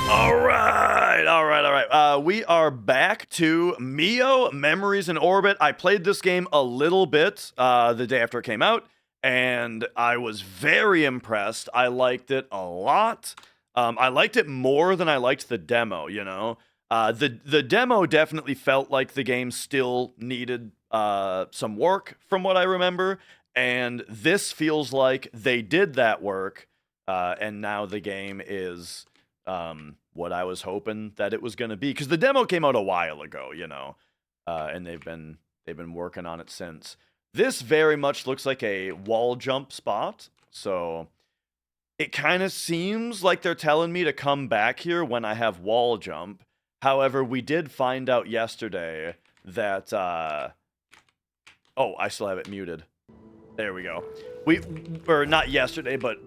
All right, all right, all right. We are back to MIO Memories in Orbit. I played this game a little bit the day after it came out, and I was very impressed. I liked it a lot. I liked it more than I liked the demo, you know? The demo definitely felt like the game still needed some work from what I remember, and this feels like they did that work, and now the game is what I was hoping that it was going to be, because the demo came out a while ago, you know, and they've been working on it since. This very much looks like a wall jump spot, so it kind of seems like they're telling me to come back here when I have wall jump. However, we did find out yesterday that oh, I still have it muted. There we go. Or not yesterday, but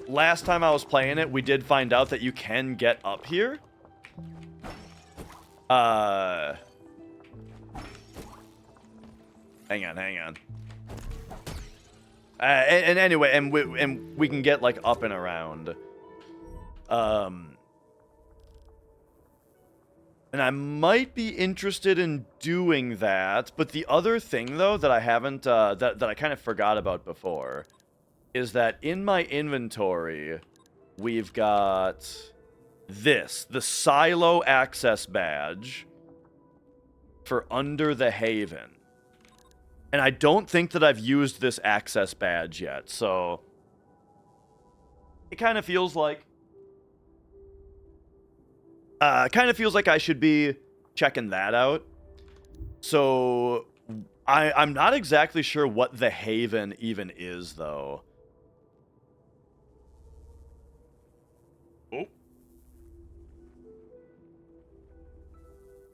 last time I was playing it, we did find out that you can get up here. Hang on. And anyway, and we can get like up and around. And I might be interested in doing that, but the other thing though that I haven't that I kind of forgot about before is that in my inventory we've got this, the silo access badge for Under the Haven. And I don't think that I've used this access badge yet, so it kind of feels like I should be checking that out. So I'm not exactly sure what the Haven even is, though. Oh.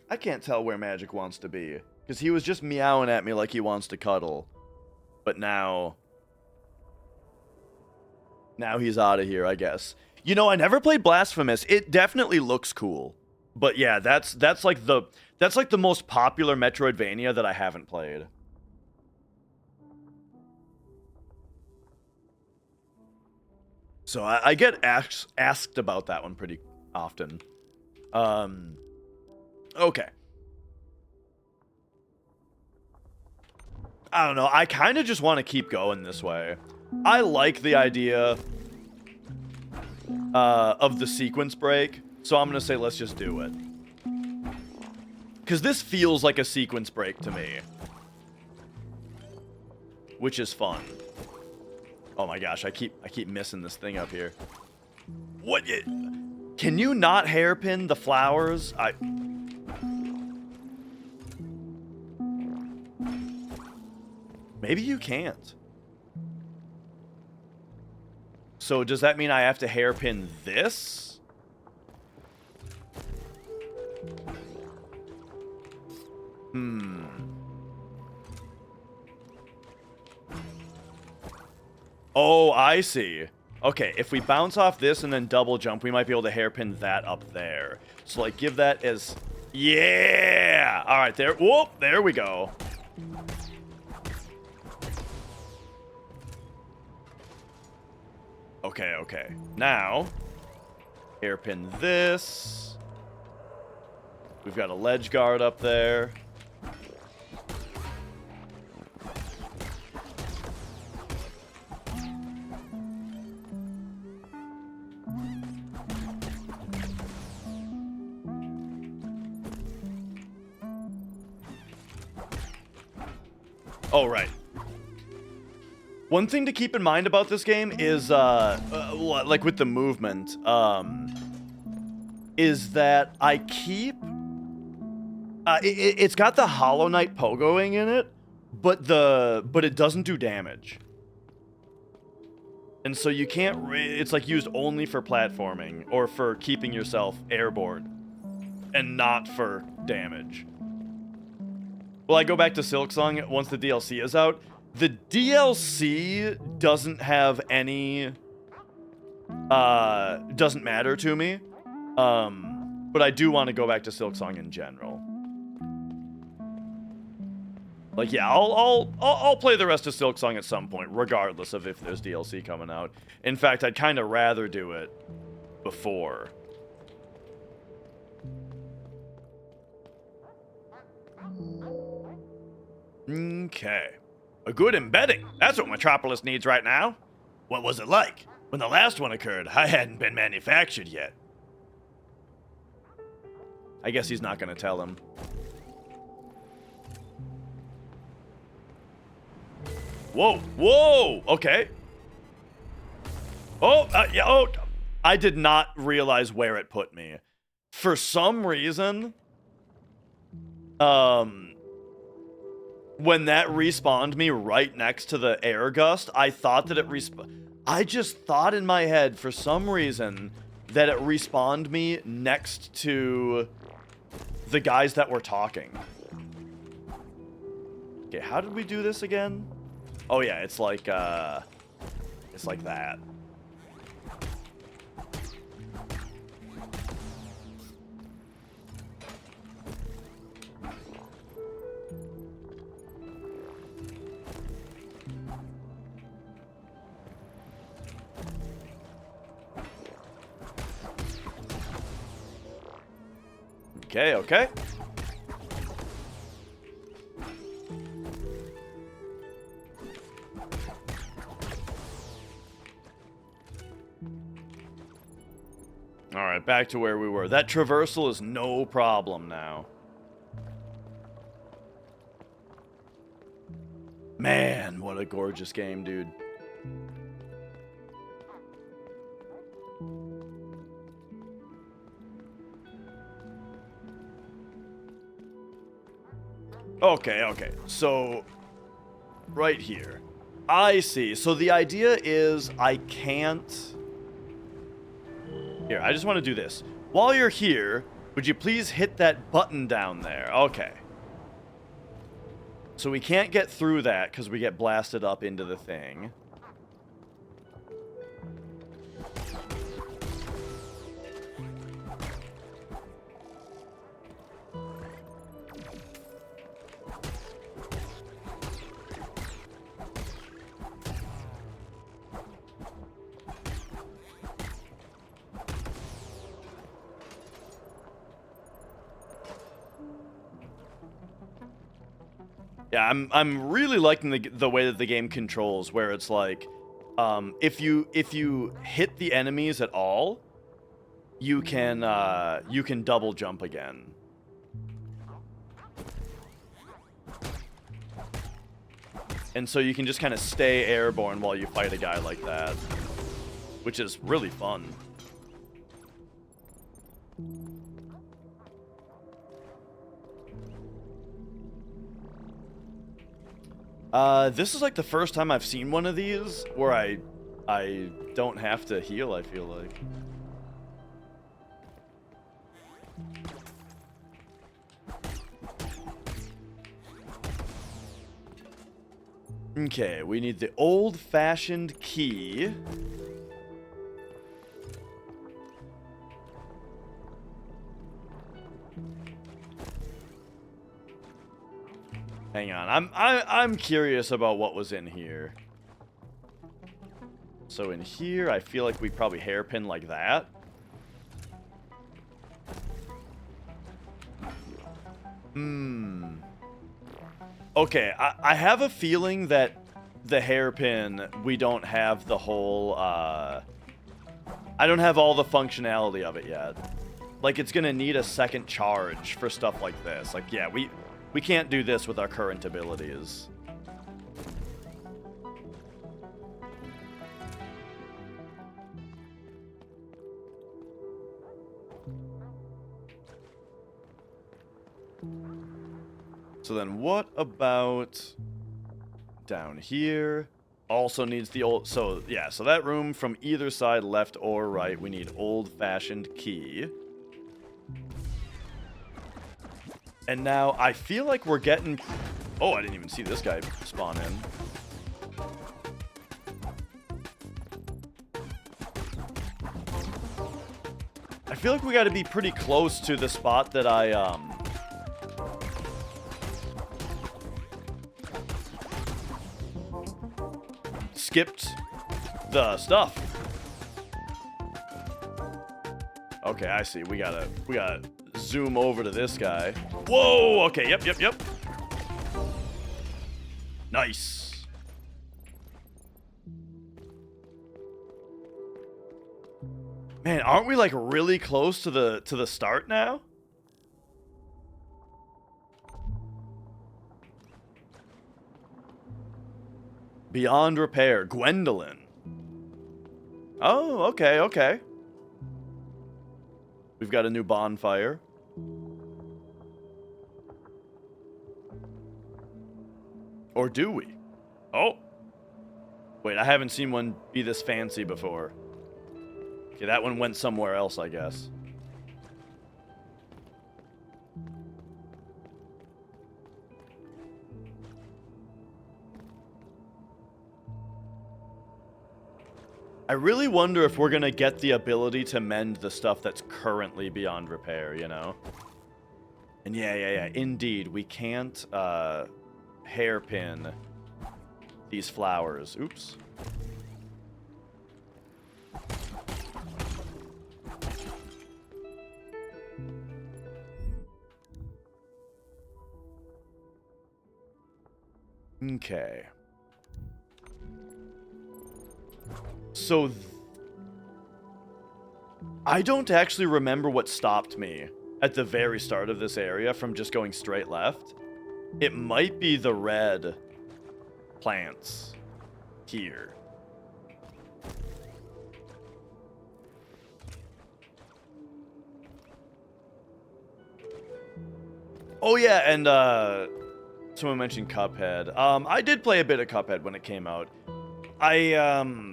I can't tell where Magic wants to be, because he was just meowing at me like he wants to cuddle. But now he's out of here, I guess. You know, I never played Blasphemous. It definitely looks cool. But yeah, that's like the most popular Metroidvania that I haven't played. So I get asked about that one pretty often. Okay. I don't know. I kind of just want to keep going this way. I like the idea of the sequence break, so I'm gonna say let's just do it, because this feels like a sequence break to me, which is fun. Oh my gosh, I keep missing this thing up here. What? Can you not hairpin the flowers? Maybe you can't. So does that mean I have to hairpin this? Oh, I see. Okay, if we bounce off this and then double jump, we might be able to hairpin that up there. So, like, give that as... Yeah! Alright, there... Whoop! There we go. Okay. Now, hairpin this. We've got a ledge guard up there. Oh, right. One thing to keep in mind about this game is, like with the movement, is that I keep... it's got the Hollow Knight pogoing in it, but it doesn't do damage. And so you can't... It's like used only for platforming, or for keeping yourself airborne, and not for damage. Well, I go back to Silksong once the DLC is out. The DLC doesn't have any, doesn't matter to me, but I do want to go back to Silksong in general. Like, yeah, I'll play the rest of Silksong at some point, regardless of if there's DLC coming out. In fact, I'd kind of rather do it before. Okay. A good embedding. That's what Metropolis needs right now. What was it like? When the last one occurred, I hadn't been manufactured yet. I guess he's not going to tell him. Whoa, whoa, okay. Oh, yeah, oh, I did not realize where it put me. For some reason, when that respawned me right next to the air gust, I thought that it I just thought in my head, for some reason, that it respawned me next to the guys that were talking. Okay, how did we do this again? Oh yeah, it's like that. Okay, okay. All right, back to where we were. That traversal is no problem now. Man, what a gorgeous game, dude. Okay, okay. So, right here. I see. So the idea is I can't... Here, I just want to do this. While you're here, would you please hit that button down there? Okay. So we can't get through that because we get blasted up into the thing. Yeah, I'm really liking the way that the game controls, where it's like, if you hit the enemies at all, you can double jump again. And so you can just kind of stay airborne while you fight a guy like that, which is really fun. This is like the first time I've seen one of these where I don't have to heal, I feel like. Okay, we need the old-fashioned key. Hang on, I'm curious about what was in here. So in here, I feel like we probably hairpin like that. Okay, I have a feeling that the hairpin, we don't have the whole, I don't have all the functionality of it yet. Like, it's gonna need a second charge for stuff like this. Like, yeah, we can't do this with our current abilities. So then what about down here? Also needs the old... So, yeah, so that room from either side, left or right, we need old-fashioned key. And now I feel like we're getting... Oh, I didn't even see this guy spawn in. I feel like we got to be pretty close to the spot that I skipped the stuff. Okay, I see. We gotta zoom over to this guy. Whoa! Okay, yep. Nice. Man, aren't we like really close to the start now? Beyond repair, Gwendolyn. Oh, okay, okay. We've got a new bonfire. Or do we? Oh. Wait, I haven't seen one be this fancy before. Okay, that one went somewhere else, I guess. I really wonder if we're gonna get the ability to mend the stuff that's currently beyond repair, you know? And yeah, indeed, we can't, hairpin these flowers. Oops. Okay. So, I don't actually remember what stopped me at the very start of this area from just going straight left. It might be the red plants here. Oh yeah, and someone mentioned Cuphead. I did play a bit of Cuphead when it came out. I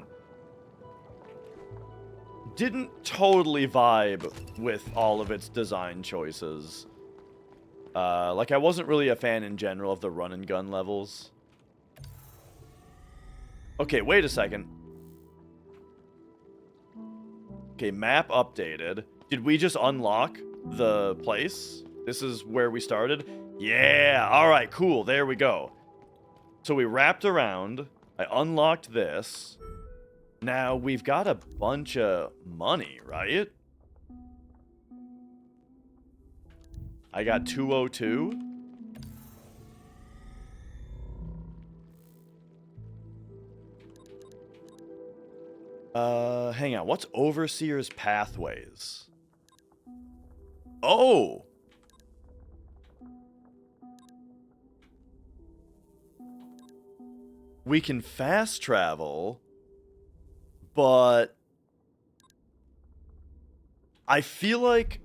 didn't totally vibe with all of its design choices. Like, I wasn't really a fan in general of the run and gun levels. Okay, wait a second. Okay, map updated. Did we just unlock the place? This is where we started? Yeah, alright, cool, there we go. So we wrapped around. I unlocked this. Now, we've got a bunch of money, right? I got 202. Hang on. What's Overseer's Pathways? Oh! We can fast travel, but I feel like...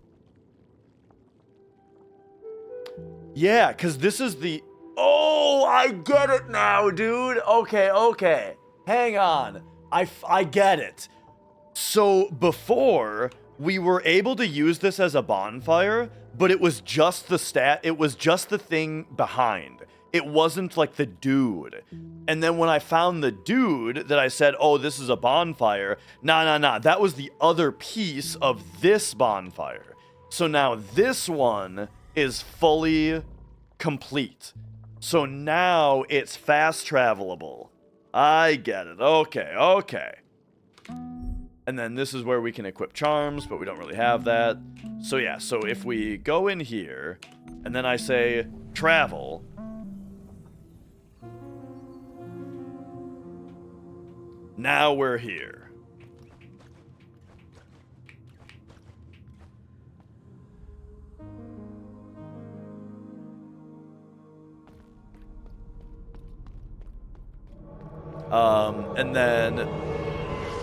Yeah, because this is the... Oh, I get it now, dude. Okay. Hang on. I get it. So before, we were able to use this as a bonfire, but it was just the thing behind. It wasn't like the dude. And then when I found the dude that I said, oh, this is a bonfire. Nah. That was the other piece of this bonfire. So now this one is fully complete. So now it's fast travelable. I get it. Okay. And then this is where we can equip charms, but we don't really have that. So yeah, so if we go in here, and then I say travel, now we're here. And then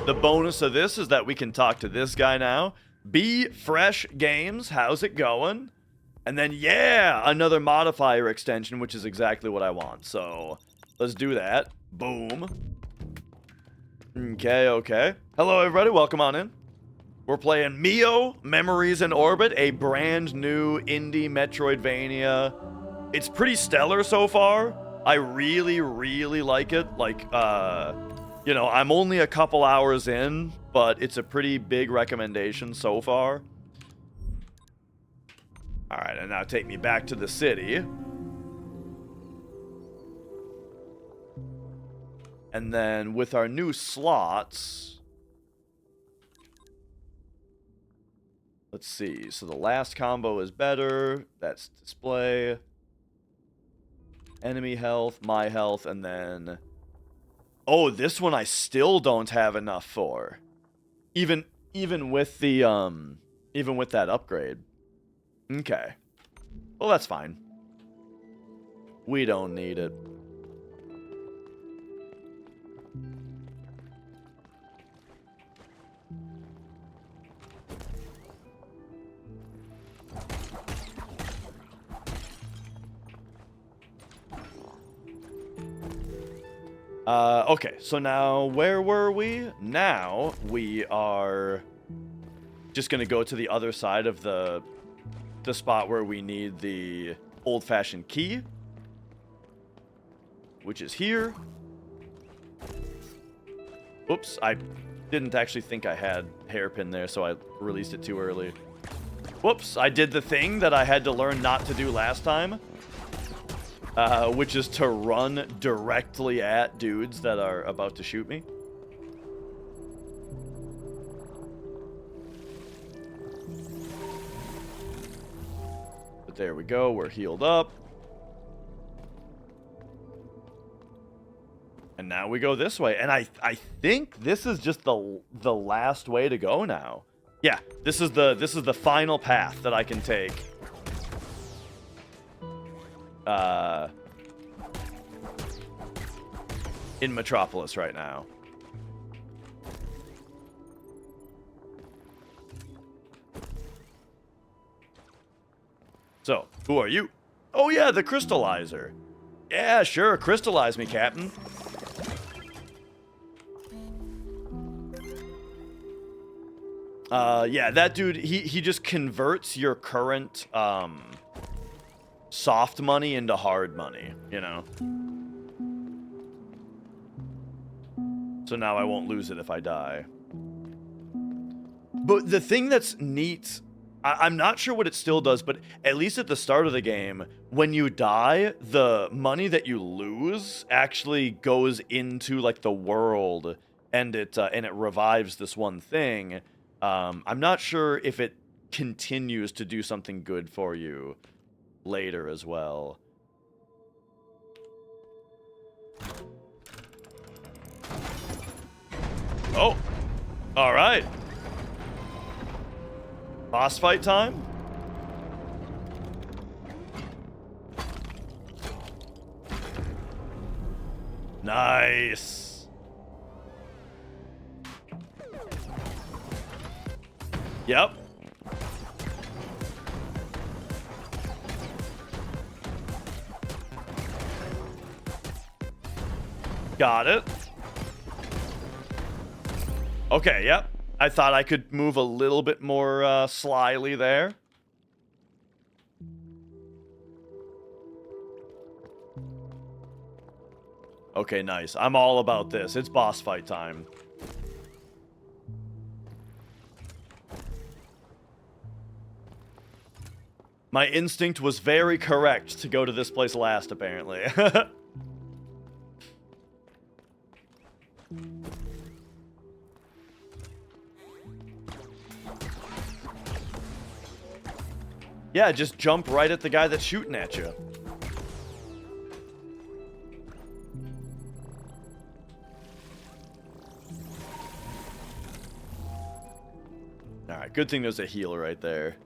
the bonus of this is that we can talk to this guy now. Be Fresh Games, how's it going? And then, yeah, another modifier extension, which is exactly what I want. So, let's do that. Boom. Okay. Hello, everybody. Welcome on in. We're playing MIO, Memories in Orbit, a brand new indie Metroidvania. It's pretty stellar so far. I really like it. Like, you know, I'm only a couple hours in, but it's a pretty big recommendation so far. Alright, and now take me back to the city. And then with our new slots... Let's see. So the last combo is better. That's display. enemy health, my health, and then... Oh, this one I still don't have enough for. Even with the, even with that upgrade. Okay. Well, that's fine. We don't need it. Okay, so now where were we? Now we are just gonna go to the other side of the spot where we need the old-fashioned key, which is here. Oops, I didn't actually think I had hairpin there, so I released it too early. Whoops, I did the thing that I had to learn not to do last time. Which is to run directly at dudes that are about to shoot me. But there we go, we're healed up. And now we go this way. And I think this is just the last way to go now. Yeah, this is the final path that I can take. In Metropolis right now. So, who are you? Oh yeah, the crystallizer. Yeah, sure, crystallize me, Captain. Yeah, that dude, he just converts your current, soft money into hard money, you know? So now I won't lose it if I die. But the thing that's neat, I'm not sure what it still does, but at least at the start of the game, when you die, the money that you lose actually goes into, like, the world, and it revives this one thing. I'm not sure if it continues to do something good for you later as well. Oh, all right. Boss fight time? Nice. Yep. Got it. Okay, yep. I thought I could move a little bit more slyly there. Okay, nice. I'm all about this. It's boss fight time. My instinct was very correct to go to this place last, apparently. Yeah, just jump right at the guy that's shooting at you. Alright, good thing there's a heal right there.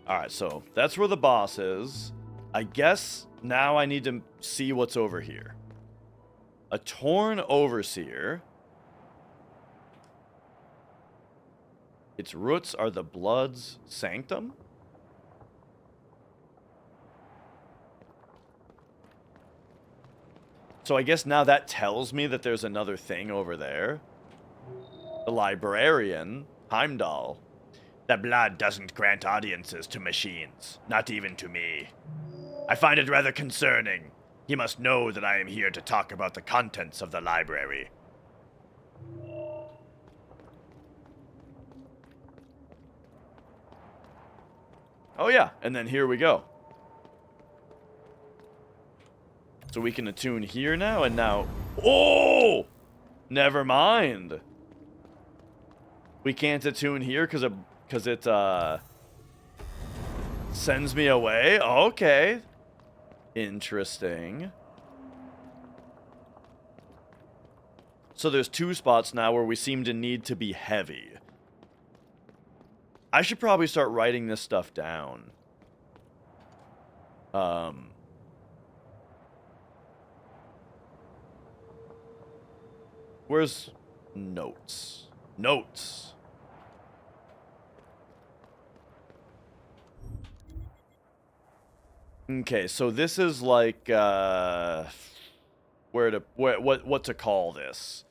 Alright, so that's where the boss is. I guess now I need to see what's over here. A torn overseer. Its roots are the blood's sanctum? So I guess now that tells me that there's another thing over there. The librarian, Heimdall. The blood doesn't grant audiences to machines, not even to me. I find it rather concerning. He must know that I am here to talk about the contents of the library. Oh yeah, and then here we go. So we can attune here now, and now... Oh! Never mind. We can't attune here because it sends me away. Okay. Interesting. So there's 2 spots now where we seem to need to be heavy. I should probably start writing this stuff down. Where's notes? Notes. Okay, so this is like what to call this?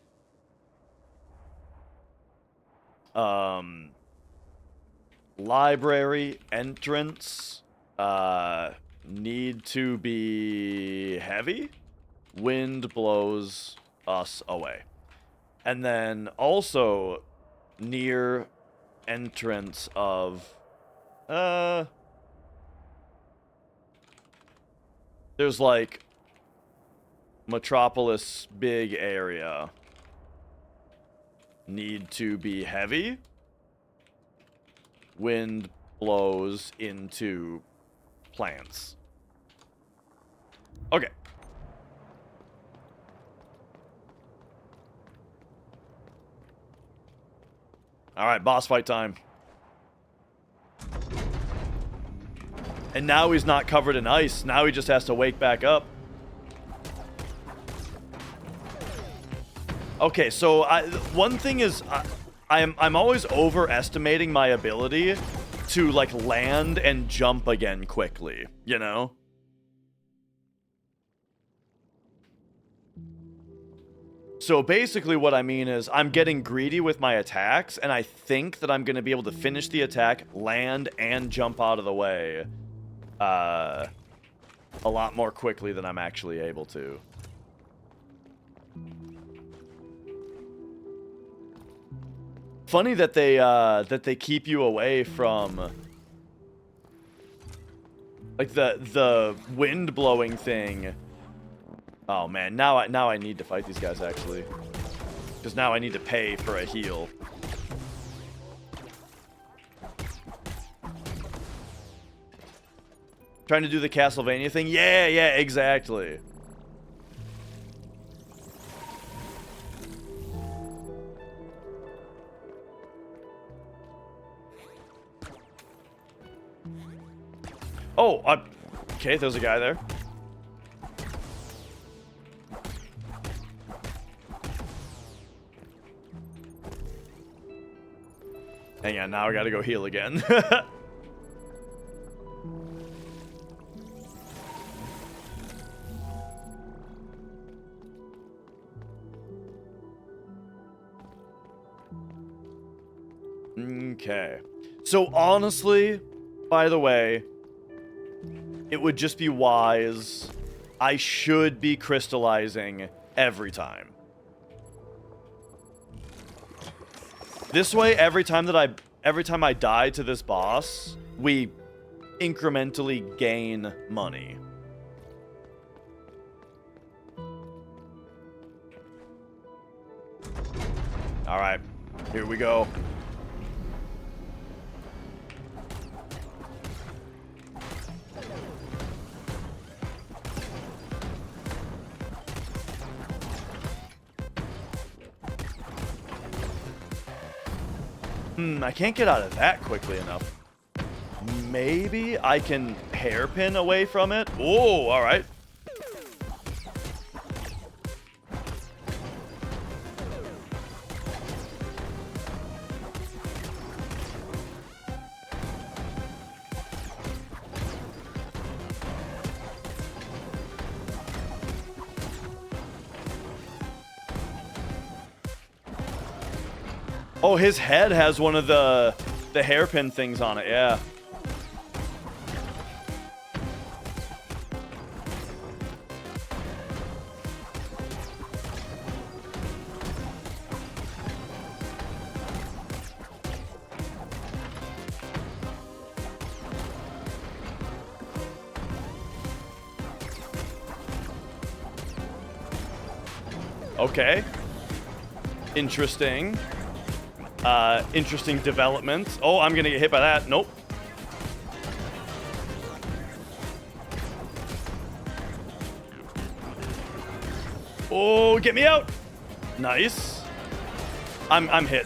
Library entrance. Need to be heavy. Wind blows us away. And then also near entrance of there's like Metropolis big area. Need to be heavy. Wind blows into plants. Okay. Alright, boss fight time. And now he's not covered in ice. Now he just has to wake back up. Okay, so one thing is I'm always overestimating my ability to like land and jump again quickly, you know? So basically what I mean is I'm getting greedy with my attacks, and I think that I'm going to be able to finish the attack, land, and jump out of the way a lot more quickly than I'm actually able to. Funny that they keep you away from like the wind blowing thing. Oh man, now I need to fight these guys actually, because now I need to pay for a heal. Trying to do the Castlevania thing? Yeah, exactly. Oh, okay, there's a guy there. Hang on, now I gotta go heal again. Okay. So honestly, by the way, it would just be wise. I should be crystallizing every time. This way, every time I die to this boss, we incrementally gain money. All right, here we go. I can't get out of that quickly enough. Maybe I can hairpin away from it? Oh, all right. Oh, his head has one of the hairpin things on it, yeah. Okay. Interesting. Interesting development. Oh, I'm gonna get hit by that. Nope. Oh, get me out. Nice. I'm hit.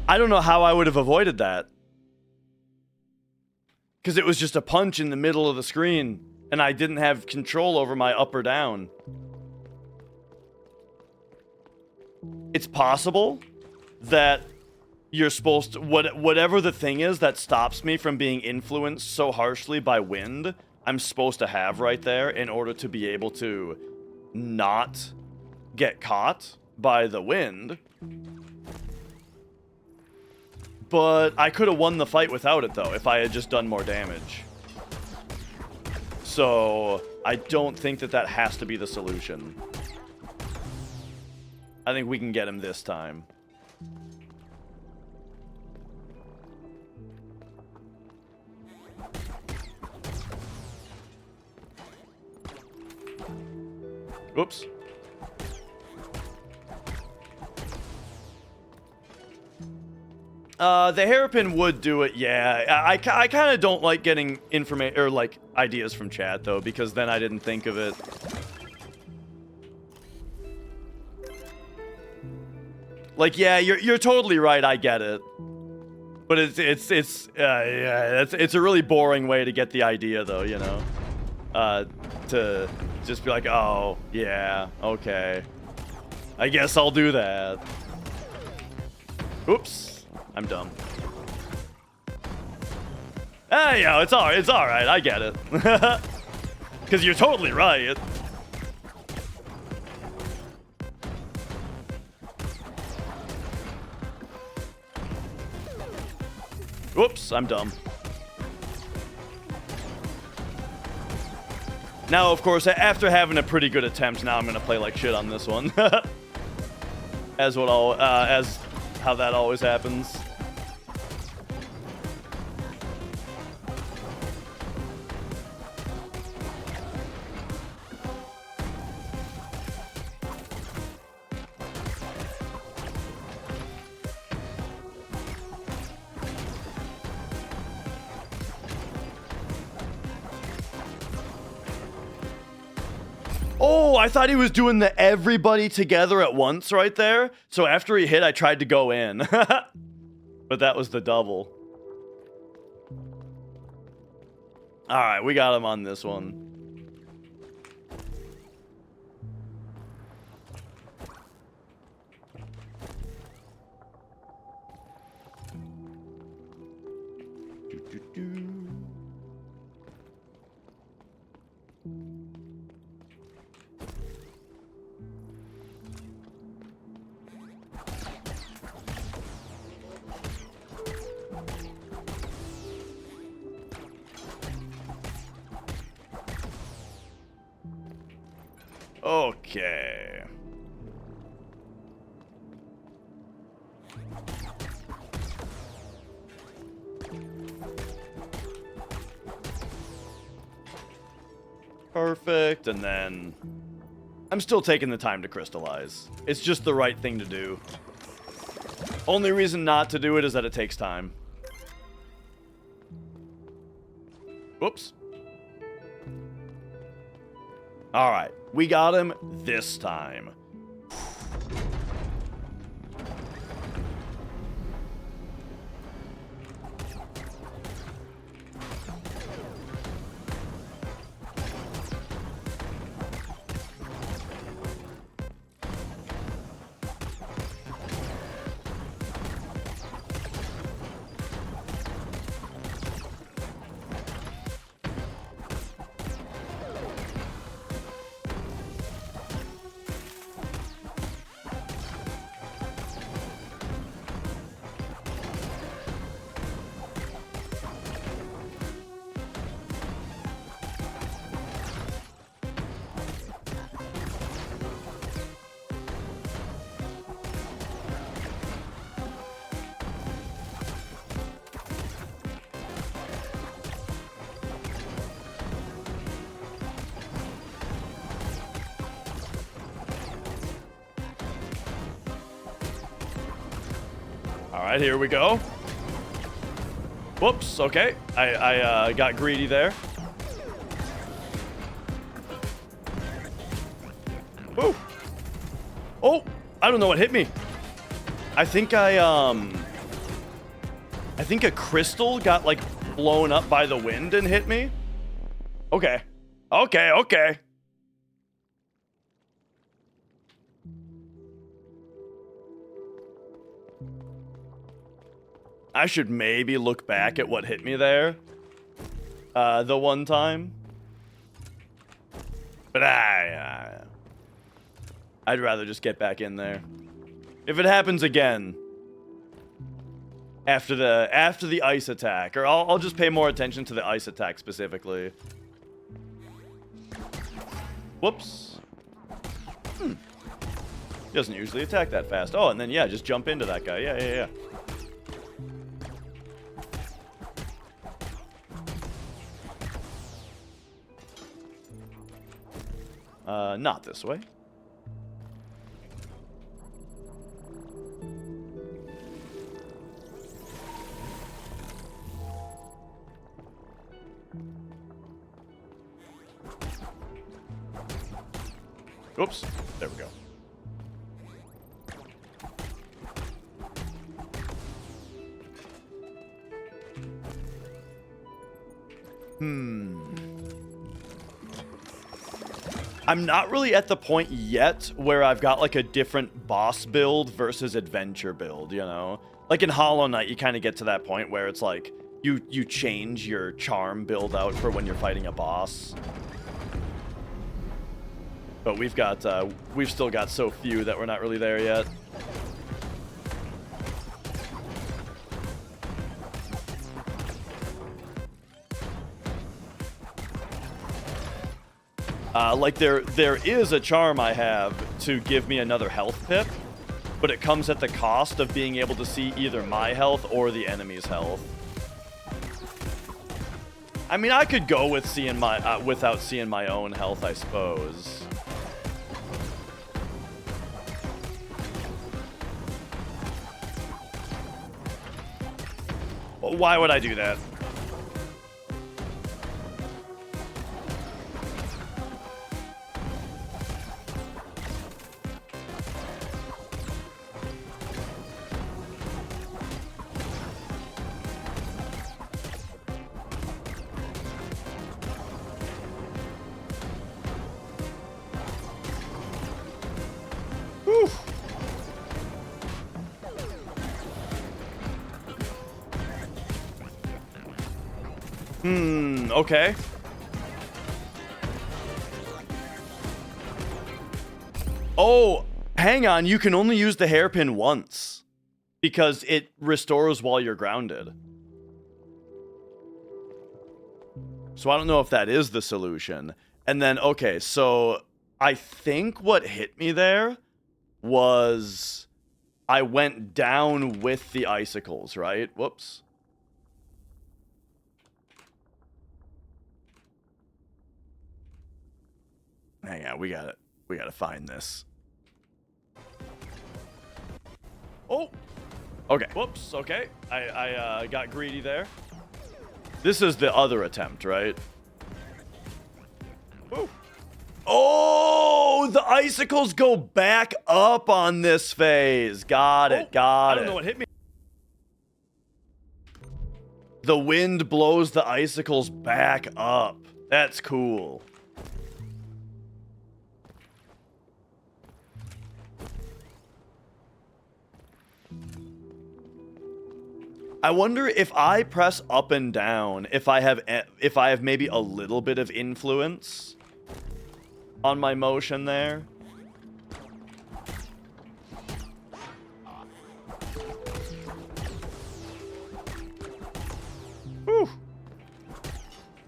I don't know how I would have avoided that. Because it was just a punch in the middle of the screen, and I didn't have control over my up or down. It's possible that you're supposed to... whatever the thing is that stops me from being influenced so harshly by wind, I'm supposed to have right there in order to be able to not get caught by the wind. But I could have won the fight without it, though, if I had just done more damage. So, I don't think that that has to be the solution. I think we can get him this time. Whoops. The hairpin would do it, yeah. I kind of don't like getting information or like ideas from chat though, because then I didn't think of it. Like, yeah, you're totally right. I get it, but it's a really boring way to get the idea though, you know. To just be like, oh yeah, okay, I guess I'll do that. Oops. I'm dumb. Yeah, it's all right. I get it. Because you're totally right. Whoops, I'm dumb. Now, of course, after having a pretty good attempt, now I'm gonna play like shit on this one. As how that always happens. Oh, I thought he was doing the everybody together at once right there. So after he hit, I tried to go in. But that was the double. Alright, we got him on this one. Okay. Perfect, and then I'm still taking the time to crystallize. It's just the right thing to do. Only reason not to do it is that it takes time. Whoops. Alright, we got him this time. All right, here we go. Whoops, okay. I got greedy there. Woo. Oh, I don't know what hit me. I think I think a crystal got, like, blown up by the wind and hit me. Okay. Okay. I should maybe look back at what hit me there. The one time. But I'd rather just get back in there. If it happens again after the ice attack, or I'll just pay more attention to the ice attack specifically. Whoops. He doesn't usually attack that fast. Oh, and then yeah, just jump into that guy. Yeah. Not this way. Oops. There we go. I'm not really at the point yet where I've got, like, a different boss build versus adventure build, you know? Like in Hollow Knight, you kind of get to that point where it's like, you change your charm build out for when you're fighting a boss. But we've still got so few that we're not really there yet. Like there is a charm I have to give me another health pip, but it comes at the cost of being able to see either my health or the enemy's health. I mean, I could go with seeing my without seeing my own health, I suppose. Why would I do that? Okay. Oh, hang on. You can only use the hairpin once because it restores while you're grounded. So I don't know if that is the solution. And then, okay, so I think what hit me there was I went down with the icicles, right? Whoops. Hang on, we gotta find this. Oh! Okay. Whoops, okay. I got greedy there. This is the other attempt, right? Woo. Oh! The icicles go back up on this phase. Got it. I don't know what hit me. The wind blows the icicles back up. That's cool. I wonder if I press up and down, if I have maybe a little bit of influence on my motion there. Whew.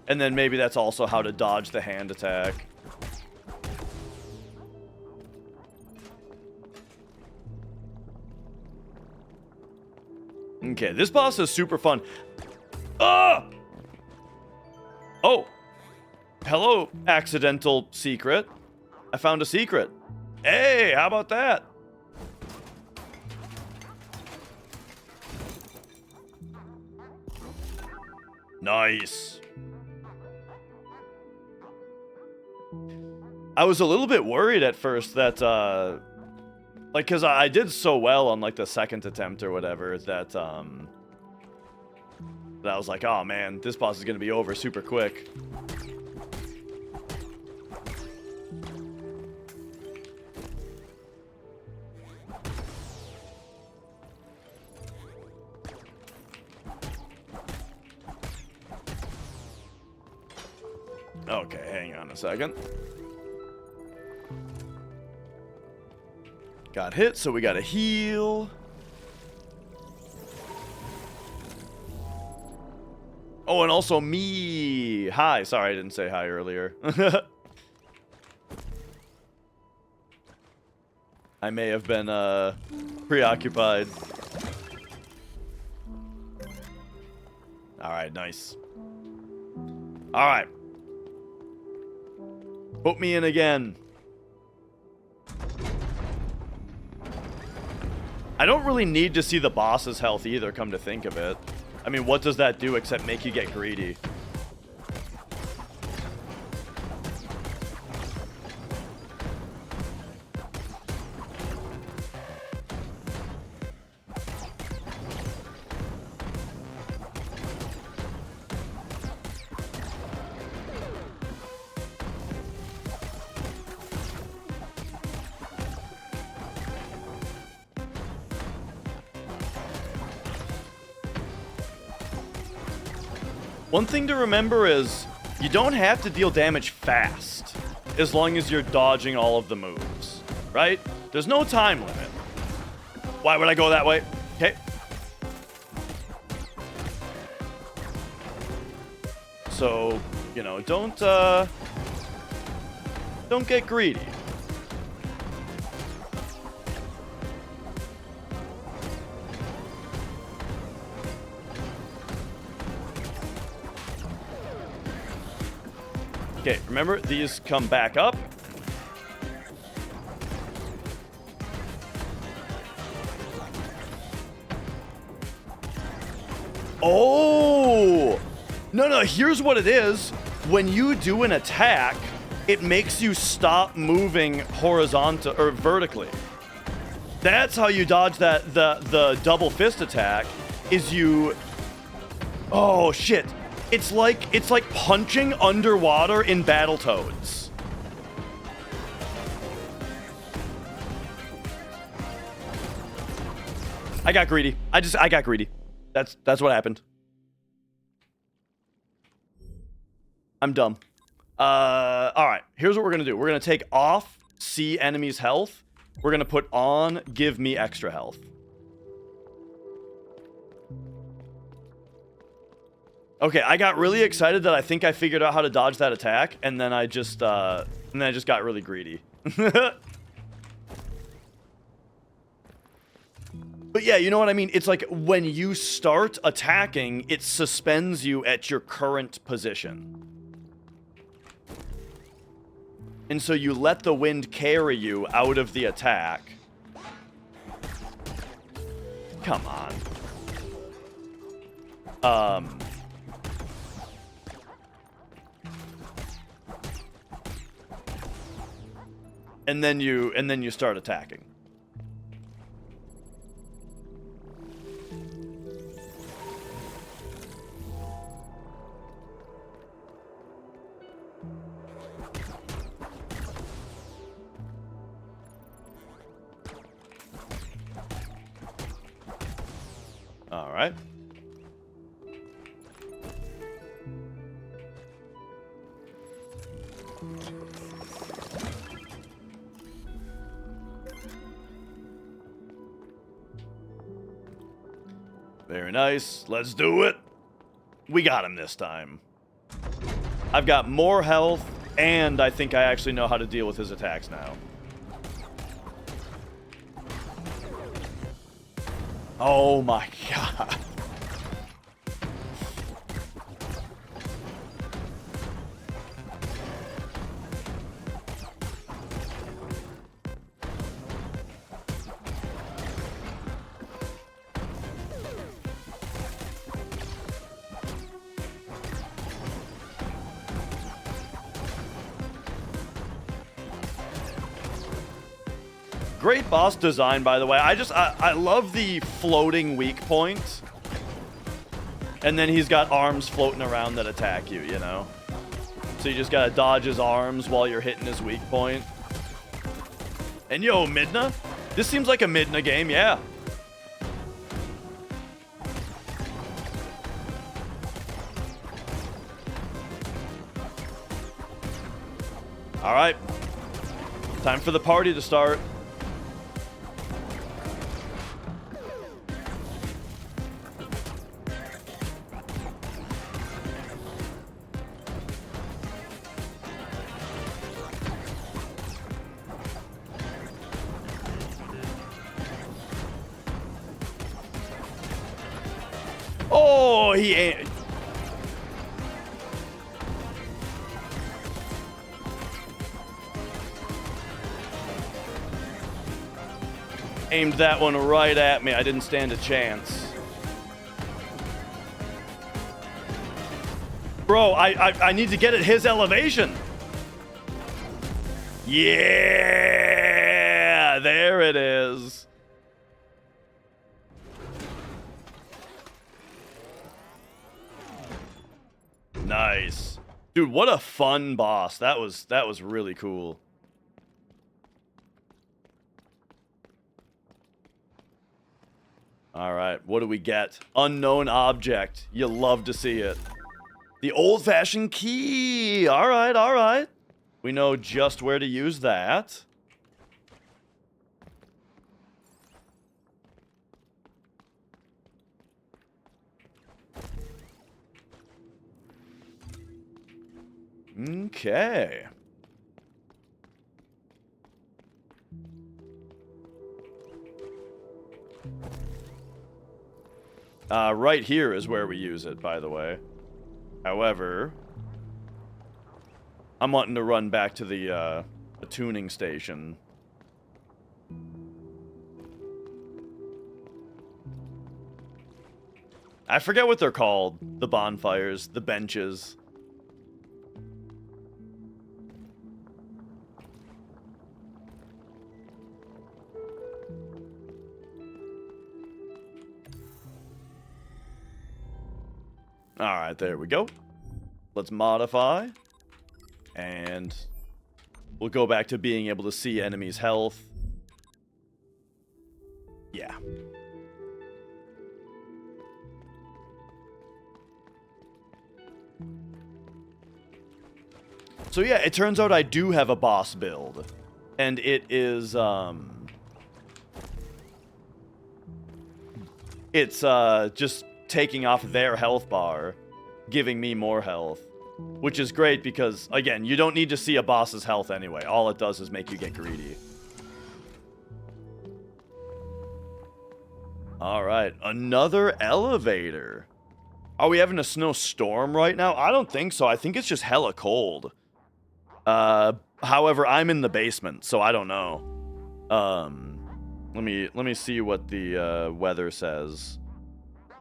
And then maybe that's also how to dodge the hand attack. Okay, this boss is super fun. Ah! Oh. Hello, accidental secret. I found a secret. Hey, how about that? Nice. I was a little bit worried at first that, like, because I did so well on, like, the second attempt or whatever, that, that I was like, oh, man, this boss is going to be over super quick. Okay, hang on a second. Got hit, so we gotta heal. Oh, and also me. Hi. Sorry, I didn't say hi earlier. I may have been preoccupied. Alright, nice. Alright. Put me in again. I don't really need to see the boss's health either, come to think of it. I mean, what does that do except make you get greedy? One thing to remember is you don't have to deal damage fast as long as you're dodging all of the moves, right? There's no time limit. Why would I go that way? Okay. So, you know, don't get greedy. Okay, remember, these come back up. Oh! No, here's what it is. When you do an attack, it makes you stop moving horizontal or vertically. That's how you dodge that the double fist attack is you... Oh, shit. It's like punching underwater in Battletoads. I got greedy. I got greedy. That's what happened. I'm dumb. All right. Here's what we're gonna do. We're gonna take off see enemies' health. We're gonna put on give me extra health. Okay, I got really excited that I think I figured out how to dodge that attack, and then I just got really greedy. But yeah, you know what I mean? It's like when you start attacking, it suspends you at your current position. And so you let the wind carry you out of the attack. Come on. And then you start attacking. All right. Very nice. Let's do it. We got him this time. I've got more health, and I think I actually know how to deal with his attacks now. Oh my god. Great boss design, by the way. I love the floating weak point. And then he's got arms floating around that attack you, you know? So you just gotta dodge his arms while you're hitting his weak point. And yo, Midna? This seems like a Midna game, yeah. Alright. Time for the party to start. Oh, he ain't. Aimed that one right at me. I didn't stand a chance. Bro, I need to get at his elevation. Yeah, there it is. Nice. Dude, what a fun boss. That was really cool. All right, what do we get? Unknown object. You love to see it. The old-fashioned key. All right, all right. We know just where to use that. Okay. Right here is where we use it, by the way. However, I'm wanting to run back to the tuning station. I forget what they're called. The bonfires, the benches. Alright, there we go. Let's modify. And we'll go back to being able to see enemies' health. Yeah. So yeah, it turns out I do have a boss build. And it is, it's, just taking off their health bar, giving me more health, which is great because, again, you don't need to see a boss's health anyway. All it does is make you get greedy. Alright, another elevator. Are we having a snowstorm right now? I don't think so. I think it's just hella cold. However, I'm in the basement, so I don't know. Let me see what the weather says.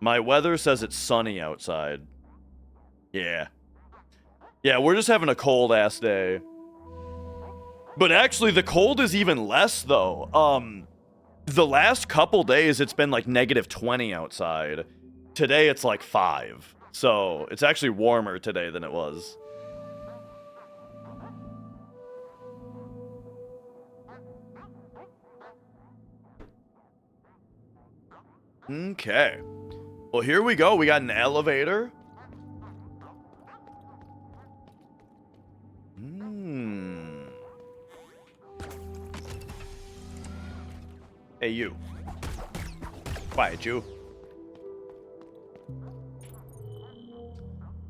My weather says it's sunny outside. Yeah. Yeah, we're just having a cold-ass day. But actually, the cold is even less, though. The last couple days, it's been, like, -20 outside. Today, it's, like, 5. So, it's actually warmer today than it was. Okay. Well, here we go. We got an elevator. Hey, you. Quiet, you.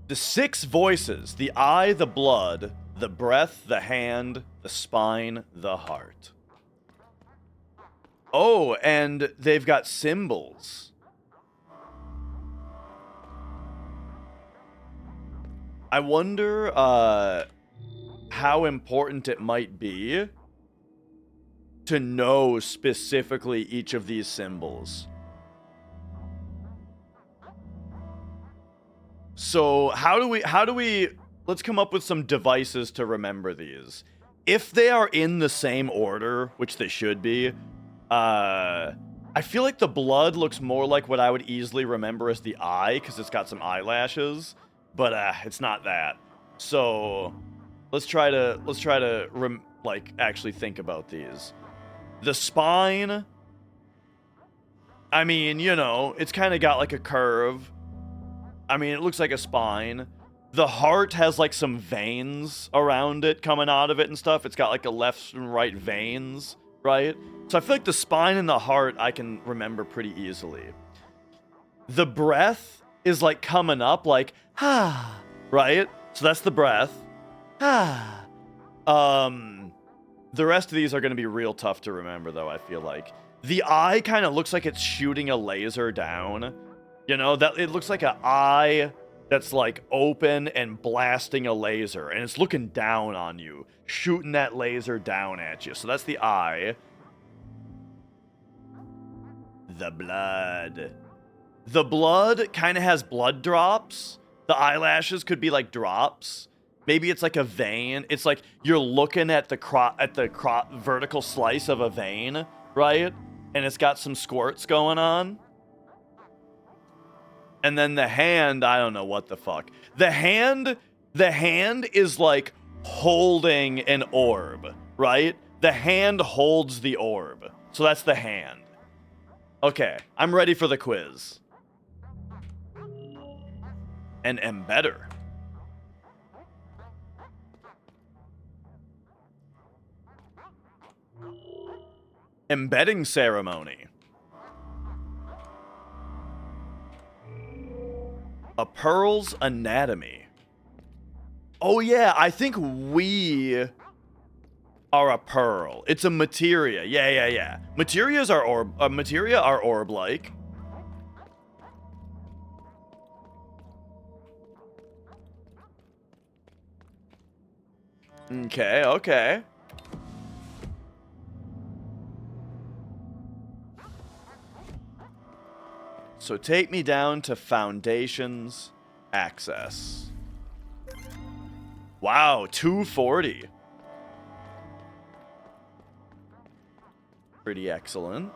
The 6 voices. The eye, the blood, the breath, the hand, the spine, the heart. Oh, and they've got symbols. I wonder how important it might be to know specifically each of these symbols. So how do we let's come up with some devices to remember these. if they are in the same order, which they should be, I feel like the blood looks more like what I would easily remember as the eye, because it's got some eyelashes, but it's not that. So let's try to like actually think about these. The spine, I mean, you know, it's kind of got like a curve. I mean, it looks like a spine. The heart has like some veins around it coming out of it and stuff. It's got like a left and right veins, right? So I feel like the spine and the heart I can remember pretty easily. The breath is like coming up like, ah, right? So that's the breath. Ah. The rest of these are going to be real tough to remember, though, I feel like. The eye kind of looks like it's shooting a laser down. You know, that it looks like an eye that's, like, open and blasting a laser. And it's looking down on you, shooting that laser down at you. So that's the eye. The blood. The blood kind of has blood drops. The eyelashes could be, like, drops. Maybe it's like a vein. It's like you're looking at the vertical slice of a vein, right? And it's got some squirts going on. And then the hand, I don't know what the fuck. The hand is like holding an orb, right? The hand holds the orb. So that's the hand. Okay, I'm ready for the quiz. An embedder. Embedding ceremony. A pearl's anatomy. Oh yeah, I think we are a pearl. It's a materia. Yeah. Materias are orb. Materia are orb-like. Okay. So take me down to Foundations Access. Wow, 240. Pretty excellent.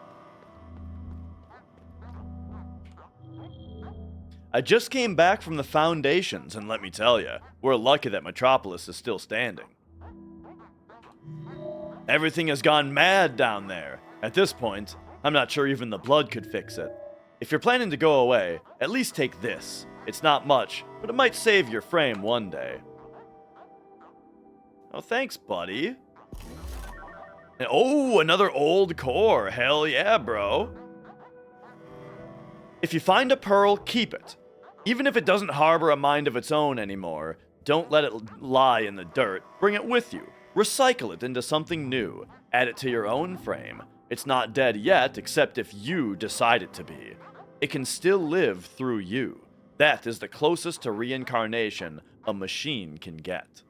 I just came back from the Foundations, and let me tell you, we're lucky that Metropolis is still standing. Everything has gone mad down there. At this point, I'm not sure even the blood could fix it. If you're planning to go away, at least take this. It's not much, but it might save your frame one day. Oh, thanks, buddy. And, oh, another old core. Hell yeah, bro. If you find a pearl, keep it. Even if it doesn't harbor a mind of its own anymore, don't let it lie in the dirt. Bring it with you. Recycle it into something new. Add it to your own frame. It's not dead yet, except if you decide it to be. It can still live through you. That is the closest to reincarnation a machine can get.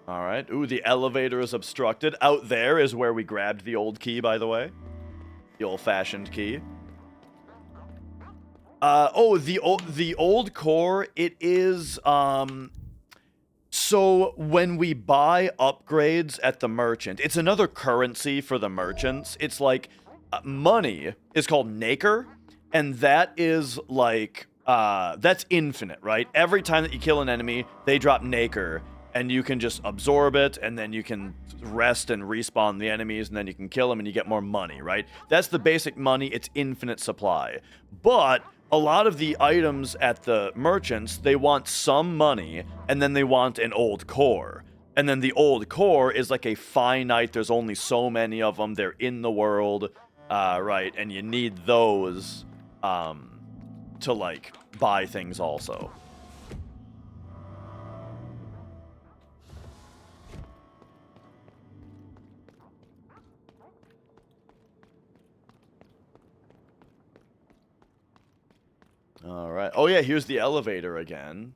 Alright. Ooh, the elevator is obstructed. Out there is where we grabbed the old key, by the way. The old-fashioned key. The old core, it is, so when we buy upgrades at the merchant, it's another currency for the merchants. It's like, money is called nacre, and that is like, that's infinite, right? Every time that you kill an enemy, they drop nacre, and you can just absorb it, and then you can rest and respawn the enemies, and then you can kill them, and you get more money, right? That's the basic money. It's infinite supply. But a lot of the items at the merchants, they want some money, and then they want an old core. And then the old core is like a finite, there's only so many of them, they're in the world, right? And you need those to, like, buy things also. Alright. Oh yeah, here's the elevator again.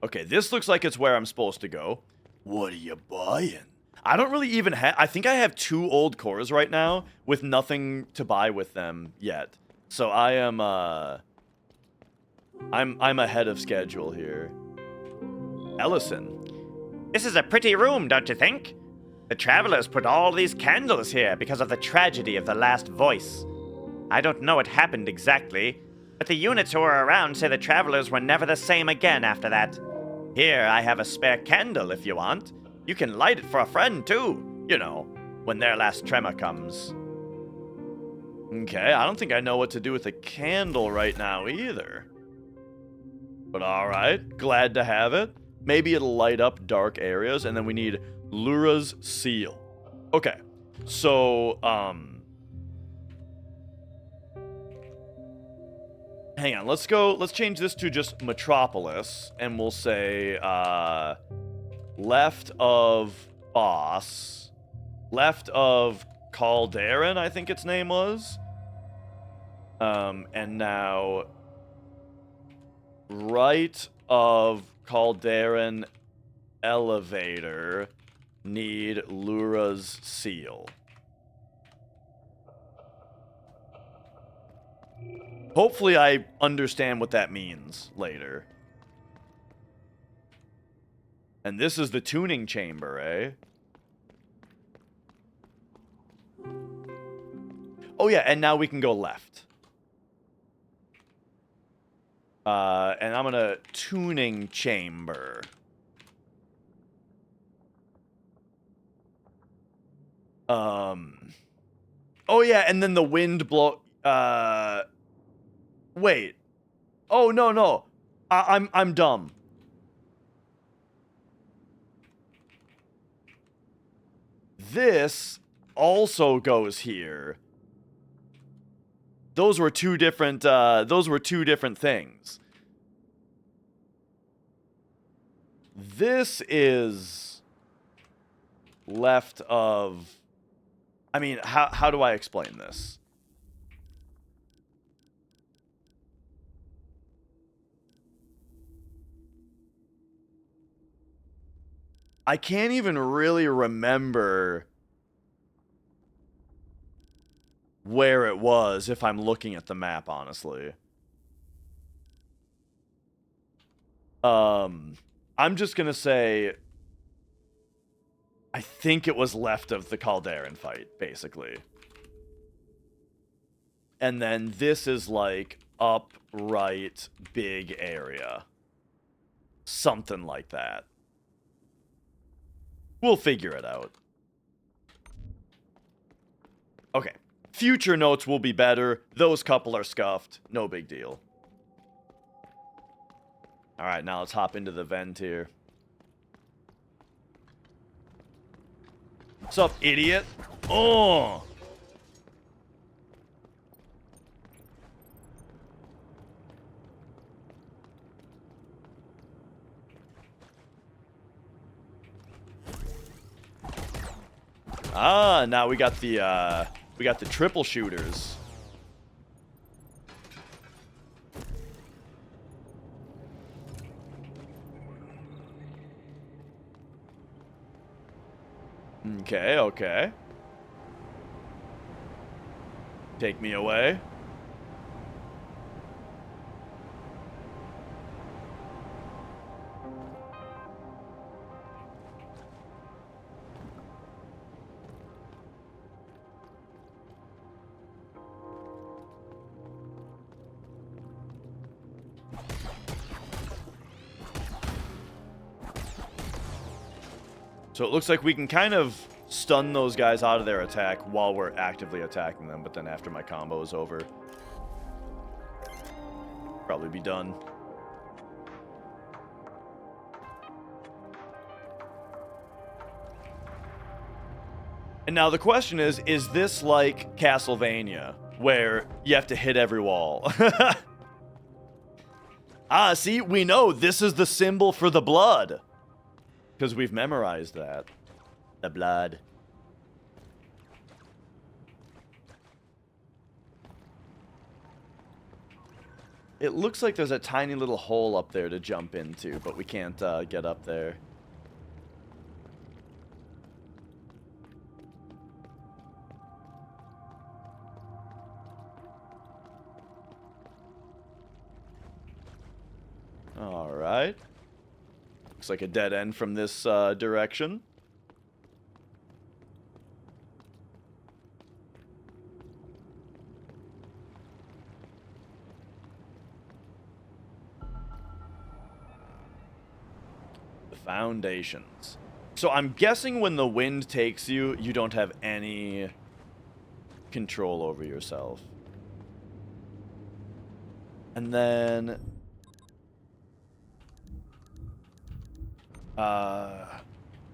Okay, this looks like it's where I'm supposed to go. What are you buying? I don't really even have... I think I have 2 old cores right now with nothing to buy with them yet. So I am, I'm ahead of schedule here. Ellison. This is a pretty room, don't you think? The travelers put all these candles here because of the tragedy of the last voice. I don't know what happened exactly, but the units who were around say the travelers were never the same again after that. Here, I have a spare candle if you want. You can light it for a friend, too. You know, when their last tremor comes. Okay, I don't think I know what to do with a candle right now either. But alright, glad to have it. Maybe it'll light up dark areas, and then we need Lura's seal. Okay, so, hang on, let's change this to just Metropolis, and we'll say, left of boss, left of Calderon, I think its name was. And now right of Calderon elevator, need Lura's seal. Hopefully I understand what that means later. And this is the tuning chamber, eh? Oh yeah, and now we can go left. And I'm gonna tuning chamber. Oh yeah, and then the wind blow. Wait. Oh no. I'm dumb. This also goes here. Those were two different things. This is left of, I mean, how do I explain this? I can't even really remember where it was if I'm looking at the map, honestly. I'm just gonna say I think it was left of the Calderon fight, basically. And then this is like upright big area. Something like that. We'll figure it out. Okay. Future notes will be better. Those couple are scuffed. No big deal. Alright, now let's hop into the vent here. What's up, idiot? Oh! Ah, now we got the triple shooters. Okay. Take me away. So it looks like we can kind of stun those guys out of their attack while we're actively attacking them, but then after my combo is over, probably be done. And now the question is this like Castlevania, where you have to hit every wall? Ah, see, we know this is the symbol for the blood. Because we've memorized that. The blood. It looks like there's a tiny little hole up there to jump into, but we can't get up there. All right. Looks like a dead end from this direction. The foundations. So I'm guessing when the wind takes you, you don't have any control over yourself. And then...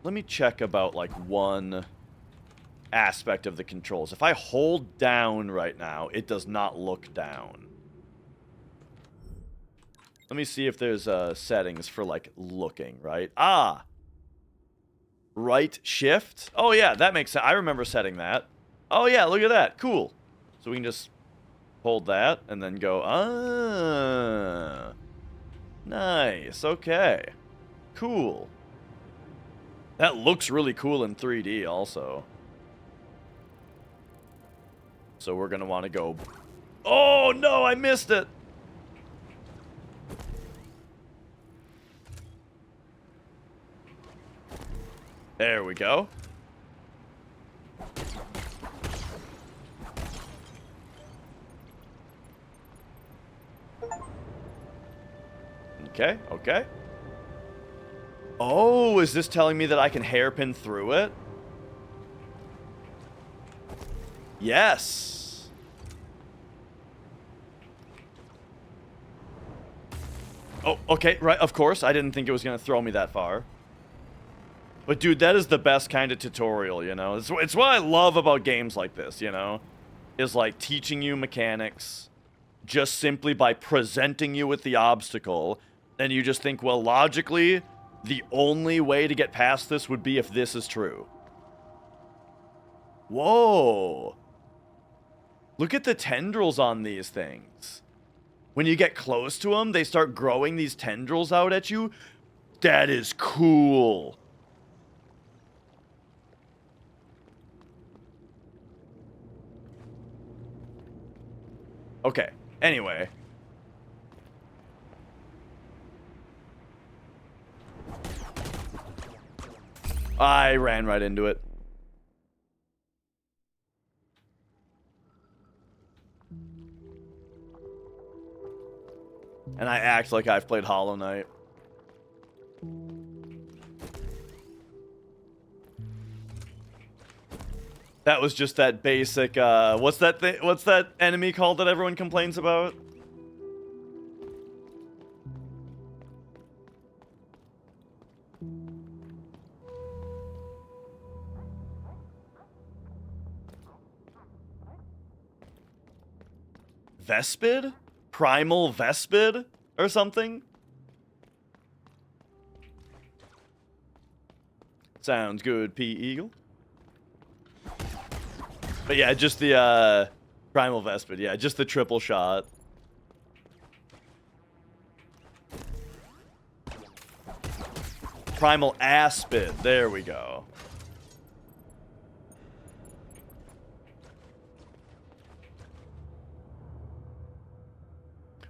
let me check about, like, one aspect of the controls. If I hold down right now, it does not look down. Let me see if there's settings for, like, looking, right? Ah! Right shift? Oh, yeah, that makes sense. I remember setting that. Oh, yeah, look at that. Cool. So we can just hold that and then go, ah. Nice. Okay. Cool. That looks really cool in 3D also. So we're going to want to go... Oh, no, I missed it. There we go. Okay, okay. Oh, is this telling me that I can hairpin through it? Yes. Oh, okay, right, of course. I didn't think it was going to throw me that far. But, dude, that is the best kind of tutorial, you know? It's what I love about games like this, you know? Is, like, teaching you mechanics just simply by presenting you with the obstacle. And you just think, well, logically, the only way to get past this would be if this is true. Whoa. Look at the tendrils on these things. When you get close to them, they start growing these tendrils out at you. That is cool. Okay, anyway. I ran right into it. And I act like I've played Hollow Knight. That was just that basic, what's that thing? What's that enemy called that everyone complains about? Vespid? Primal Vespid? Or something? Sounds good, P. Eagle. But yeah, just the, Primal Vespid. Yeah, just the triple shot. Primal Aspid. There we go.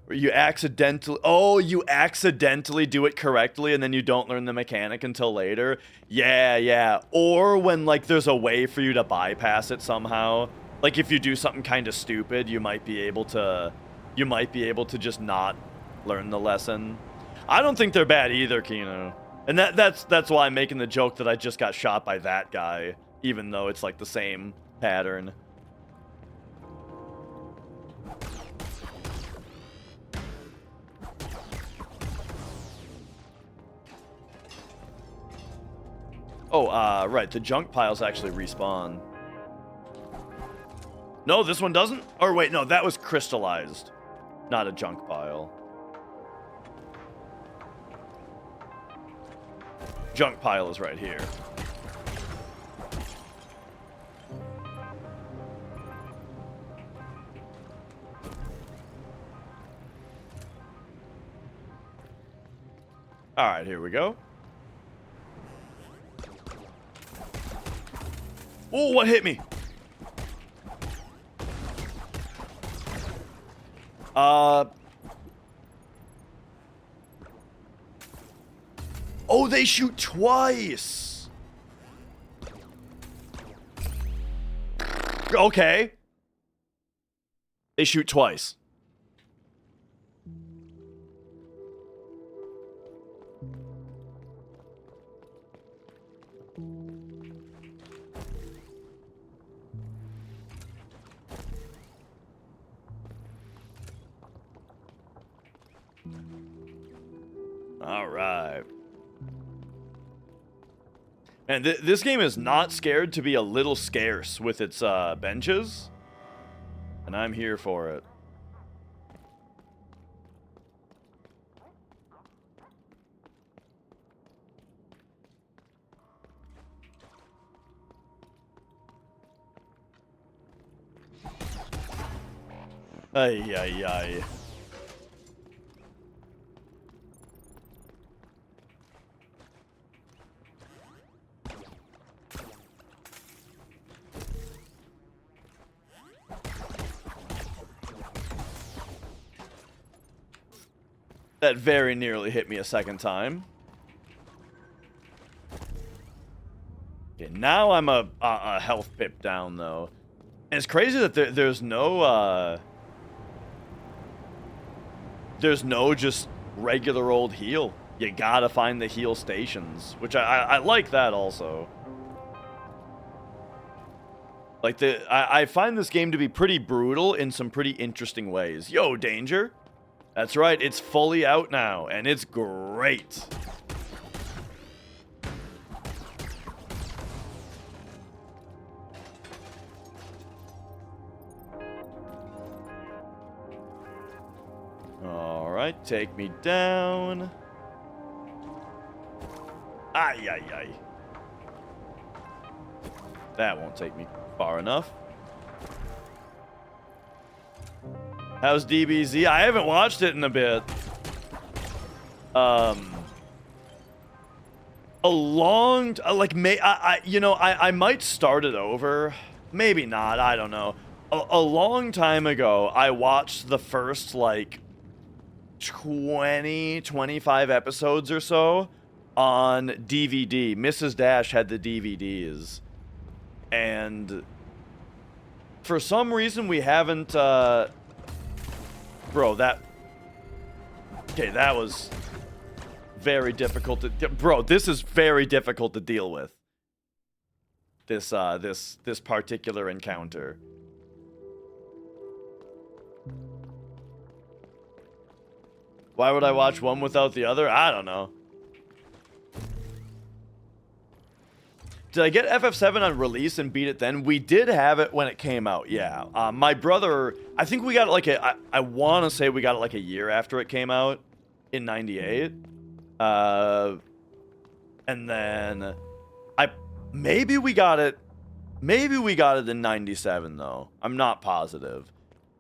Where you accidentally... Oh, you accidentally do it correctly and then you don't learn the mechanic until later? Yeah, yeah. Or when, like, there's a way for you to bypass it somehow. Like, if you do something kind of stupid, you might be able to... You might be able to just not learn the lesson. I don't think they're bad either, Kino. And that's why I'm making the joke that I just got shot by that guy. Even though it's, like, the same pattern. Oh, right. The junk piles actually respawn. No, this one doesn't? Or wait, no, that was crystallized. Not a junk pile. Junk pile is right here. Alright, here we go. Oh, what hit me? Oh, they shoot twice. Okay. They shoot twice. All right. And this game is not scared to be a little scarce with its benches. And I'm here for it. Ay, ay, ay. That very nearly hit me a second time. Okay, now I'm a health pip down, though. And it's crazy that there's no just regular old heal. You gotta find the heal stations, which I like that also. Like, I find this game to be pretty brutal in some pretty interesting ways. Yo, Danger. That's right, it's fully out now, and it's great. Alright, take me down. Ay, ay, ay. That won't take me far enough. How's DBZ? I haven't watched it in a bit. A long, I might start it over. Maybe not. I don't know. A long time ago, I watched the first, like, 20, 25 episodes or so on DVD. Mrs. Dash had the DVDs. And for some reason, we haven't, Bro, okay, that was very difficult to... Bro, this is very difficult to deal with. This particular encounter. Why would I watch one without the other? I don't know. Did I get FF7 on release and beat it then? We did have it when it came out, yeah. My brother, I think we got it like I want to say we got it like a year after it came out in 98. And then maybe we got it in 97 though. I'm not positive.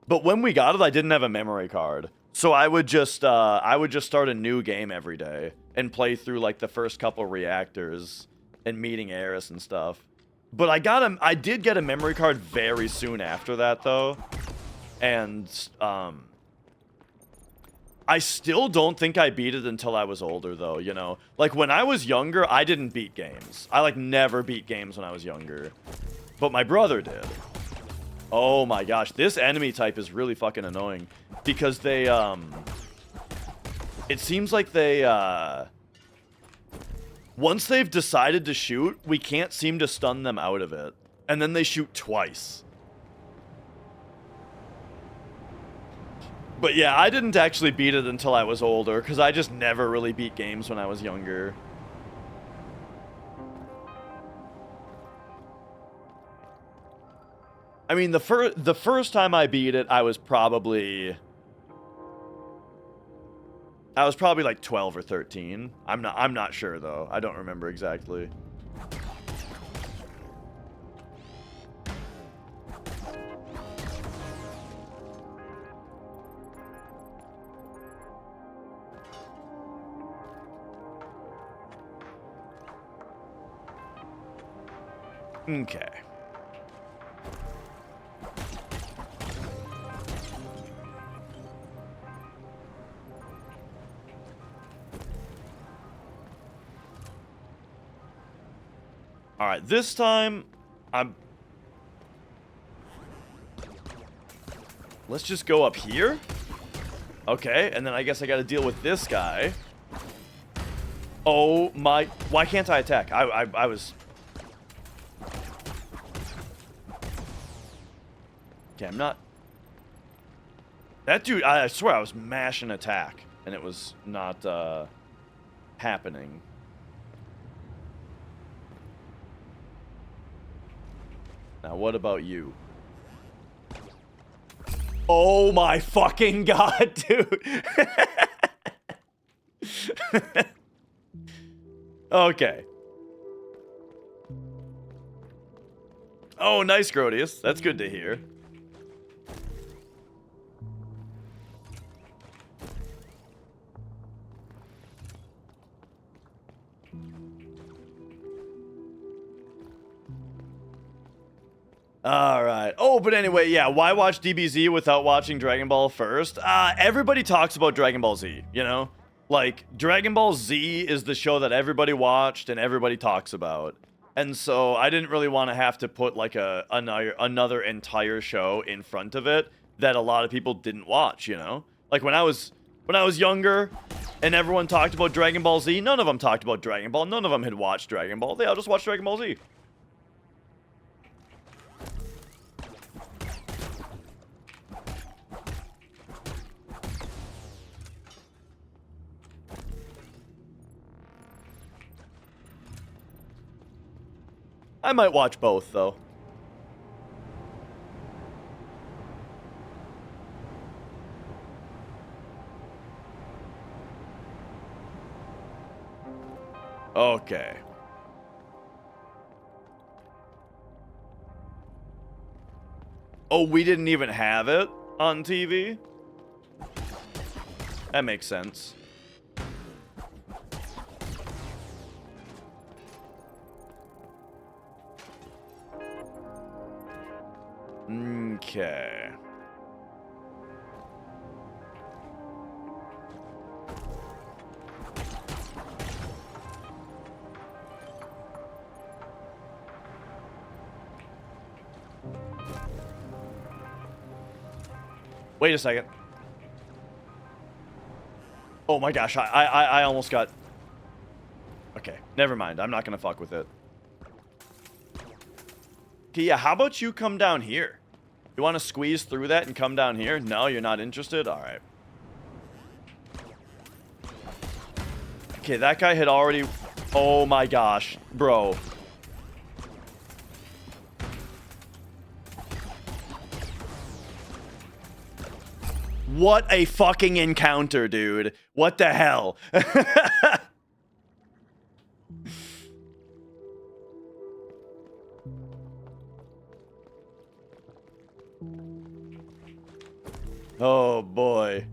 But when we got it, I didn't have a memory card. So I would just start a new game every day and play through like the first couple reactors and meeting Eris and stuff. But I did get a memory card very soon after that though. And I still don't think I beat it until I was older though, you know. Like when I was younger, I didn't beat games. I like never beat games when I was younger. But my brother did. Oh my gosh, this enemy type is really fucking annoying because they it seems like they once they've decided to shoot, we can't seem to stun them out of it. And then they shoot twice. But yeah, I didn't actually beat it until I was older, because I just never really beat games when I was younger. I mean, the first time I beat it, I was probably like 12 or 13. I'm not sure though. I don't remember exactly. Okay. All right, this time, let's just go up here. Okay, and then I guess I got to deal with this guy. Oh my! Why can't I attack? I was. Okay, I'm not. That dude, I swear I was mashing attack, and it was not happening. Now, what about you? Oh my fucking god, dude! Okay. Oh, nice, Grodius. That's good to hear. All right. Oh, but anyway, yeah, why watch DBZ without watching Dragon Ball first? Everybody talks about Dragon Ball Z, you know? Like, Dragon Ball Z is the show that everybody watched and everybody talks about. And so I didn't really want to have to put like another entire show in front of it that a lot of people didn't watch, you know? Like when I was younger and everyone talked about Dragon Ball Z, none of them talked about Dragon Ball. None of them had watched Dragon Ball. They all just watched Dragon Ball Z. I might watch both, though. Okay. Oh, we didn't even have it on TV? That makes sense. Okay. Wait a second. Oh my gosh, I almost got... Okay, never mind. I'm not gonna fuck with it. Okay, yeah, how about you come down here? You want to squeeze through that and come down here? No, you're not interested? Alright. Okay, that guy had already... Oh my gosh, bro. What a fucking encounter, dude. What the hell? Oh boy.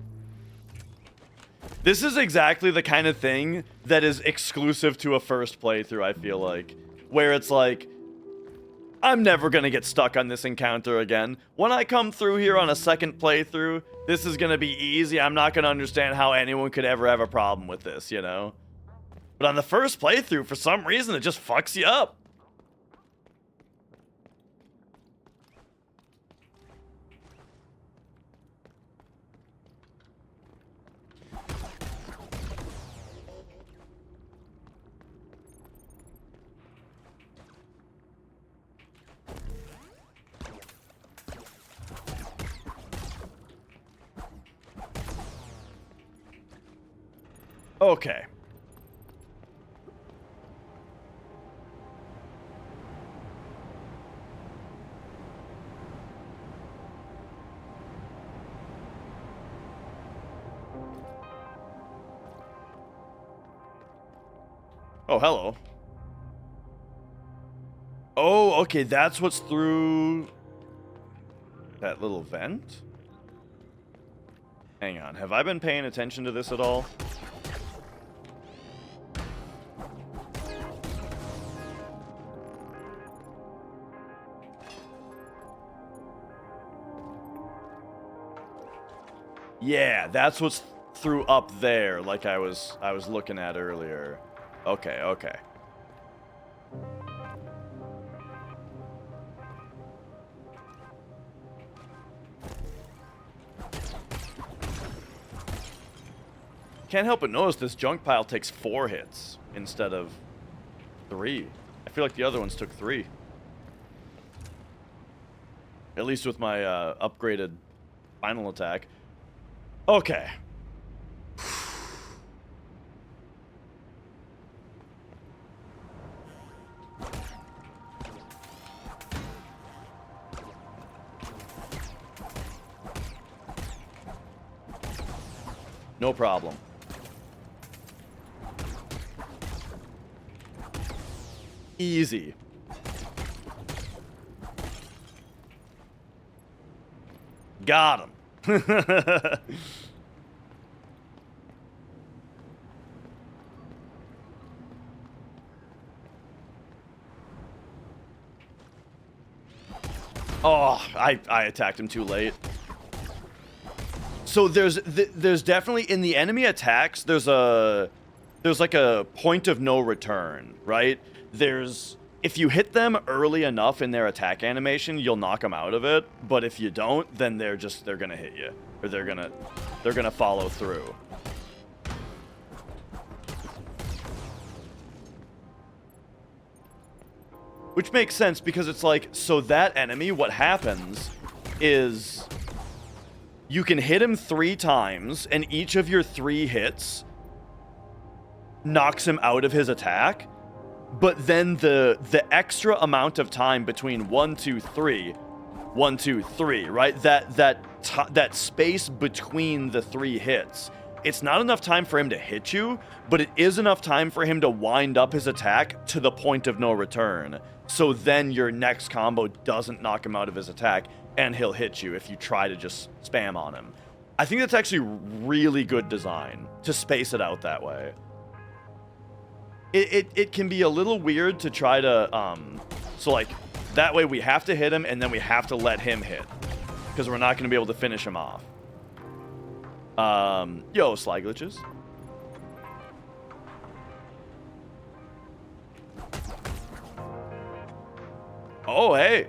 This is exactly the kind of thing that is exclusive to a first playthrough, I feel like. Where it's like, I'm never gonna get stuck on this encounter again. When I come through here on a second playthrough, this is gonna be easy. I'm not gonna understand how anyone could ever have a problem with this, you know? But on the first playthrough, for some reason, it just fucks you up. Okay. Oh, hello. Oh, okay, that's what's through that little vent? Hang on, have I been paying attention to this at all? Yeah, that's what's through up there, like I was looking at earlier. Okay, okay. Can't help but notice this junk pile takes 4 hits instead of 3. I feel like the other ones took 3. At least with my upgraded final attack. Okay. No problem. Easy. Got him. Oh, I attacked him too late. So there's definitely in the enemy attacks there's like a point of no return, right? If you hit them early enough in their attack animation, you'll knock them out of it, but if you don't, then they're going to hit you or they're going to follow through. Which makes sense because it's like, so that enemy, what happens is you can hit him 3 times, and each of your 3 hits knocks him out of his attack. But then the extra amount of time between 1, 2, 3, 1, 2, 3, right? That space between the 3 hits, it's not enough time for him to hit you, but it is enough time for him to wind up his attack to the point of no return. So then your next combo doesn't knock him out of his attack, and he'll hit you if you try to just spam on him. I think that's actually really good design, to space it out that way. It can be a little weird to try to, so like, that way we have to hit him, and then we have to let him hit, because we're not going to be able to finish him off. Yo, Sly Glitches. Oh, hey.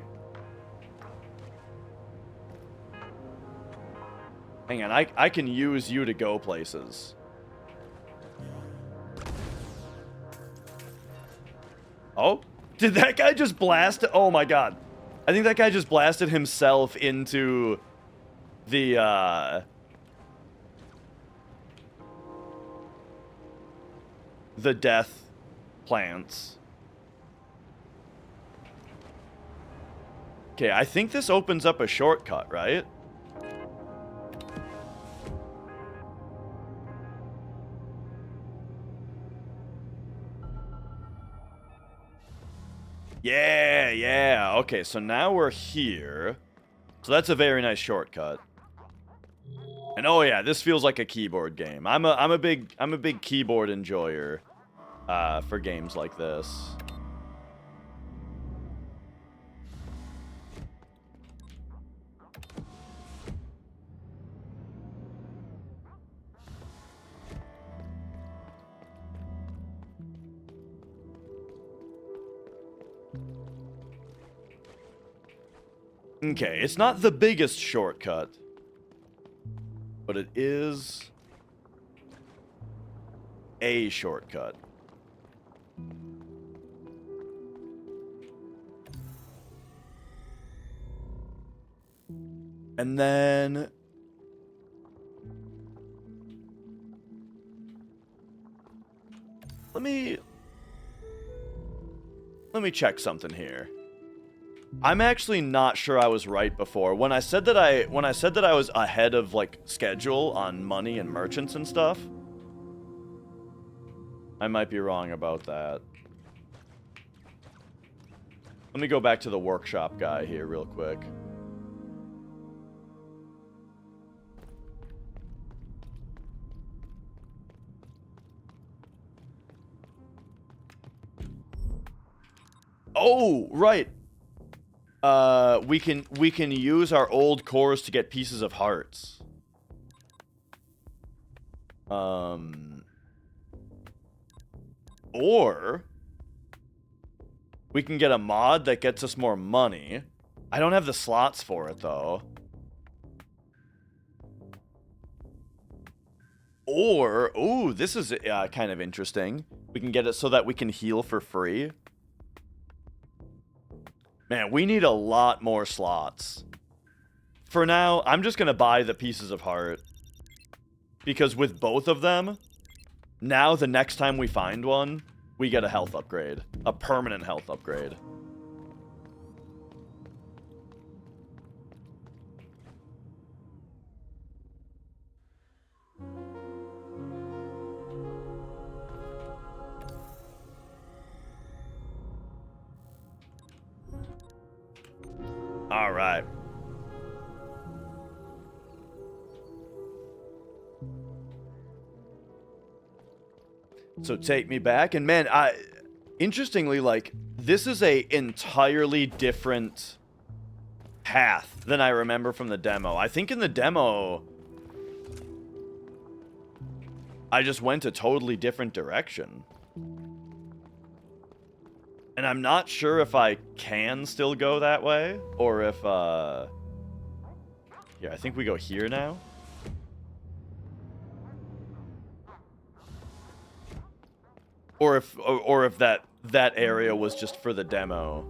Hang on, I can use you to go places. Oh, did that guy just blast? Oh my god. I think that guy just blasted himself into the death plants. Okay, I think this opens up a shortcut, right? Yeah. Okay, so now we're here. So that's a very nice shortcut. And oh yeah, this feels like a keyboard game. I'm a big keyboard enjoyer for games like this. Okay, it's not the biggest shortcut, but it is a shortcut. And then let me check something here. I'm actually not sure I was right before. When I said that I was ahead of like schedule on money and merchants and stuff, I might be wrong about that. Let me go back to the workshop guy here real quick. Oh, right. We can use our old cores to get pieces of hearts. Or we can get a mod that gets us more money. I don't have the slots for it though. Or, ooh, this is kind of interesting. We can get it so that we can heal for free. Man, we need a lot more slots. For now, I'm just going to buy the pieces of heart. Because with both of them, now the next time we find one, we get a health upgrade. A permanent health upgrade. All right. So take me back, and man, interestingly, like, this is a entirely different path than I remember from the demo. I think in the demo, I just went a totally different direction. And I'm not sure if I can still go that way, or if, yeah, I think we go here now. Or if that area was just for the demo.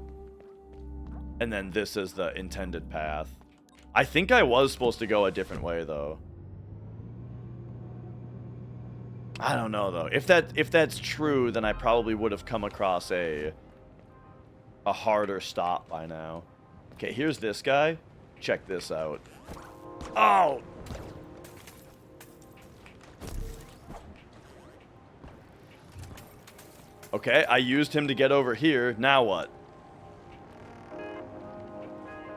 And then this is the intended path. I think I was supposed to go a different way, though. I don't know, though. If that's true, then I probably would have come across a harder stop by now. Okay, here's this guy. Check this out. Oh! Okay, I used him to get over here. Now what?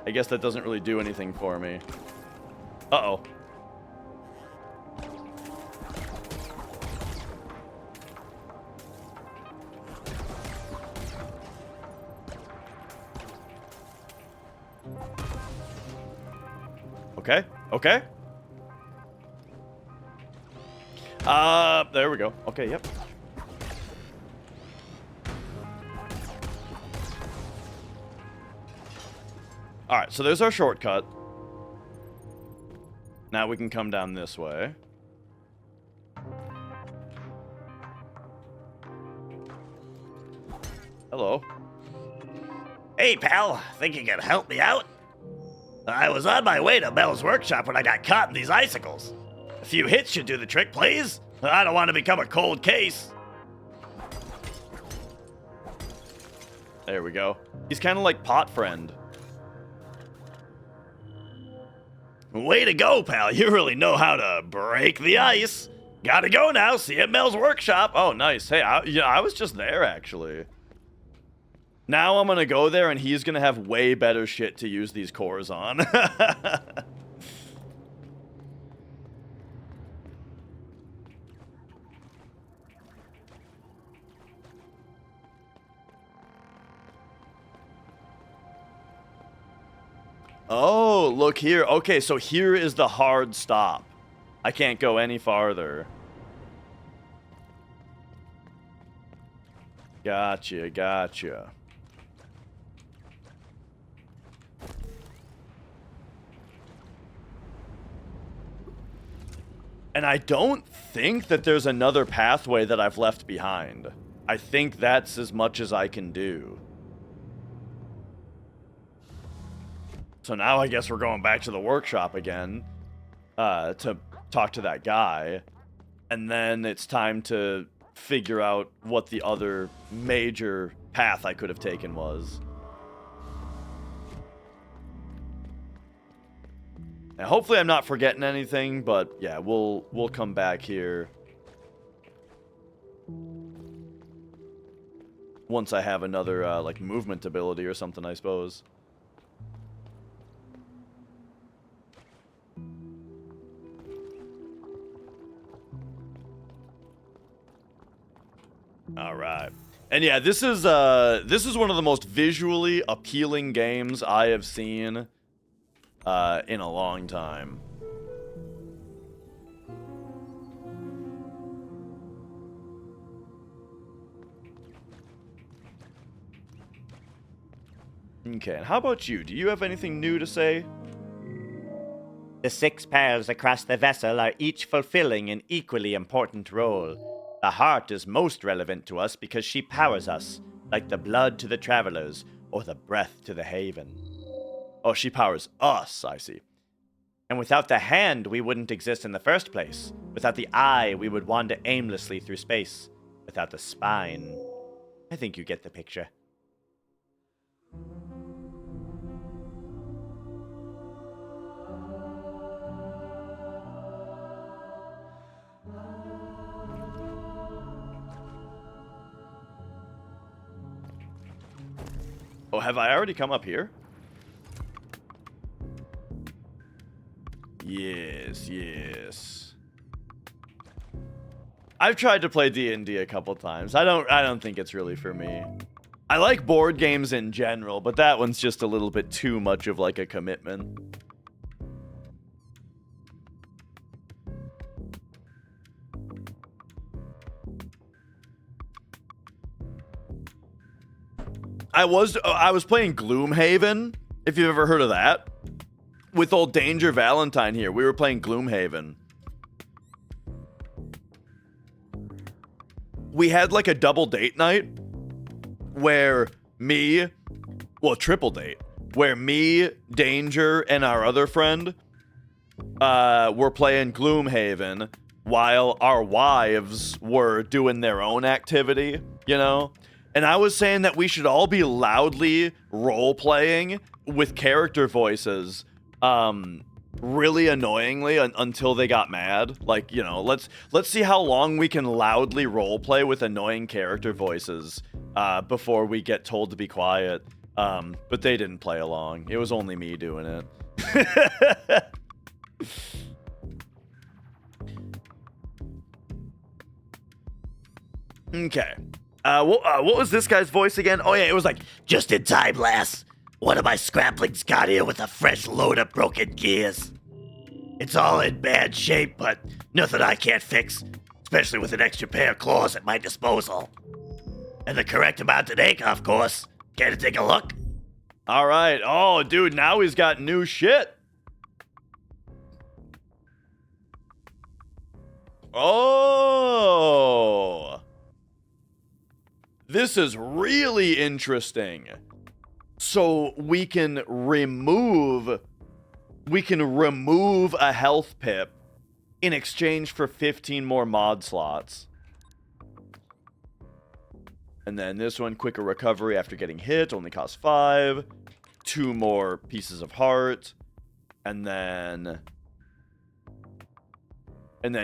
I guess that doesn't really do anything for me. Uh-oh. Okay, okay. There we go. Okay, yep. Alright, so there's our shortcut. Now we can come down this way. Hello. Hey, pal. Think you can help me out? I was on my way to Mel's workshop when I got caught in these icicles. A few hits should do the trick, please. I don't want to become a cold case. There we go. He's kind of like Pot Friend. Way to go, pal. You really know how to break the ice. Gotta go now. See you at Mel's workshop. Oh, nice. Hey, I was just there, actually. Now I'm going to go there, and he's going to have way better shit to use these cores on. Oh, look here. Okay, so here is the hard stop. I can't go any farther. Gotcha, gotcha. And I don't think that there's another pathway that I've left behind. I think that's as much as I can do. So now I guess we're going back to the workshop again to talk to that guy. And then it's time to figure out what the other major path I could have taken was. And hopefully I'm not forgetting anything, but yeah, we'll come back here once I have another like movement ability or something, I suppose. All right. And yeah, this is one of the most visually appealing games I have seen in a long time. Okay, and how about you? Do you have anything new to say? The 6 pearls across the vessel are each fulfilling an equally important role. The heart is most relevant to us because she powers us, like the blood to the travelers or the breath to the haven. Oh, she powers us, I see. And without the hand, we wouldn't exist in the first place. Without the eye, we would wander aimlessly through space. Without the spine, I think you get the picture. Oh, have I already come up here? Yes, yes. I've tried to play D&D a couple times. I don't think it's really for me. I like board games in general, but that one's just a little bit too much of like a commitment. I was playing Gloomhaven, if you've ever heard of that. With old Danger Valentine here. We were playing Gloomhaven. We had like a double date night where triple date, where me, Danger, and our other friend were playing Gloomhaven while our wives were doing their own activity, you know? And I was saying that we should all be loudly role-playing with character voices, really annoyingly until they got mad. Like, you know, let's see how long we can loudly roleplay with annoying character voices before we get told to be quiet. But they didn't play along. It was only me doing it. Okay. What was this guy's voice again? Oh yeah, it was like, Just in time, lass. One of my scraplings got here with a fresh load of broken gears. It's all in bad shape, but nothing I can't fix, especially with an extra pair of claws at my disposal. And the correct amount of ink, of course. Care to take a look? all right. Oh, dude, now he's got new shit. Oh. This is really interesting. So we can remove a health pip in exchange for 15 more mod slots. And then this one, quicker recovery after getting hit, only costs 5. 2 more pieces of heart. And then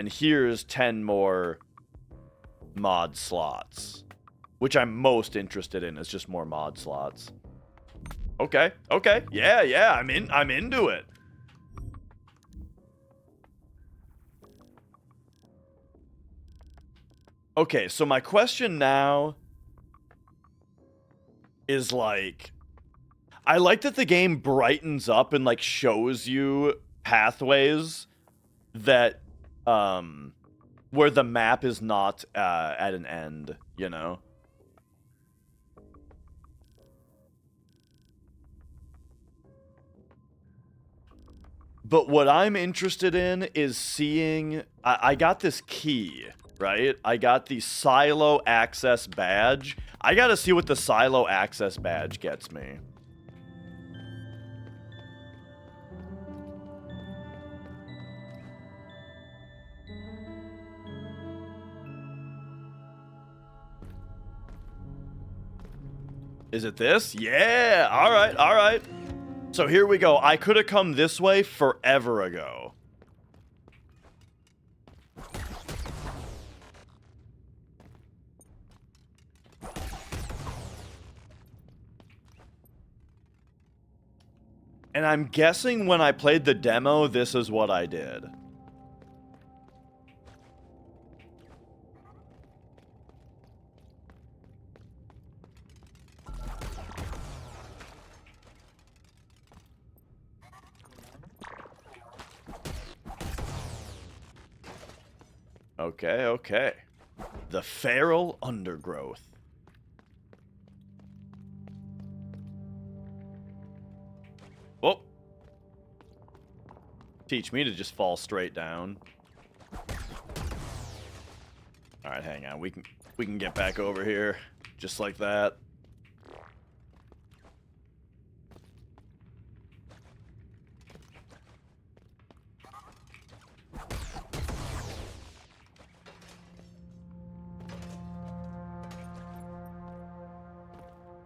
here's 10 more mod slots. Which I'm most interested in is just more mod slots. Okay. Yeah, I'm into it. Okay, so my question now is like, I like that the game brightens up and like shows you pathways that where the map is not at an end, you know? But what I'm interested in is seeing... I got this key, right? I got the silo access badge. I gotta see what the silo access badge gets me. Is it this? Yeah! Alright. So here we go. I could have come this way forever ago. And I'm guessing when I played the demo, this is what I did. Okay. The feral undergrowth. Oh. Teach me to just fall straight down. All right, hang on. We can get back over here just like that.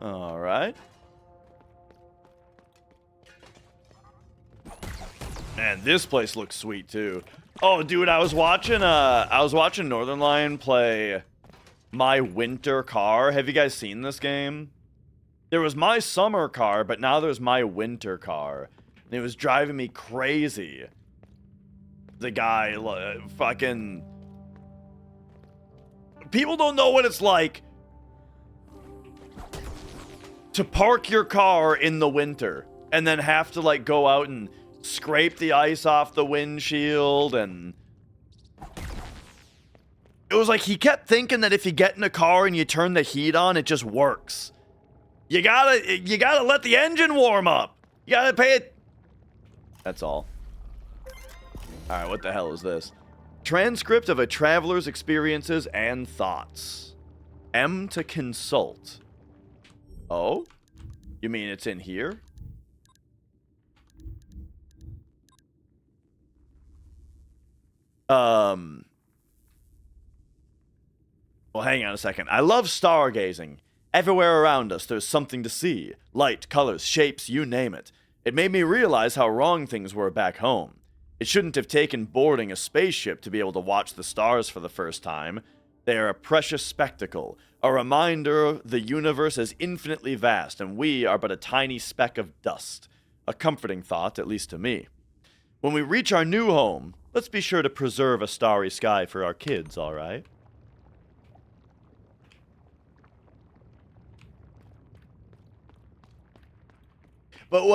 All right. Man, this place looks sweet too. Oh, dude, I was watching Northern Lion play My Winter Car. Have you guys seen this game? There was My Summer Car, but now there's My Winter Car. And it was driving me crazy. The guy, fucking... People don't know what it's like to park your car in the winter and then have to, like, go out and scrape the ice off the windshield. And it was like he kept thinking that if you get in a car and you turn the heat on, it just works. You gotta let the engine warm up. You gotta pay it. That's all. All right, what the hell is this? Transcript of a traveler's experiences and thoughts. M to consult. Oh? You mean it's in here? Well, hang on a second. I love stargazing. Everywhere around us, there's something to see. Light, colors, shapes, you name it. It made me realize how wrong things were back home. It shouldn't have taken boarding a spaceship to be able to watch the stars for the first time. They are a precious spectacle, a reminder the universe is infinitely vast, and we are but a tiny speck of dust. A comforting thought, at least to me. When we reach our new home, let's be sure to preserve a starry sky for our kids, all right? But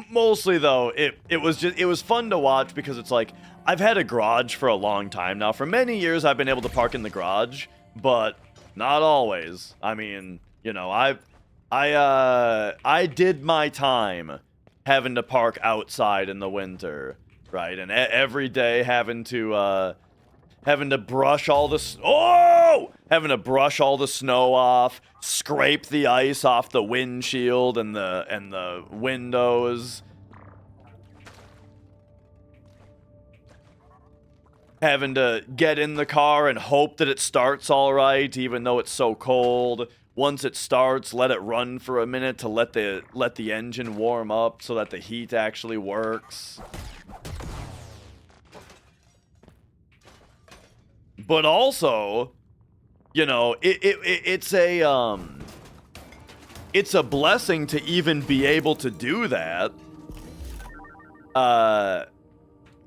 mostly though, it was fun to watch because it's like I've had a garage for a long time now. For many years, I've been able to park in the garage, but not always. I mean, you know, I did my time having to park outside in the winter, right? And every day having to brush all the having to brush all the snow off, scrape the ice off the windshield and the windows, having to get in the car and hope that it starts all right, even though it's so cold. Once it starts, let it run for a minute to let the engine warm up so that the heat actually works. But also, you know, it's a blessing to even be able to do that.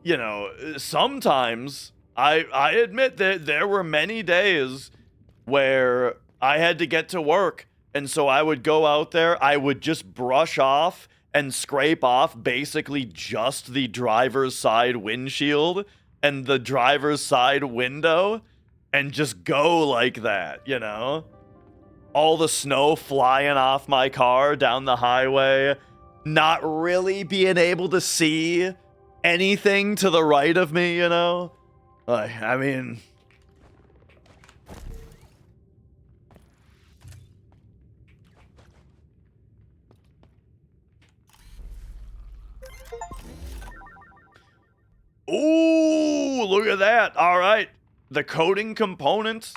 You know, sometimes I admit that there were many days where I had to get to work, and so I would go out there, I would just brush off and scrape off basically just the driver's side windshield and the driver's side window, and just go like that, you know? All the snow flying off my car down the highway, not really being able to see anything to the right of me, you know? Like, I mean... Ooh, look at that. All right. The coding components,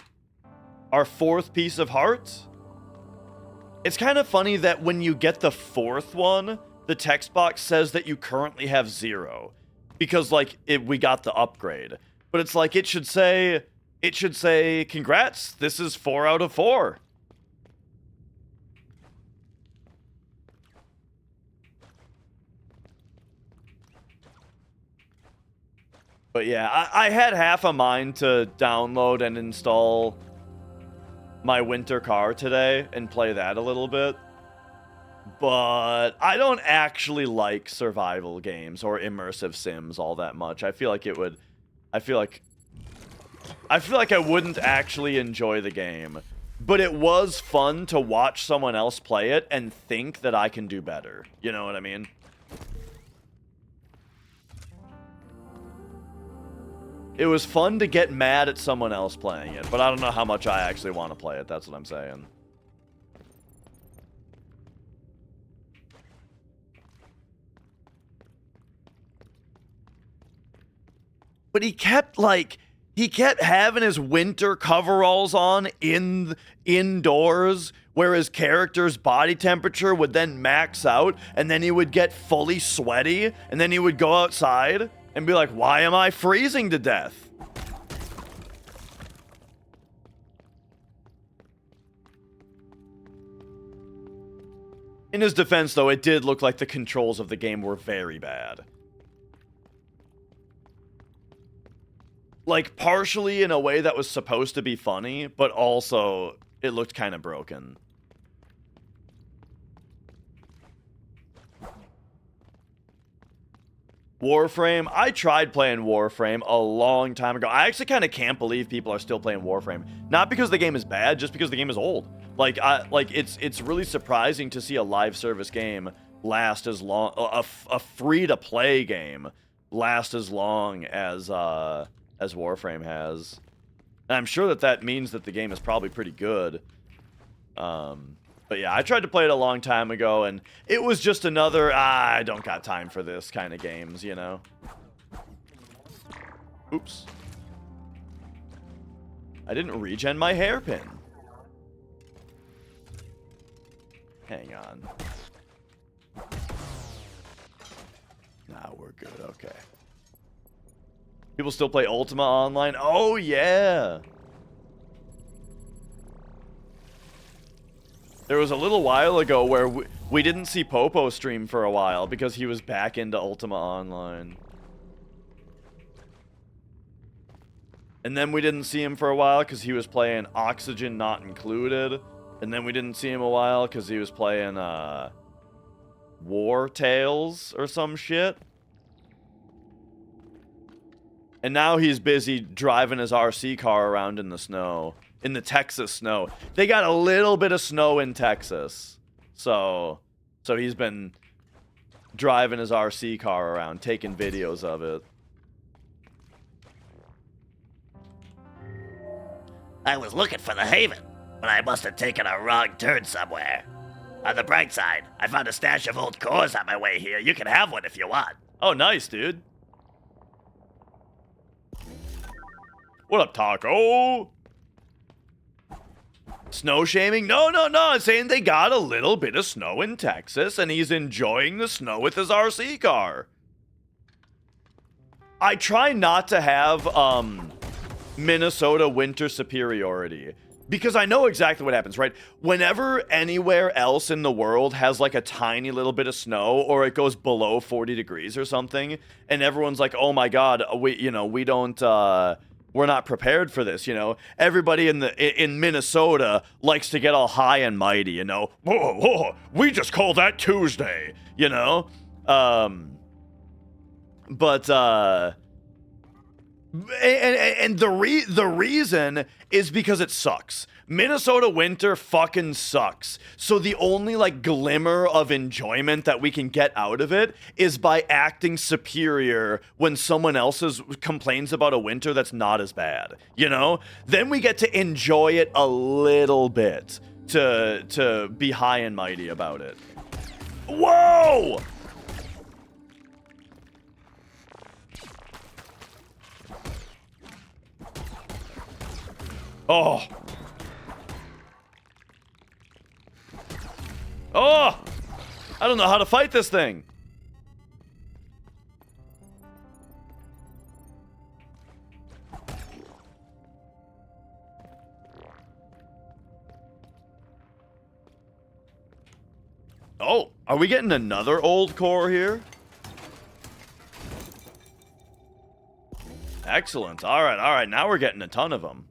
our fourth piece of heart. It's kind of funny that when you get the fourth one, the text box says that you currently have 0 because like we got the upgrade. But it's like it should say congrats, this is 4 out of 4. But yeah, I had half a mind to download and install My Winter Car today and play that a little bit. But I don't actually like survival games or immersive sims all that much. I feel like I wouldn't actually enjoy the game. But it was fun to watch someone else play it and think that I can do better. You know what I mean? It was fun to get mad at someone else playing it, but I don't know how much I actually want to play it. That's what I'm saying. But he kept having his winter coveralls on indoors, where his character's body temperature would then max out, and then he would get fully sweaty, and then he would go outside and be like, why am I freezing to death? In his defense, though, it did look like the controls of the game were very bad. Like, partially in a way that was supposed to be funny, but also it looked kind of broken. Warframe. I tried playing Warframe a long time ago. I actually kind of can't believe people are still playing Warframe. Not because the game is bad, just because the game is old. Like, it's really surprising to see a live service game last as long, a free-to-play game last as long as Warframe has. And I'm sure that means that the game is probably pretty good. But yeah, I tried to play it a long time ago, and it was just another, I don't got time for this kind of games, you know? Oops. I didn't regen my hairpin. Hang on. Nah, we're good, okay. People still play Ultima Online? Oh, yeah! There was a little while ago where we didn't see Popo stream for a while because he was back into Ultima Online. And then we didn't see him for a while because he was playing Oxygen Not Included. And then we didn't see him a while because he was playing War Tales or some shit. And now he's busy driving his RC car around in the snow. In the Texas snow. They got a little bit of snow in Texas. So he's been driving his RC car around, taking videos of it. I was looking for the Haven, but I must have taken a wrong turn somewhere. On the bright side, I found a stash of old cores on my way here. You can have one if you want. Oh, nice, dude. What up, Taco? Snow shaming? No. I'm saying they got a little bit of snow in Texas, and he's enjoying the snow with his RC car. I try not to have, Minnesota winter superiority. Because I know exactly what happens, right? Whenever anywhere else in the world has like a tiny little bit of snow, or it goes below 40 degrees or something, and everyone's like, oh my god, we don't, we're not prepared for this, you know? Everybody in Minnesota likes to get all high and mighty, you know? We just call that Tuesday, you know? And the reason is because it sucks. Minnesota winter fucking sucks. So the only like glimmer of enjoyment that we can get out of it is by acting superior when someone else complains about a winter that's not as bad. You know? Then we get to enjoy it a little bit to be high and mighty about it. Whoa! Oh. Oh! I don't know how to fight this thing. Oh, are we getting another old core here? Excellent. All right. Now we're getting a ton of them.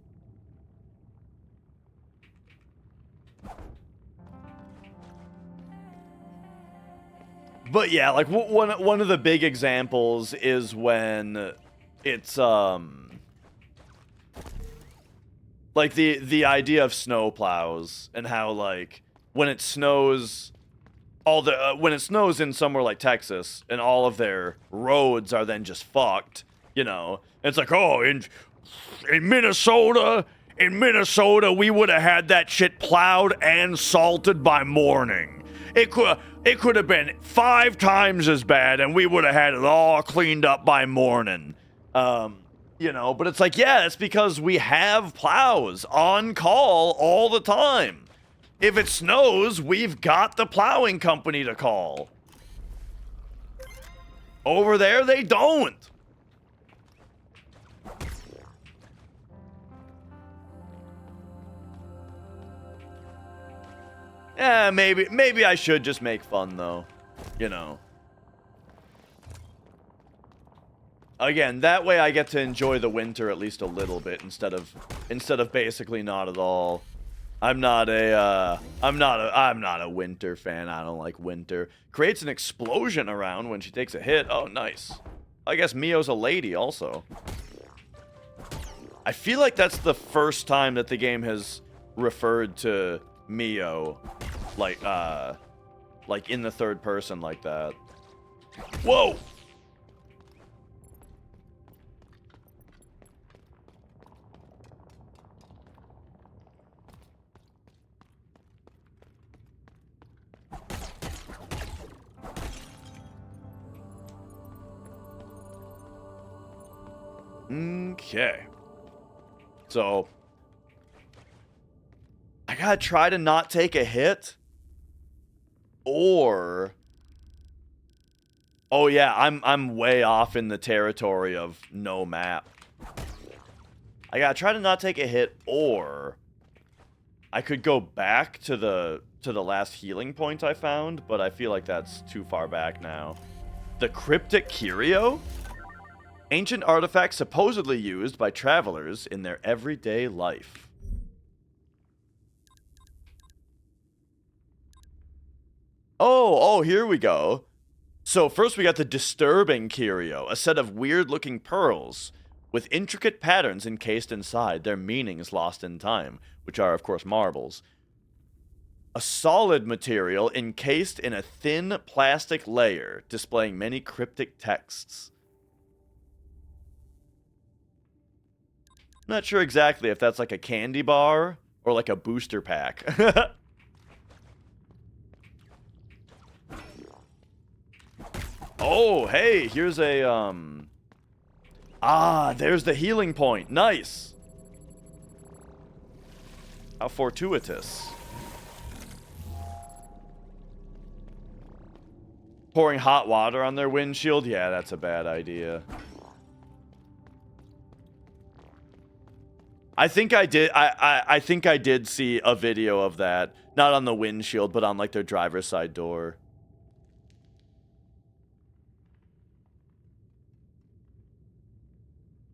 But yeah, like one of the big examples is when it's like the idea of snow plows and how like when it snows when it snows in somewhere like Texas and all of their roads are then just fucked, You know, it's like, oh, in Minnesota, we would have had that shit plowed and salted by morning. It could have been 5 times as bad, and we would have had it all cleaned up by morning. You know, but it's like, yeah, it's because we have plows on call all the time. If it snows, we've got the plowing company to call. Over there, they don't. Yeah, maybe I should just make fun, though. You know. Again, that way I get to enjoy the winter at least a little bit instead of basically not at all. I'm not a winter fan. I don't like winter. Creates an explosion around when she takes a hit. Oh, nice. I guess Mio's a lady also. I feel like that's the first time that the game has referred to Mio like in the third person like that. Whoa! Okay. So I gotta try to not take a hit. Or oh yeah, I'm way off in the territory of no map. I gotta try to not take a hit, or I could go back to the last healing point I found, but I feel like that's too far back now. The cryptic curio? Ancient artifacts supposedly used by travelers in their everyday life. Oh, here we go. So first we got the disturbing curio, a set of weird-looking pearls with intricate patterns encased inside, their meanings lost in time, which are, of course, marbles. A solid material encased in a thin plastic layer, displaying many cryptic texts. Not sure exactly if that's like a candy bar or like a booster pack. Oh, hey, here's a, there's the healing point. Nice. How fortuitous. Pouring hot water on their windshield? Yeah, that's a bad idea. I think I did. I think I did see a video of that, not on the windshield, but on like their driver's side door.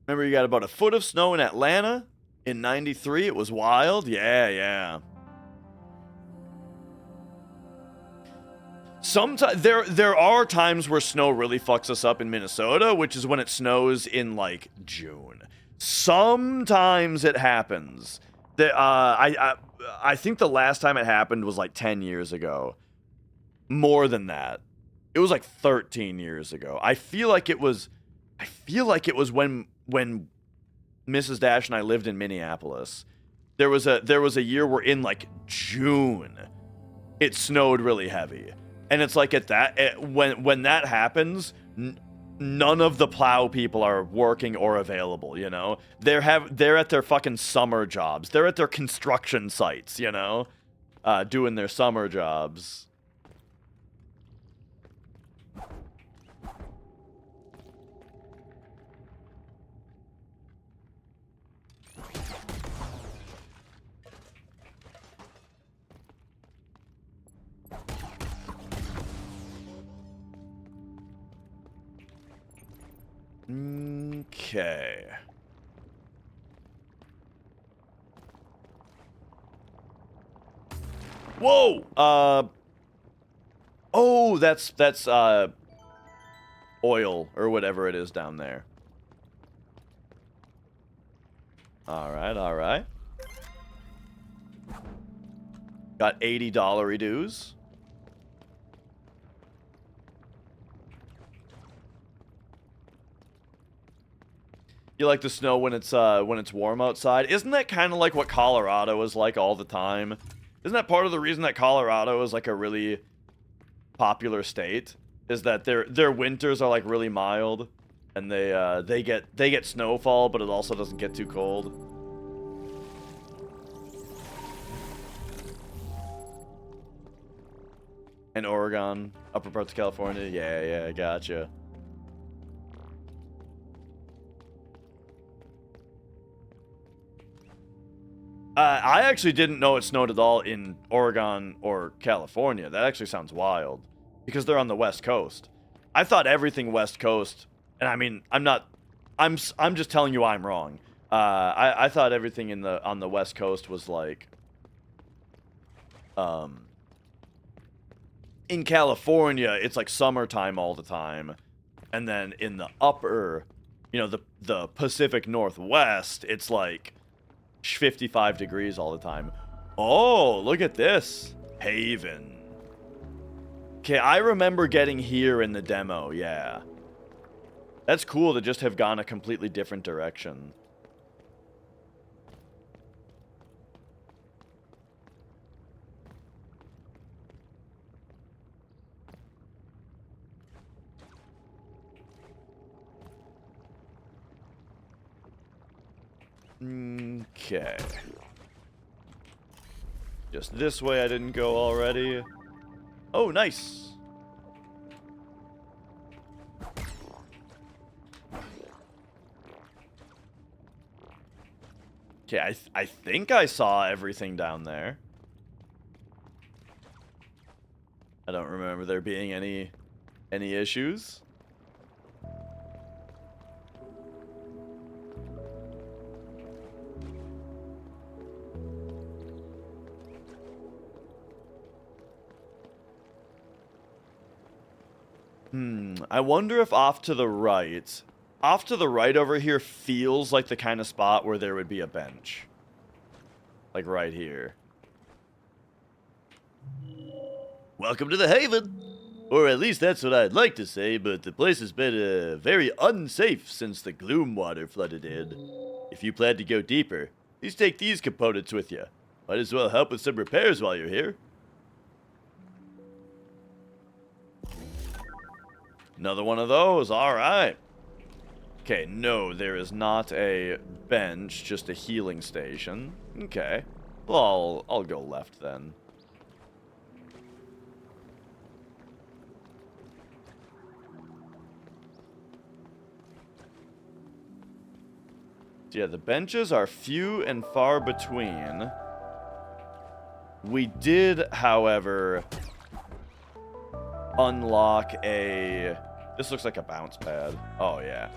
Remember, you got about a foot of snow in Atlanta in '93. It was wild. Yeah. Sometimes there are times where snow really fucks us up in Minnesota, which is when it snows in like June. Sometimes it happens. I think the last time it happened was like 10 years ago. More than that. It was like 13 years ago. I feel like it was when Mrs. Dash and I lived in Minneapolis. There was a year where in like June it snowed really heavy. And it's like when that happens, none of the plow people are working or available, you know? They're at their fucking summer jobs. They're at their construction sites, you know? Doing their summer jobs. Okay. Whoa! Oh, that's oil or whatever it is down there. Alright. Got $80 dues. You like the snow when it's warm outside. Isn't that kind of like what Colorado is like all the time? Isn't that part of the reason that Colorado is like a really popular state? Is that their winters are like really mild, and they get snowfall, but it also doesn't get too cold. And Oregon, upper parts of California. Yeah, gotcha. I actually didn't know it snowed at all in Oregon or California. That actually sounds wild, because they're on the West Coast. I thought everything West Coast, and I mean, I'm just telling you I'm wrong. I thought everything on the West Coast was like, in California, it's like summertime all the time, and then in the upper, the Pacific Northwest, it's like 55 degrees all the time. Oh, look at this. Haven. Okay, I remember getting here in the demo, yeah. That's cool to just have gone a completely different direction. Okay. Just this way I didn't go already. Oh, nice. Okay, I think I saw everything down there. I don't remember there being any issues. I wonder if off to the right over here feels like the kind of spot where there would be a bench. Like right here. Welcome to the Haven! Or at least that's what I'd like to say, but the place has been very unsafe since the gloom water flooded in. If you plan to go deeper, please take these components with you. Might as well help with some repairs while you're here. Another one of those, alright. Okay, no, there is not a bench, just a healing station. Okay. Well, I'll go left then. Yeah, the benches are few and far between. We did, however, unlock a... This looks like a bounce pad. Oh, yeah.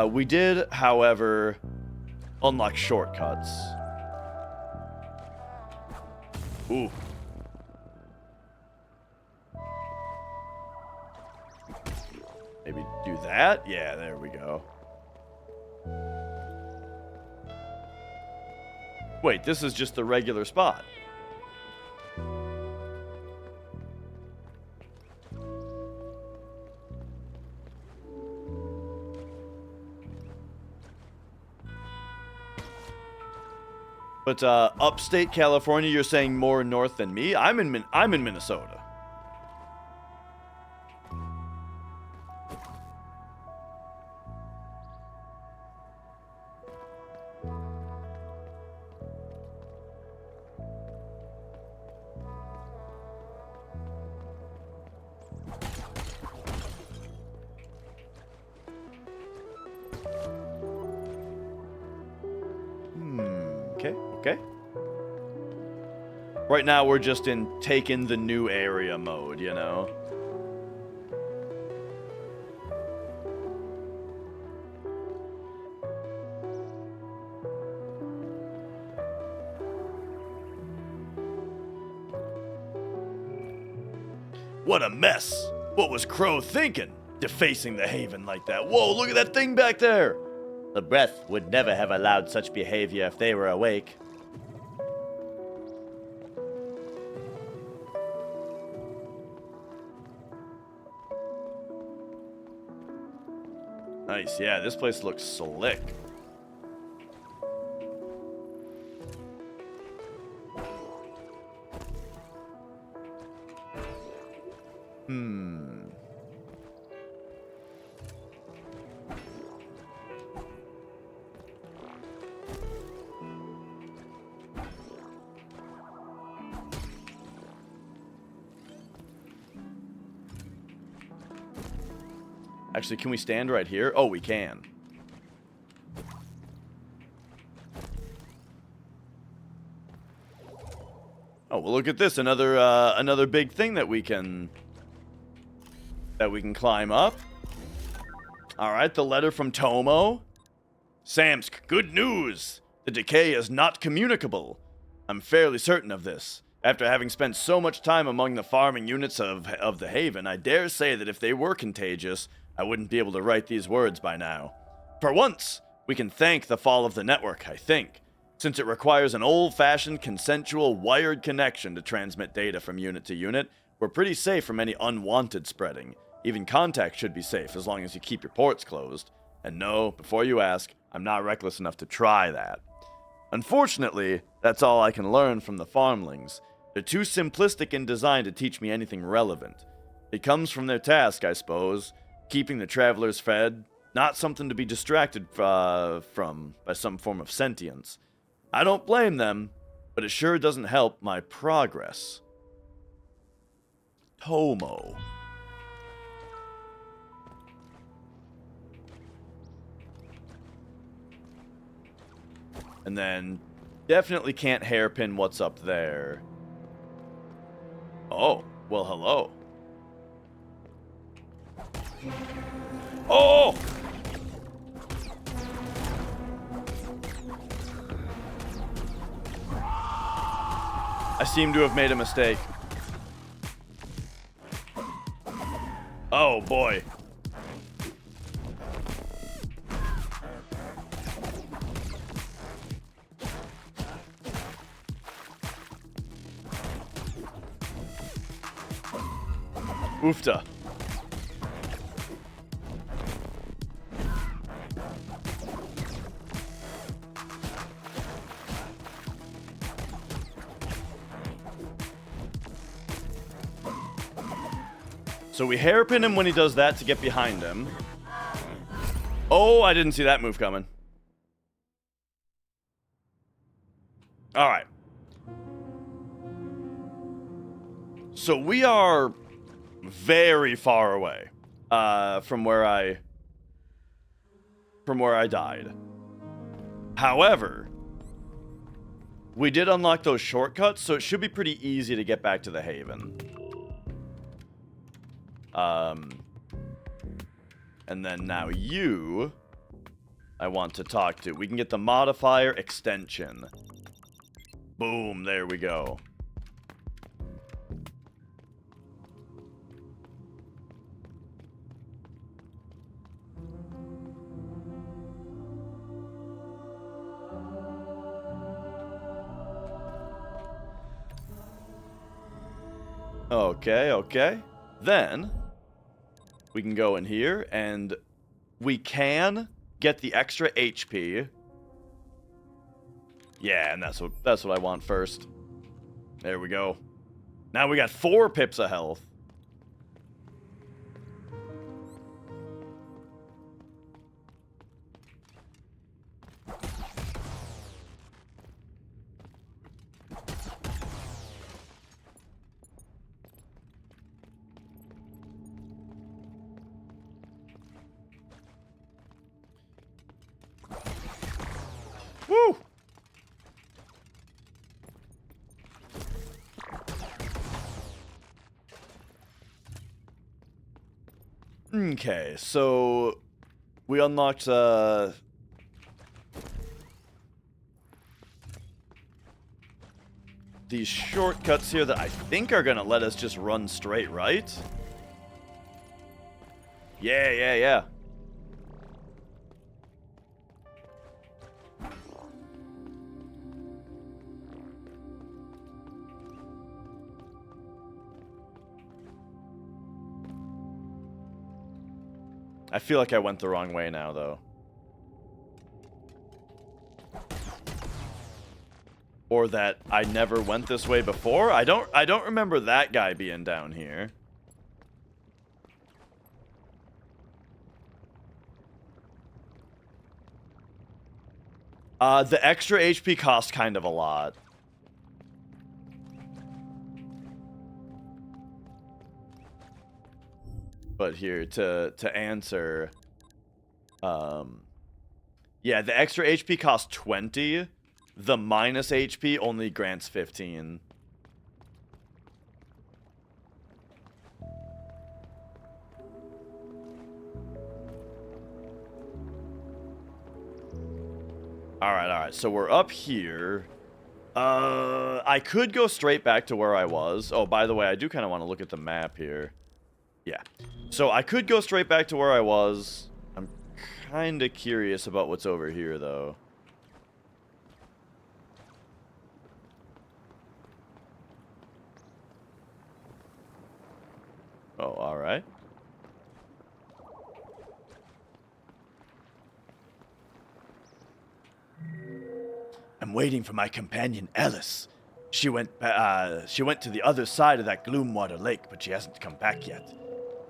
We did, however, unlock shortcuts. Ooh. Maybe do that? Yeah, there we go. Wait, this is just the regular spot. But upstate California, you're saying more north than me? I'm in Minnesota. Okay. Right now, we're just in taking the new area mode, you know? What a mess! What was Crow thinking? Defacing the Haven like that. Whoa, look at that thing back there! The Breath would never have allowed such behavior if they were awake. Nice. Yeah, this place looks slick. Actually, can we stand right here? Oh, we can. Oh, well, look at this. Another big thing that we can climb up. All right, the letter from Tomo. Samsk, good news. The decay is not communicable. I'm fairly certain of this. After having spent so much time among the farming units of the Haven, I dare say that if they were contagious, I wouldn't be able to write these words by now. For once, we can thank the fall of the network, I think, since it requires an old-fashioned consensual wired connection to transmit data from unit to unit. We're pretty safe from any unwanted spreading. Even contact should be safe as long as you keep your ports closed. And no, before you ask, I'm not reckless enough to try that. Unfortunately, that's all I can learn from the farmlings. They're too simplistic in design to teach me anything relevant. It comes from their task, I suppose, keeping the travelers fed, not something to be distracted from by some form of sentience. I don't blame them, but it sure doesn't help my progress. Tomo. And then, definitely can't hairpin what's up there. Oh, well, hello. Oh! I seem to have made a mistake. Oh, boy. Oofta. So we hairpin him when he does that to get behind him. Oh, I didn't see that move coming. All right. So we are very far away from where I died. However, we did unlock those shortcuts, so it should be pretty easy to get back to the Haven. And then now you, I want to talk to. We can get the modifier extension. Boom, there we go. Okay, okay. Then we can go in here and we can get the extra HP. Yeah, and that's what I want first. There we go. Now we got 4 pips of health. Woo! Okay, so we unlocked these shortcuts here that I think are gonna let us just run straight, right? Yeah, yeah, yeah. I feel like I went the wrong way now, though. Or that I never went this way before. I don't remember that guy being down here. The extra HP cost kind of a lot. But here, to answer, yeah, the extra HP costs 20. The minus HP only grants 15. Alright, so we're up here. I could go straight back to where I was. Oh, by the way, I do kind of want to look at the map here. Yeah. So I could go straight back to where I was. I'm kind of curious about what's over here, though. Oh, alright. I'm waiting for my companion, Alice. She went to the other side of that Gloomwater Lake, but she hasn't come back yet.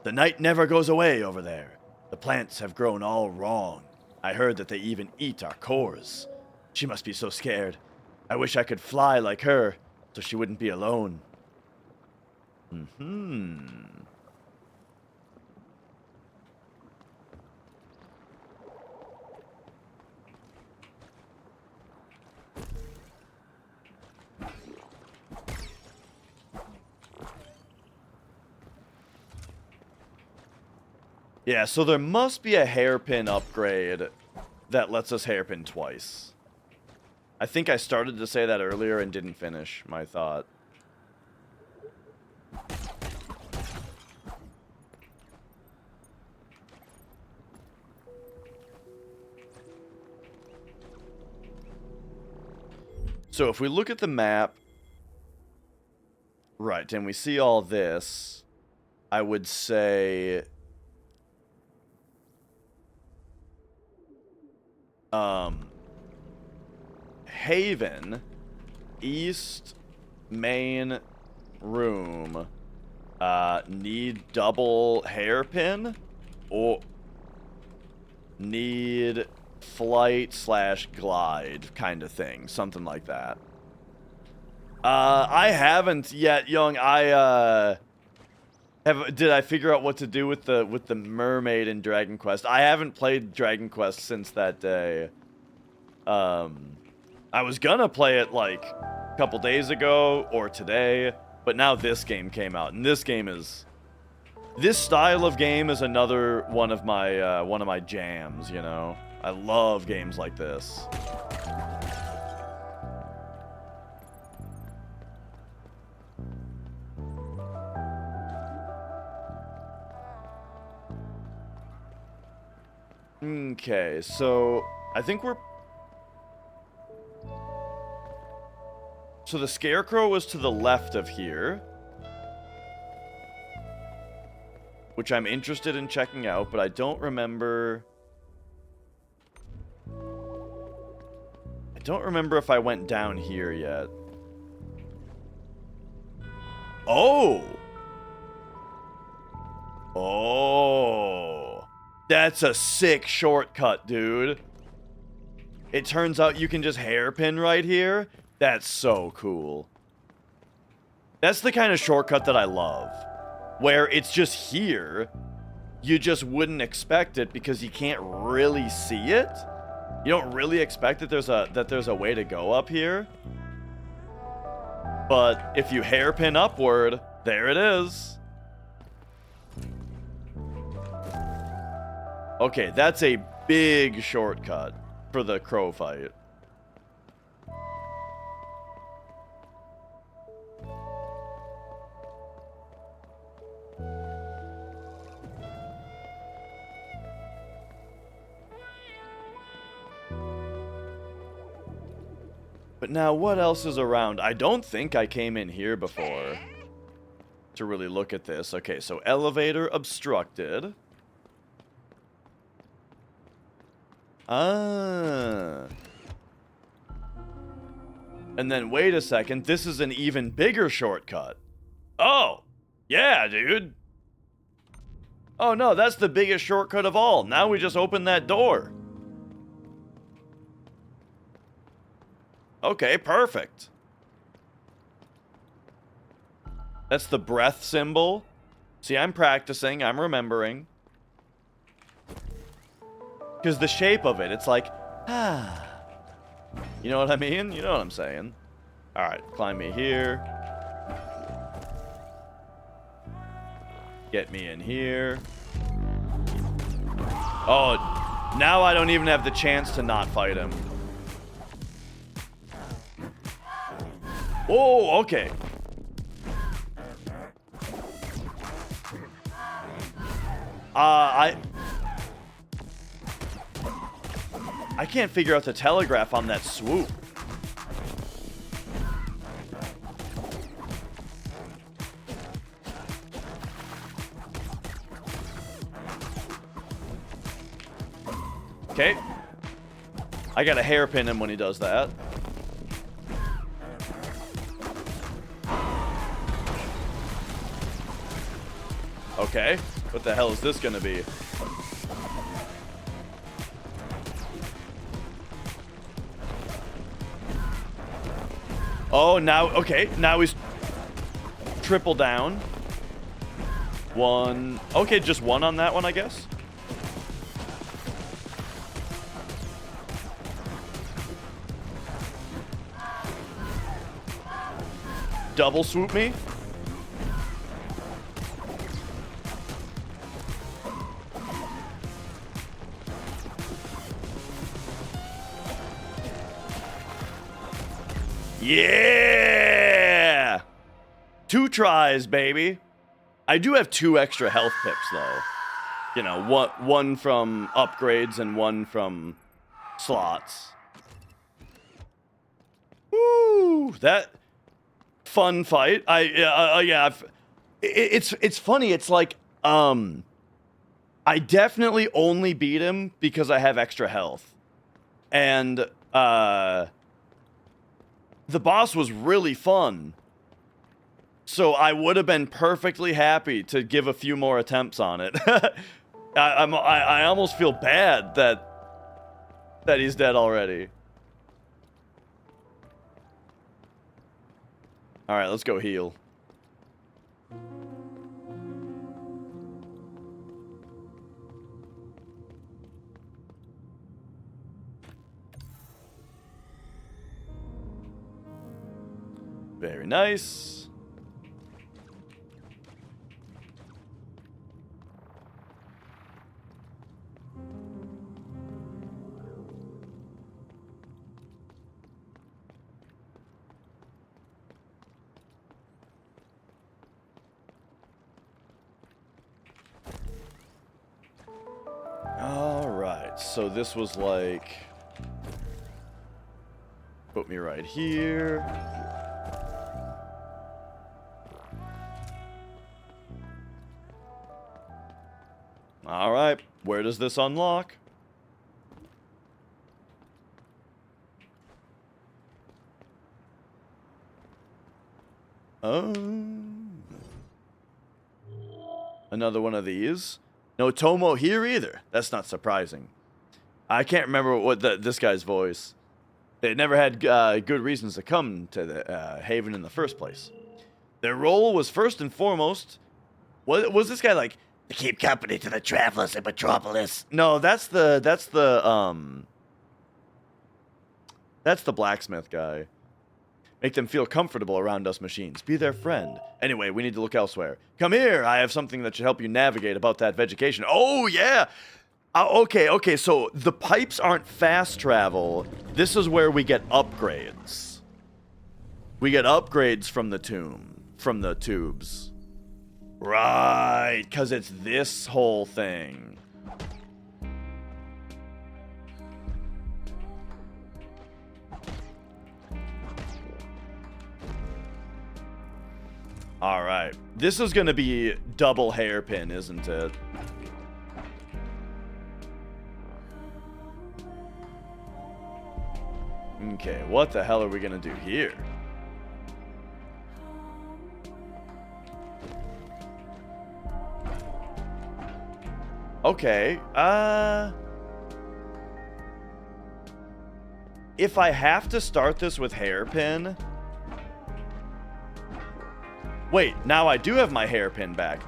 The night never goes away over there. The plants have grown all wrong. I heard that they even eat our cores. She must be so scared. I wish I could fly like her, so she wouldn't be alone. Yeah, so there must be a hairpin upgrade that lets us hairpin twice. I think I started to say that earlier and didn't finish my thought. So if we look at the map, right, and we see all this, I would say... Haven, East, main room, need double hairpin, or need flight/glide kind of thing, something like that. I haven't yet, Young. Did I figure out what to do with the mermaid in Dragon Quest? I haven't played Dragon Quest since that day. I was gonna play it like a couple days ago or today, but now this game came out, and this style of game is another one of my jams. You know, I love games like this. Okay, so I think we're... So the Scarecrow was to the left of here, which I'm interested in checking out, but I don't remember... I don't remember if I went down here yet. Oh! Oh! That's a sick shortcut, dude. It turns out you can just hairpin right here. That's so cool. That's the kind of shortcut that I love. Where it's just here. You just wouldn't expect it because you can't really see it. You don't really expect that there's a way to go up here. But if you hairpin upward, there it is. Okay, that's a big shortcut for the crow fight. But now, what else is around? I don't think I came in here before to really look at this. Okay, so elevator obstructed. Ah. And then wait a second, this is an even bigger shortcut. Oh, yeah, dude. Oh no, that's the biggest shortcut of all. Now we just open that door. Okay, perfect. That's the breath symbol. See, I'm practicing, I'm remembering. Because the shape of it, it's like, ah. You know what I mean? You know what I'm saying. Alright, climb me here. Get me in here. Oh, now I don't even have the chance to not fight him. Oh, okay. I can't figure out the telegraph on that swoop. Okay. I gotta hairpin him when he does that. Okay. What the hell is this gonna be? Oh, now, okay, now he's triple down. One, okay, just one on that one, I guess. Double swoop me. Yeah! 2 tries, baby. I do have 2 extra health pips, though. You know, one from upgrades and one from slots. Woo! That fun fight. Yeah. It's funny. It's like, I definitely only beat him because I have extra health. And, the boss was really fun. So I would have been perfectly happy to give a few more attempts on it. I almost feel bad that he's dead already. Alright, let's go heal. Very nice. All right, so this was like, put me right here. All right, where does this unlock? Oh. Another one of these. No Tomo here either. That's not surprising. I can't remember what this guy's voice. They never had good reasons to come to the Haven in the first place. Their role was first and foremost. What was this guy like? To keep company to the travelers in Metropolis. No, that's the blacksmith guy. Make them feel comfortable around us machines. Be their friend. Anyway, we need to look elsewhere. Come here. I have something that should help you navigate about that vegetation. Oh, yeah. Okay. So the pipes aren't fast travel. This is where we get upgrades. We get upgrades from the tubes. Right, because it's this whole thing. All right. This is going to be double hairpin, isn't it? Okay, what the hell are we gonna do here? Okay, if I have to start this with hairpin... Wait, now I do have my hairpin back.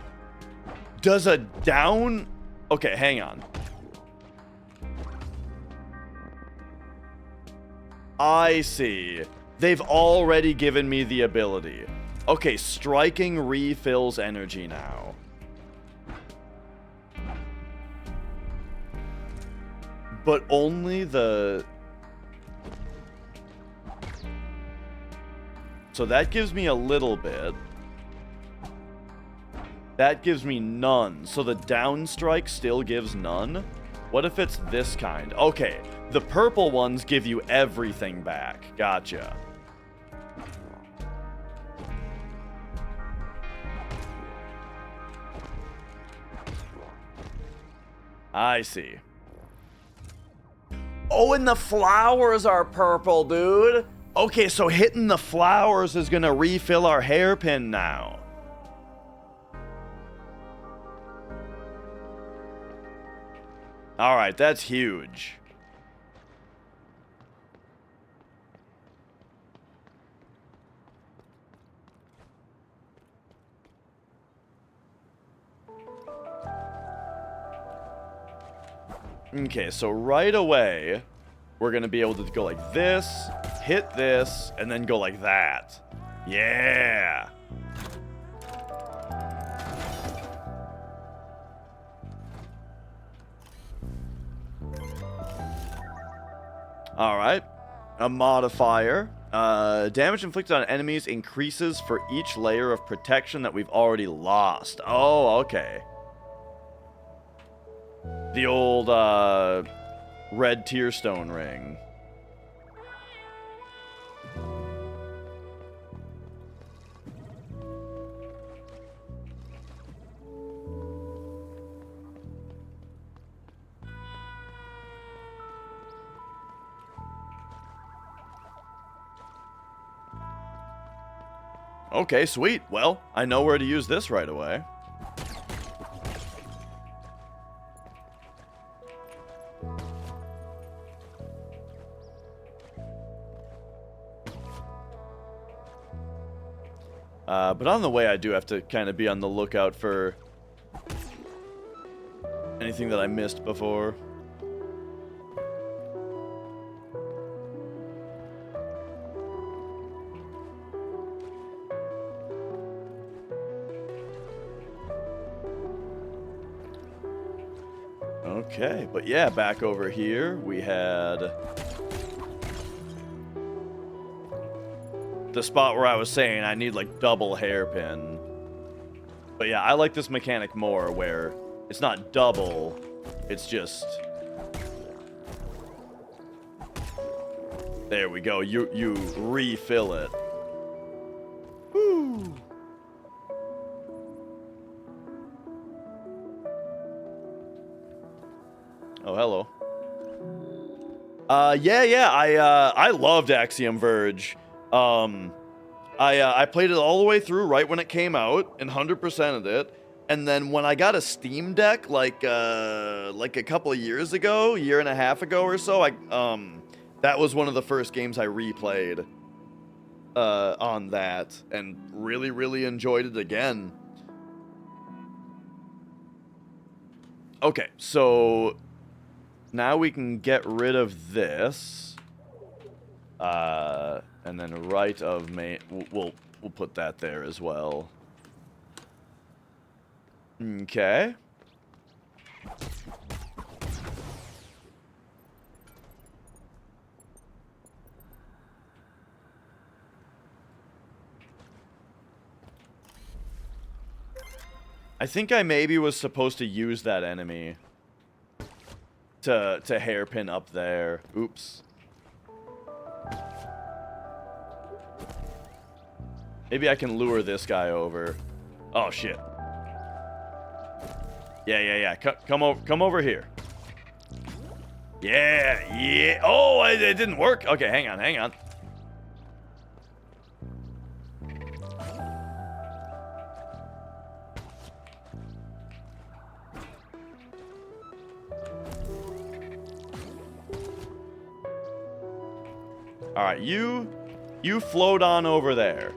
Does a down... Okay, hang on. I see. They've already given me the ability. Okay, striking refills energy now. But only the... So that gives me a little bit. That gives me none. So the down strike still gives none? What if it's this kind? Okay, the purple ones give you everything back. Gotcha. I see. Oh, and the flowers are purple, dude. Okay, so hitting the flowers is gonna refill our hairpin now. Alright, that's huge. Okay, so right away, we're going to be able to go like this, hit this, and then go like that. Yeah! Alright. A modifier. Damage inflicted on enemies increases for each layer of protection that we've already lost. Oh, okay. The old, red tearstone ring. Okay, sweet. Well, I know where to use this right away. But on the way, I do have to kind of be on the lookout for anything that I missed before. Okay, but yeah, back over here, we had the spot where I was saying I need like double hairpin. But yeah, I like this mechanic more where it's not double, it's just... There we go, you refill it. Woo! Oh, hello. Yeah, I loved Axiom Verge. I played it all the way through right when it came out and 100%ed it. And then when I got a Steam Deck, like a couple of years ago, year and a half ago or so, that was one of the first games I replayed, on that and really, really enjoyed it again. Okay, so now we can get rid of this. And then right of main, we'll put that there as well. Okay. I think I maybe was supposed to use that enemy to hairpin up there. Oops. Maybe I can lure this guy over. Oh shit. Yeah. Come over here. Yeah, yeah. Oh, it didn't work. Okay, hang on, hang on. All right, you float on over there.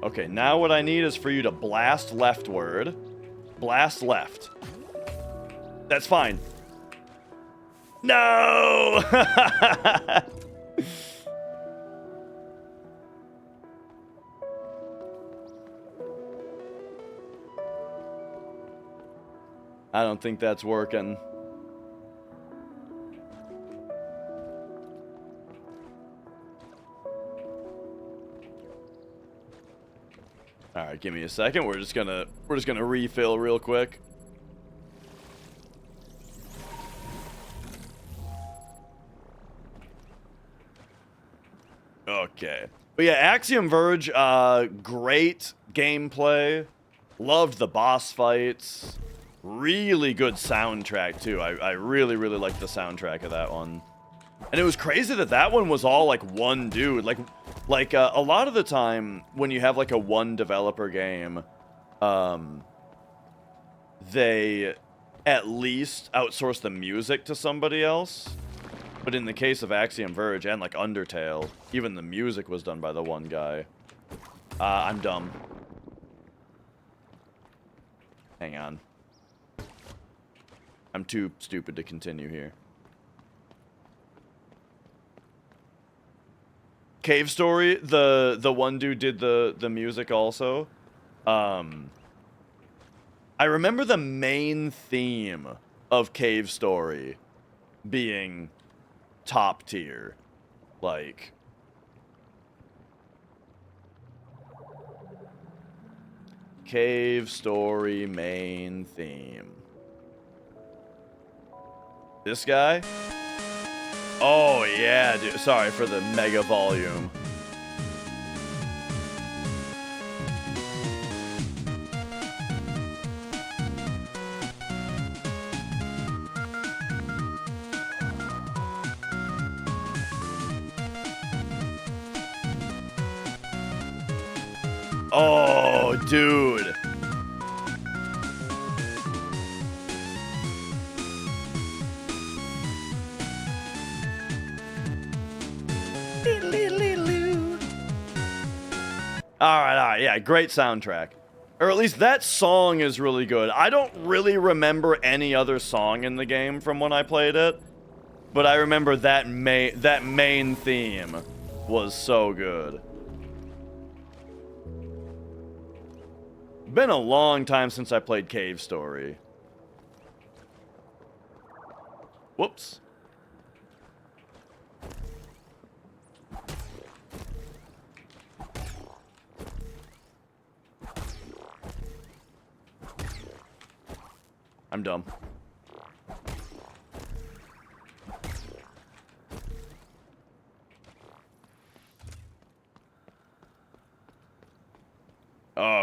Okay, now what I need is for you to blast leftward. Blast left. That's fine. No! I don't think that's working. All right, give me a second. We're just gonna refill real quick. Okay. But yeah, Axiom Verge, great gameplay. Loved the boss fights. Really good soundtrack too. I really liked the soundtrack of that one. And it was crazy that that one was all like one dude. Like a lot of the time when you have like a one developer game, they at least outsource the music to somebody else. But in the case of Axiom Verge and like Undertale, even the music was done by the one guy. I'm dumb. Hang on. I'm too stupid to continue here. Cave Story, the one dude did the music also. I remember the main theme of Cave Story being top tier. Like, Cave Story main theme. This guy? Oh yeah, dude. Sorry for the mega volume. Oh, dude. All right, yeah, great soundtrack. Or at least that song is really good. I don't really remember any other song in the game from when I played it, but I remember that main theme was so good. Been a long time since I played Cave Story. Whoops. I'm dumb.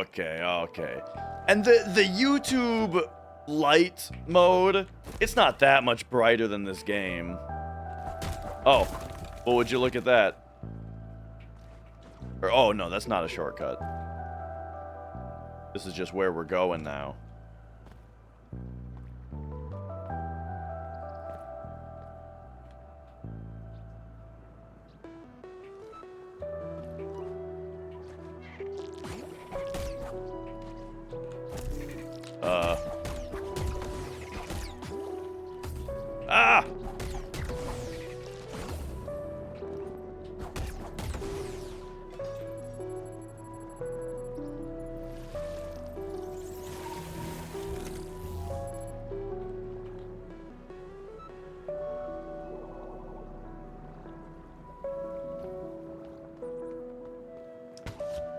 Okay. And the YouTube light mode, it's not that much brighter than this game. Oh, well, would you look at that? Or, oh, no, that's not a shortcut. This is just where we're going now. Ah!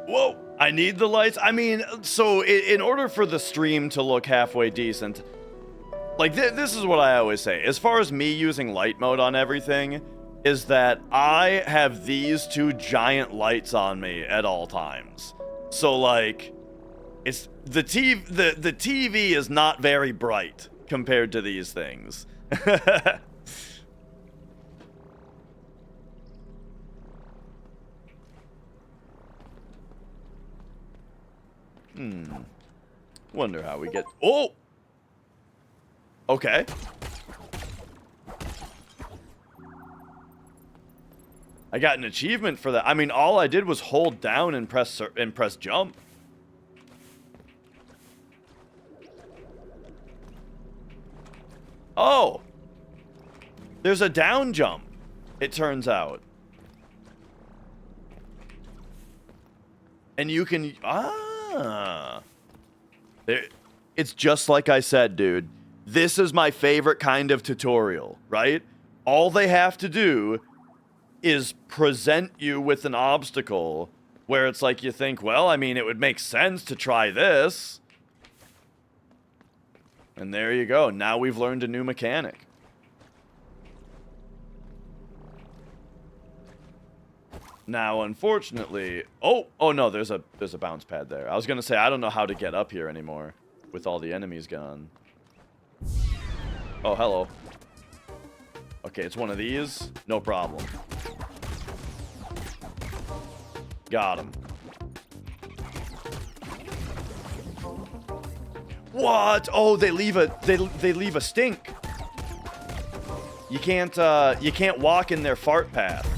Whoa! I need the lights? I mean, so in order for the stream to look halfway decent, like, this is what I always say. As far as me using light mode on everything, is that I have these two giant lights on me at all times. So like, it's the TV is not very bright compared to these things. Wonder how we get. Oh. Okay. I got an achievement for that. I mean, all I did was hold down and press jump. Oh. There's a down jump, it turns out. And you can there, it's just like I said, dude. This is my favorite kind of tutorial, right? All they have to do is present you with an obstacle where it's like you think, well, I mean, it would make sense to try this. And there you go. Now we've learned a new mechanic. Now, unfortunately, oh no, there's a bounce pad there. I was gonna say I don't know how to get up here anymore with all the enemies gone. Oh, hello. Okay, it's one of these. No problem. Got him. What? Oh, they leave a stink. You can't walk in their fart path.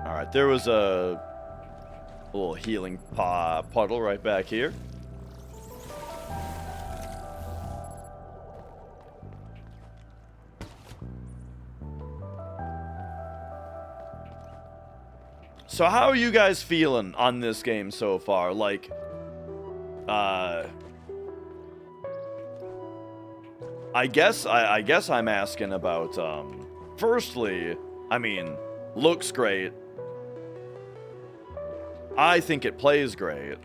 All right, there was a little healing puddle right back here. So how are you guys feeling on this game so far? Like, I guess I'm asking about, firstly, I mean, looks great. I think it plays great.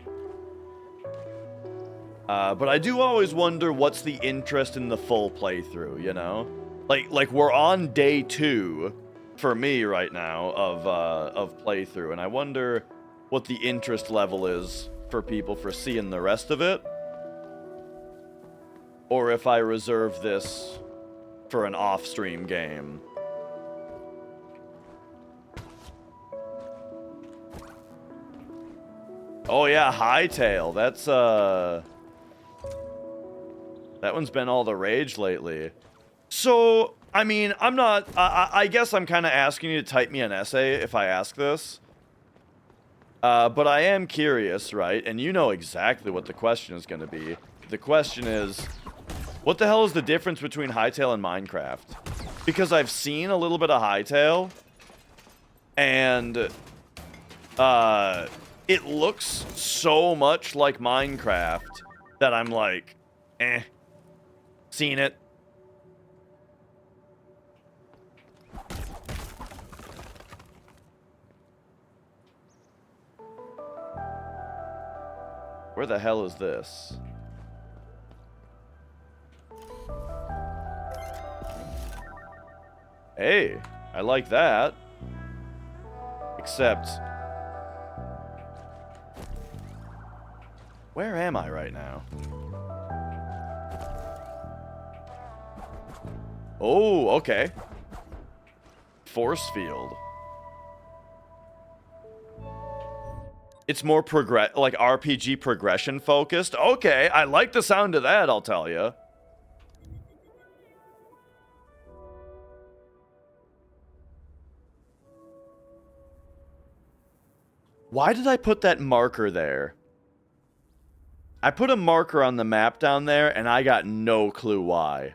But I do always wonder what's the interest in the full playthrough, you know? Like we're on day 2 for me right now of playthrough, and I wonder what the interest level is for people for seeing the rest of it. Or if I reserve this for an off-stream game. Oh yeah, Hightail. That's that one's been all the rage lately. So, I mean, I'm not I guess I'm kind of asking you to type me an essay if I ask this. But I am curious, right? And you know exactly what the question is going to be. The question is, what the hell is the difference between Hightail and Minecraft? Because I've seen a little bit of Hightail, and it looks so much like Minecraft that I'm like, seen it. Where the hell is this? Hey, I like that. Except, where am I right now? Oh, okay. Force field. It's more like RPG progression focused. Okay, I like the sound of that, I'll tell you. Why did I put that marker there? I put a marker on the map down there, and I got no clue why.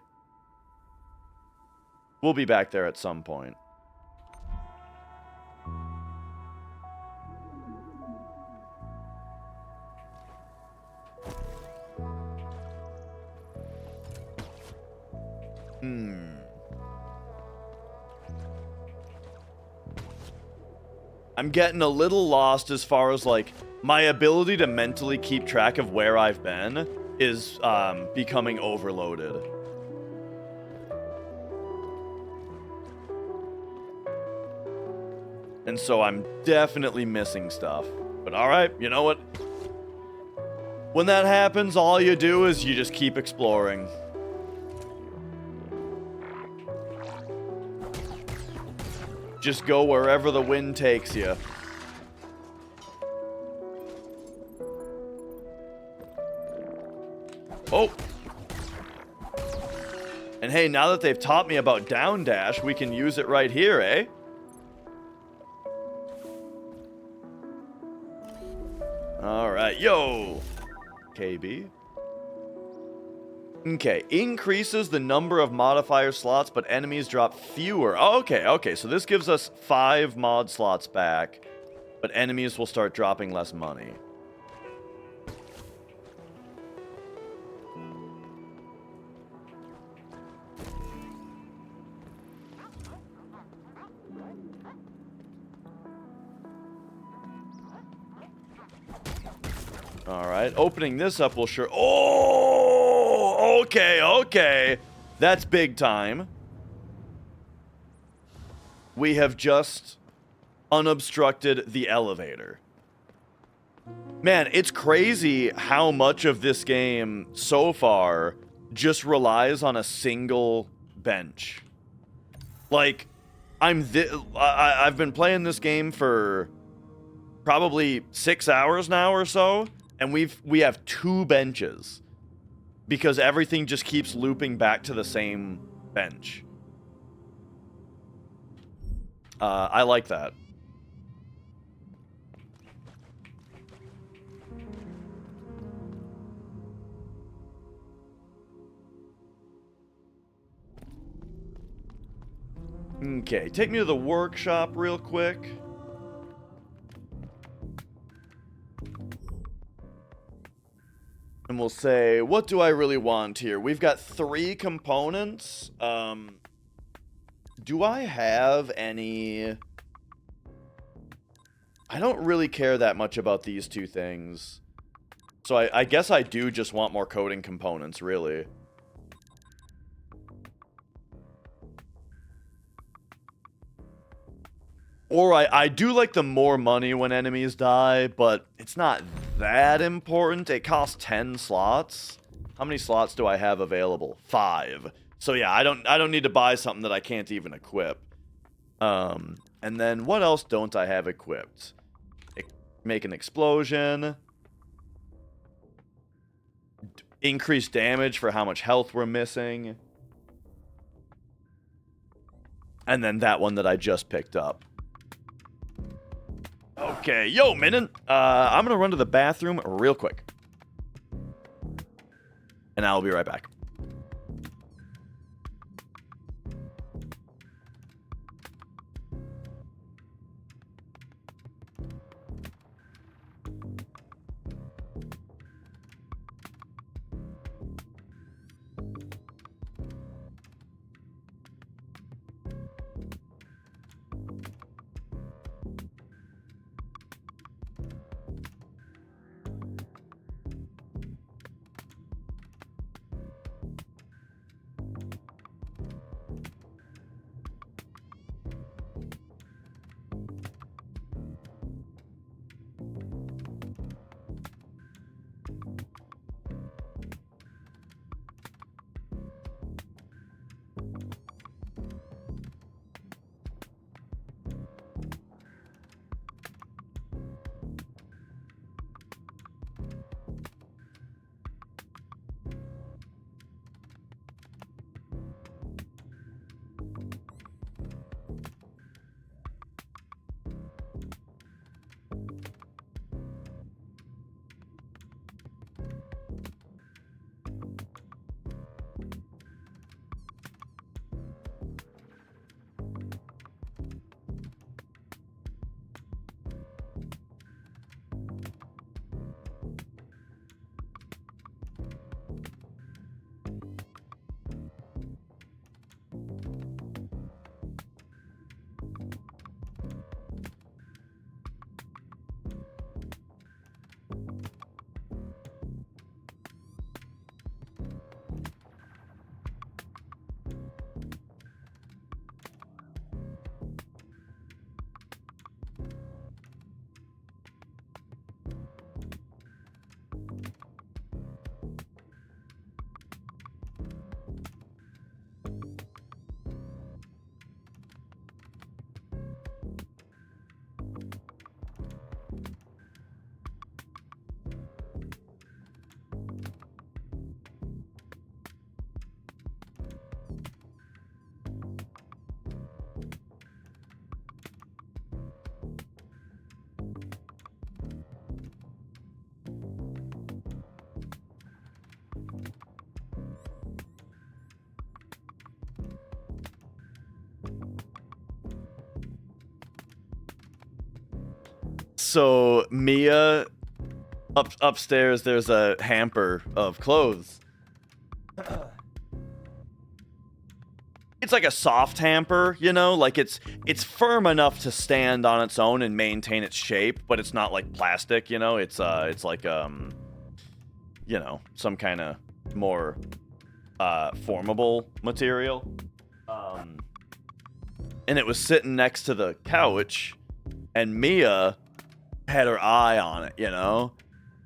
We'll be back there at some point. I'm getting a little lost as far as, like, my ability to mentally keep track of where I've been is becoming overloaded. And so I'm definitely missing stuff. But alright, you know what? When that happens, all you do is you just keep exploring. Just go wherever the wind takes you. Oh! And hey, now that they've taught me about down dash, we can use it right here, eh? Alright, yo! KB. Okay, increases the number of modifier slots, but enemies drop fewer. Oh, okay, so this gives us 5 mod slots back, but enemies will start dropping less money. Alright, opening this up will sure... Oh! Okay. That's big time. We have just unobstructed the elevator. Man, it's crazy how much of this game so far just relies on a single bench. Like, I've been playing this game for probably 6 hours now or so, and we have 2 benches because everything just keeps looping back to the same bench. I like that. Okay, take me to the workshop real quick. And we'll say, what do I really want here? We've got 3 components. Do I have any... I don't really care that much about these 2 things. So I guess I do just want more coding components, really. Or I do like the more money when enemies die, but it's not that important. It costs 10 slots. How many slots do I have available? 5. So yeah, I don't need to buy something that I can't even equip. And then what else don't I have equipped? Make an explosion. Increase damage for how much health we're missing. And then that one that I just picked up. Okay, yo, Minin. I'm gonna run to the bathroom real quick. And I'll be right back. So Mia, upstairs, there's a hamper of clothes. It's like a soft hamper, you know, like it's firm enough to stand on its own and maintain its shape, but it's not like plastic, you know. It's like you know, some kind of more formable material. And it was sitting next to the couch, and Mia had her eye on it, you know,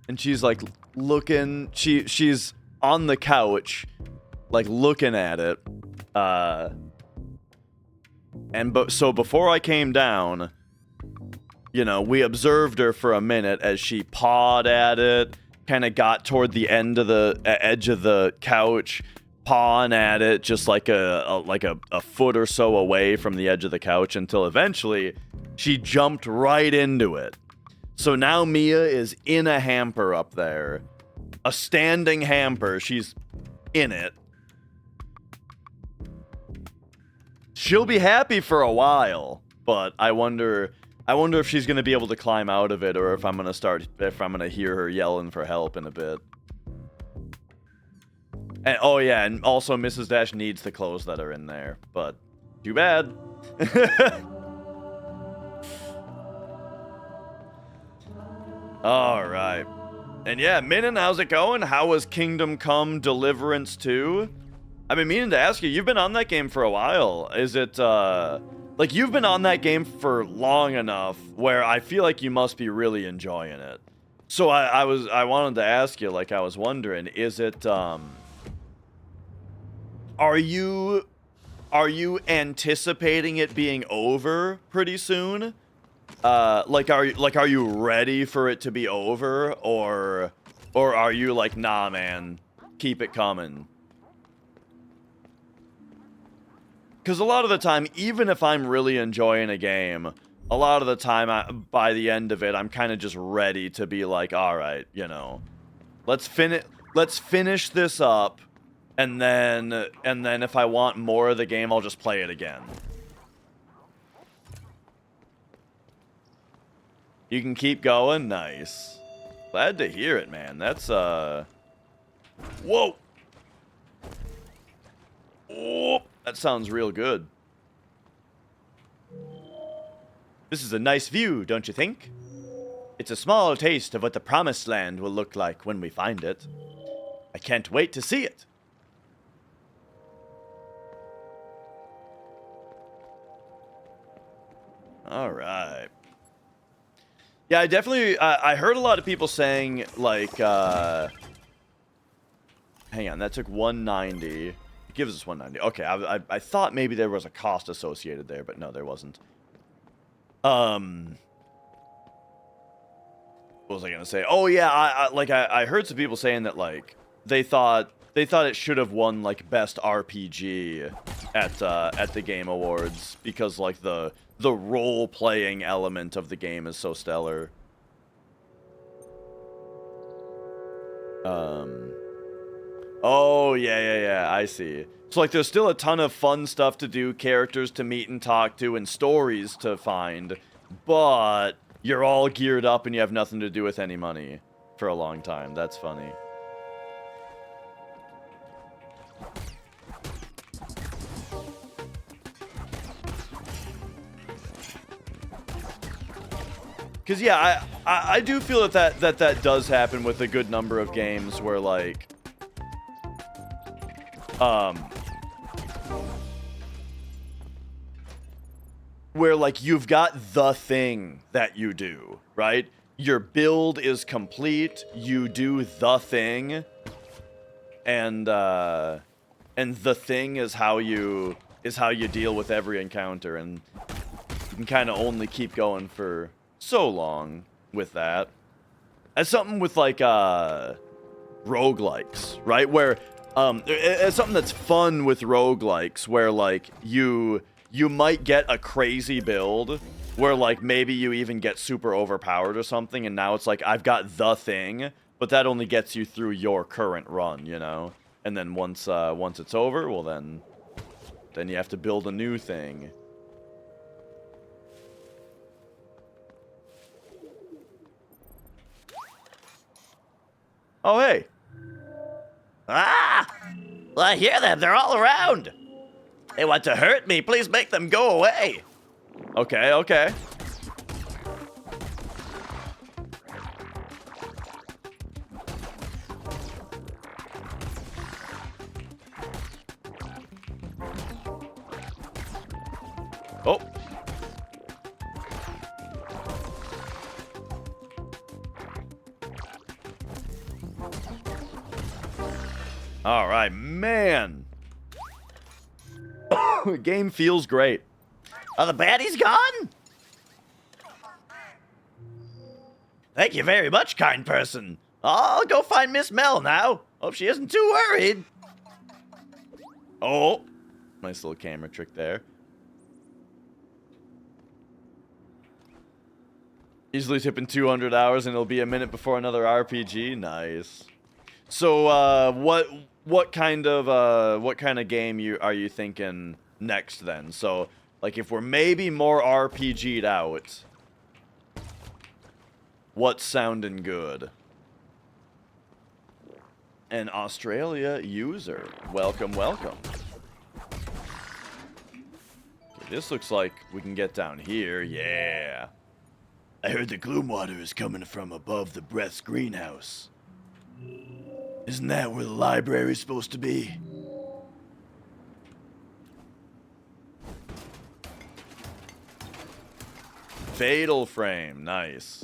and she's like looking. She's on the couch, like looking at it. So before I came down, you know, we observed her for a minute as she pawed at it, kind of got toward the end of the edge of the couch, pawing at it just like a foot or so away from the edge of the couch until eventually she jumped right into it. So now Mia is in a hamper up there, a standing hamper. She's in it. She'll be happy for a while, but I wonder if she's gonna be able to climb out of it, or if I'm gonna hear her yelling for help in a bit. And oh yeah, and also Mrs. Dash needs the clothes that are in there, but too bad. All right, and yeah, Minin, how's it going? How was Kingdom Come Deliverance 2? I've been meaning to ask you. You've been on that game for a while. Is it like you've been on that game for long enough where I feel like you must be really enjoying it? So I wanted to ask you, like I was wondering, is it are you anticipating it being over pretty soon? Like are you ready for it to be over, or are you like, nah man, keep it coming? Because a lot of the time, even if I'm really enjoying a game, a lot of the time, by the end of it, I'm kind of just ready to be like, all right, you know, let's finish this up, and then if I want more of the game, I'll just play it again. You can keep going? Nice. Glad to hear it, man. That's, Whoa! Oh, that sounds real good. This is a nice view, don't you think? It's a small taste of what the Promised Land will look like when we find it. I can't wait to see it. All right. Yeah, I definitely, I heard a lot of people saying, like, hang on, that took 190. It gives us 190. Okay, I thought maybe there was a cost associated there, but no, there wasn't. What was I gonna say? Oh yeah, I heard some people saying that, like, they thought it should have won, like, best RPG at the Game Awards because, like, the role-playing element of the game is so stellar. Oh, yeah, I see. So, like, there's still a ton of fun stuff to do, characters to meet and talk to, and stories to find, but you're all geared up and you have nothing to do with any money for a long time. That's funny. Because, yeah, I do feel that does happen with a good number of games where, like, you've got the thing that you do, right? Your build is complete, you do the thing, and the thing is how you deal with every encounter, and you can kind of only keep going for so long with that. As something with, like, roguelikes, right? Where as something that's fun with roguelikes, where, like, you might get a crazy build where, like, maybe you even get super overpowered or something, and now it's like, I've got the thing, but that only gets you through your current run, you know? And then once it's over, well, then you have to build a new thing. Oh, hey. Ah! Well, I hear them. They're all around. They want to hurt me. Please make them go away. Okay, okay. Oh. All right, man. Game feels great. Are the baddies gone? Thank you very much, kind person. I'll go find Miss Mel now. Hope she isn't too worried. Oh, nice little camera trick there. Easily tipping 200 hours and it'll be a minute before another RPG. Nice. So, what kind of game are you thinking next then? So, like, if we're maybe more RPG'd out, what's sounding good? An Australia user. Welcome, welcome. Okay, this looks like we can get down here. Yeah. I heard the gloom water is coming from above the Breath's greenhouse. Isn't that where the library's supposed to be? Fatal Frame. Nice.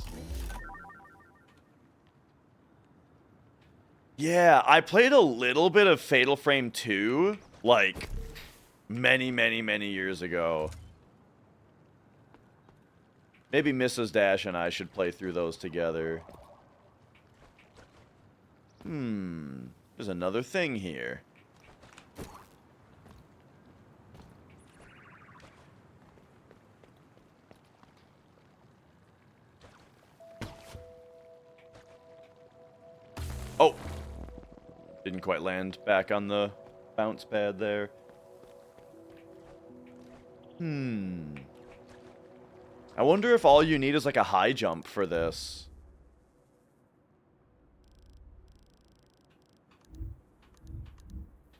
Yeah, I played a little bit of Fatal Frame 2, like, many, many, many years ago. Maybe Mrs. Dash and I should play through those together. There's another thing here. Oh! Didn't quite land back on the bounce pad there. I wonder if all you need is like a high jump for this.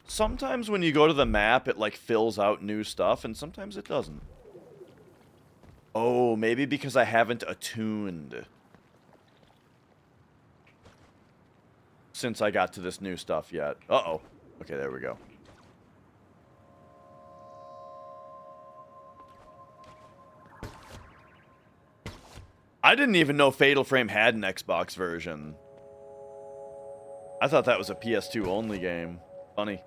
Sometimes when you go to the map, it like fills out new stuff, and sometimes it doesn't. Oh, maybe because I haven't attuned since I got to this new stuff yet. Uh-oh. Okay, there we go. I didn't even know Fatal Frame had an Xbox version. I thought that was a PS2 only game. Funny.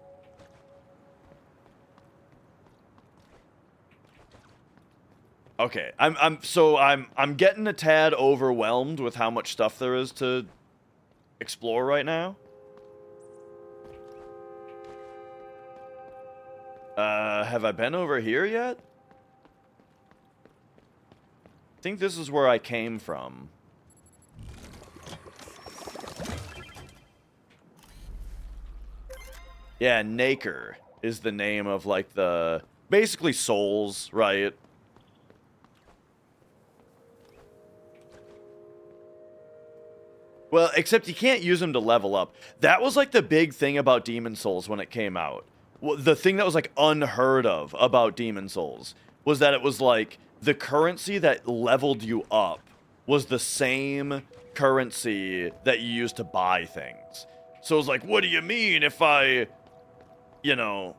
Okay, I'm getting a tad overwhelmed with how much stuff there is to explore right now. Have I been over here yet? I think this is where I came from. Yeah, Naker is the name of, like, the... basically souls, right? Well, except you can't use them to level up. That was, like, the big thing about Demon Souls when it came out. Well, the thing that was, like, unheard of about Demon Souls was that it was, like, the currency that leveled you up was the same currency that you used to buy things. So it was like, what do you mean if I, you know,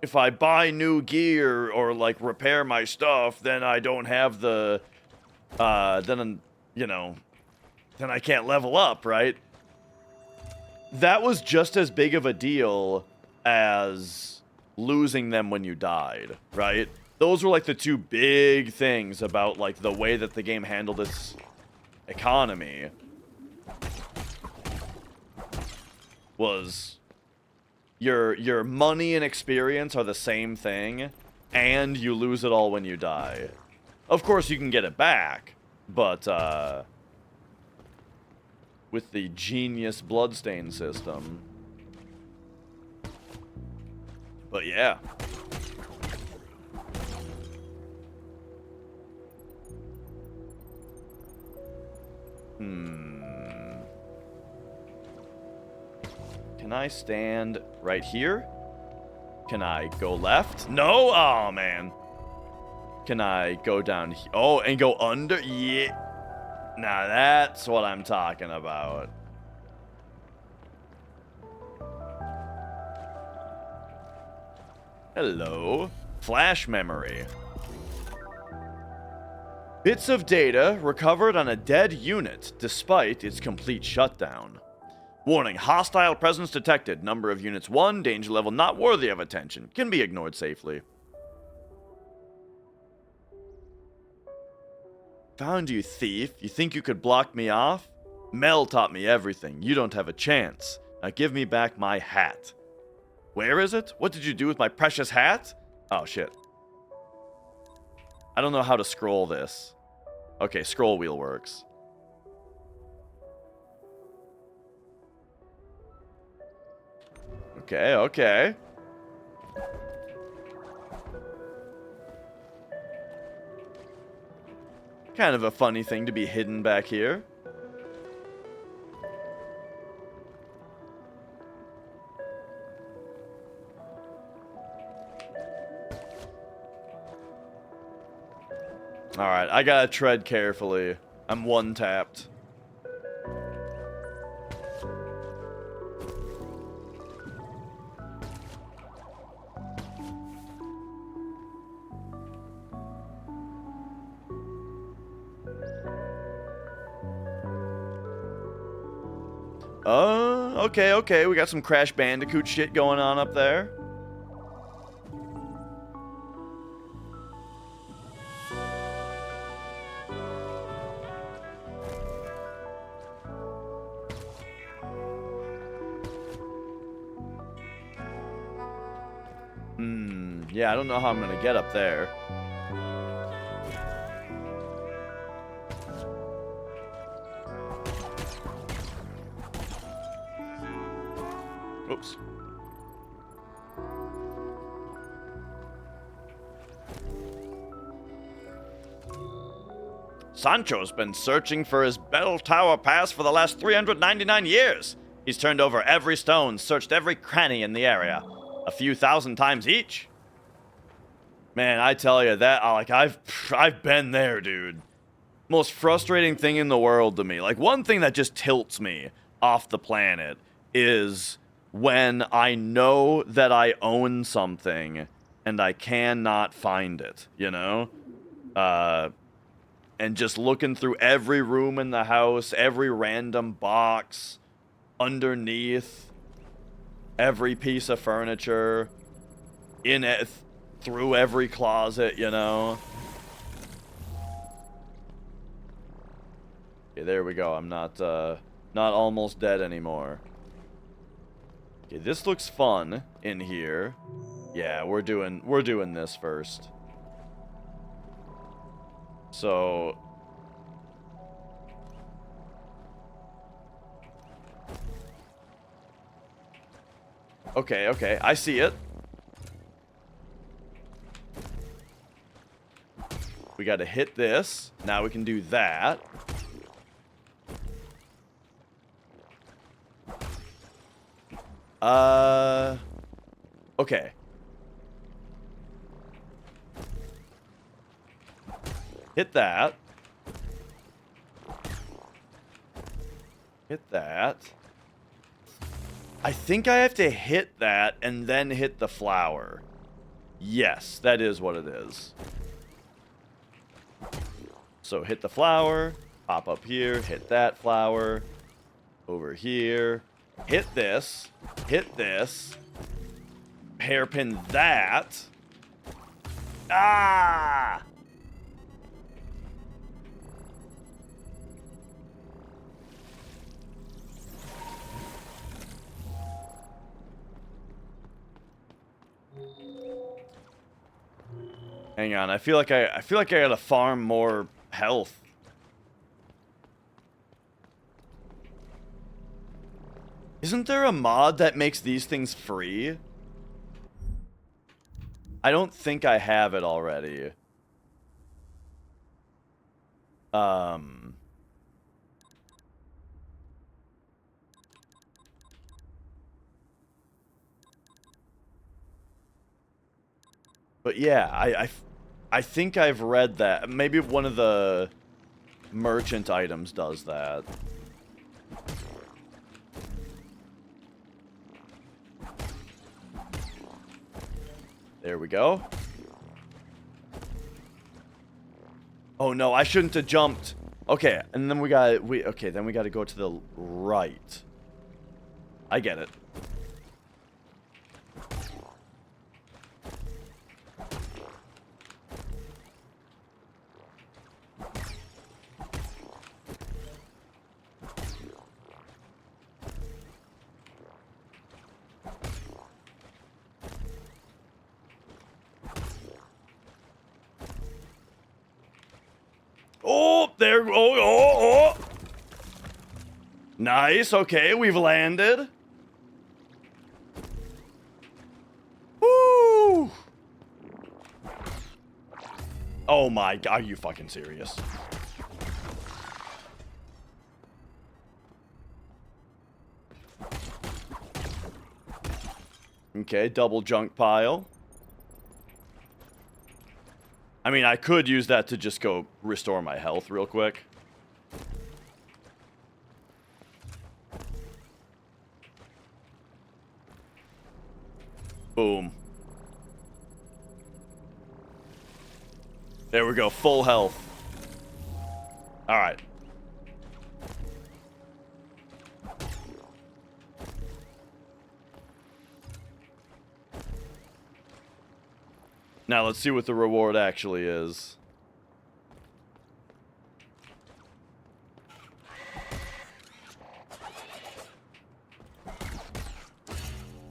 if I buy new gear or, like, repair my stuff, then I don't have the, then, you know, then I can't level up, right? That was just as big of a deal as losing them when you died, right? Those were, like, the two big things about, like, the way that the game handled its economy. Was your money and experience are the same thing, and you lose it all when you die. Of course, you can get it back, but, with the genius bloodstain system. But yeah. Can I stand right here? Can I go left? No? Oh, man. Can I go down here? Oh, and go under? Yeah. Now that's what I'm talking about. Hello. Flash memory. Bits of data recovered on a dead unit despite its complete shutdown. Warning, hostile presence detected. Number of units 1, danger level not worthy of attention. Can be ignored safely. Found you, thief. You think you could block me off? Mel taught me everything. You don't have a chance. Now give me back my hat. Where is it? What did you do with my precious hat? Oh, shit. I don't know how to scroll this. Okay, scroll wheel works. Okay, okay. Kind of a funny thing to be hidden back here. Alright, I gotta tread carefully. I'm one-tapped. Okay, okay. We got some Crash Bandicoot shit going on up there. Yeah, I don't know how I'm gonna get up there. Oops. Sancho's been searching for his bell tower pass for the last 399 years. He's turned over every stone, searched every cranny in the area. A few thousand times each. Man, I tell you that, like, I've been there, dude. Most frustrating thing in the world to me. Like, one thing that just tilts me off the planet is when I know that I own something and I cannot find it, you know? And just looking through every room in the house, every random box, underneath, every piece of furniture, in it, through every closet, you know? Okay, there we go. I'm not almost dead anymore. Okay, this looks fun in here. Yeah, we're doing this first. So okay, okay, I see it. We got to hit this. Now we can do that. Okay. Hit that. Hit that. I think I have to hit that and then hit the flower. Yes, that is what it is. So hit the flower, pop up here, hit that flower, over here, hit this, hairpin that. Ah! Hang on, I feel like I gotta farm more health. Isn't there a mod that makes these things free? I don't think I have it already. But yeah, I think I've read that. Maybe one of the merchant items does that. There we go. Oh no, I shouldn't have jumped. Okay, and then we got to go to the right. I get it. Oh, there. Oh. Nice. Okay, we've landed. Woo! Oh my god, are you fucking serious? Okay, double junk pile. I mean, I could use that to just go restore my health real quick. Boom. There we go, full health. Alright. Now let's see what the reward actually is.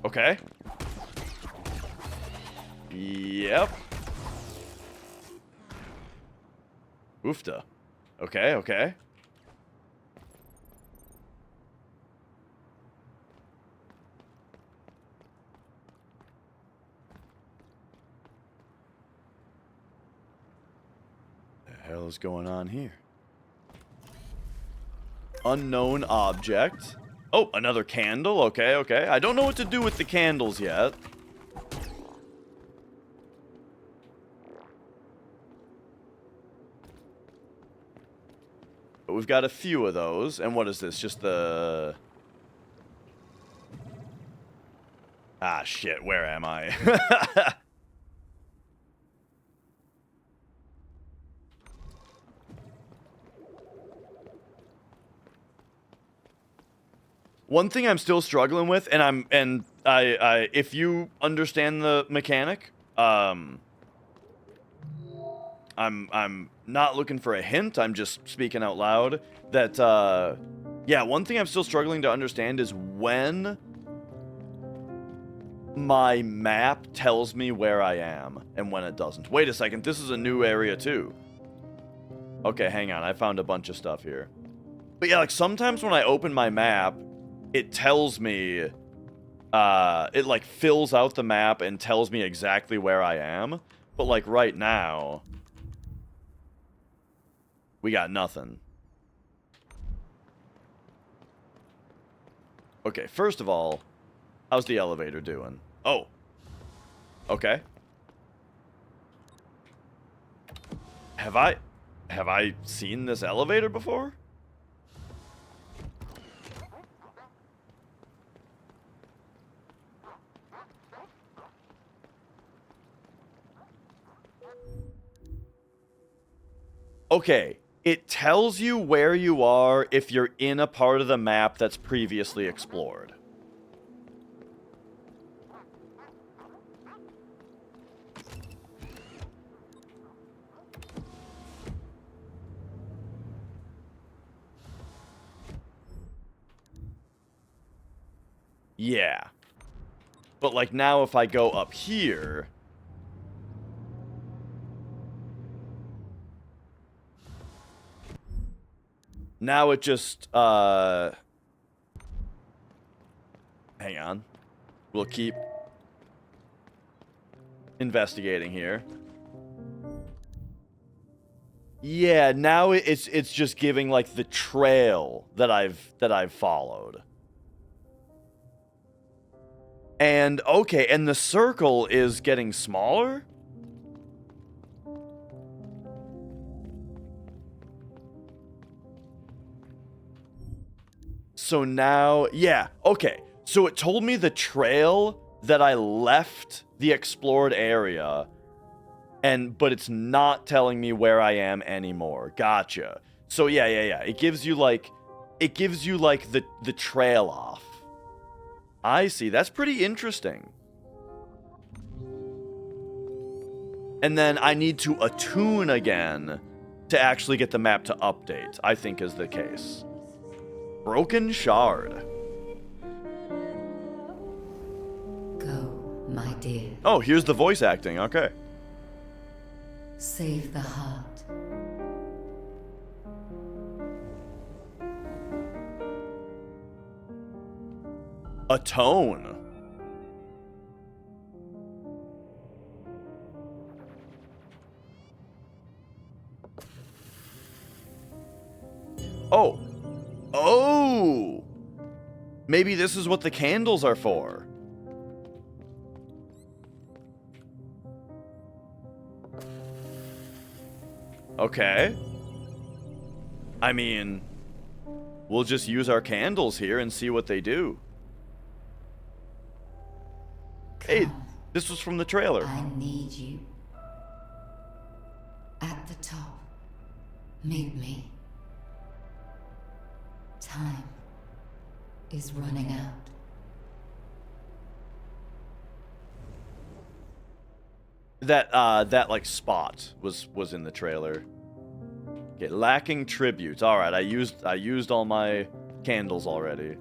Okay. Yep. Oofta. Okay, okay. The hell is going on here? Unknown object. Oh, another candle. Okay, okay. I don't know what to do with the candles yet. But we've got a few of those. And what is this? Just the... Ah, shit. Where am I? One thing I'm still struggling with, and I if you understand the mechanic, I'm not looking for a hint. I'm just speaking out loud. That yeah, one thing I'm still struggling to understand is when my map tells me where I am and when it doesn't. Wait a second, this is a new area too. Okay, hang on. I found a bunch of stuff here. But yeah, like sometimes when I open my map, it tells me, it like fills out the map and tells me exactly where I am. But like right now, we got nothing. Okay, first of all, how's the elevator doing? Oh. Okay. Have I seen this elevator before? Okay, it tells you where you are if you're in a part of the map that's previously explored. Yeah. But like now if I go up here... Now it just, hang on. We'll keep investigating here. Yeah, now it's just giving like the trail that I've followed. And okay, and the circle is getting smaller? So now, yeah, okay. So it told me the trail that I left the explored area, but it's not telling me where I am anymore. Gotcha. So yeah. It gives you like the trail off. I see. That's pretty interesting. And then I need to attune again to actually get the map to update, I think is the case. Broken Shard. Go, my dear. Oh, here's the voice acting. Okay. Save the heart. Atone. Oh. Oh! Maybe this is what the candles are for. Okay. I mean, we'll just use our candles here and see what they do. Hey, this was from the trailer. I need you. At the top. Meet me. Time is running out. That like spot was in the trailer. Okay, lacking tributes. All right, I used all my candles already.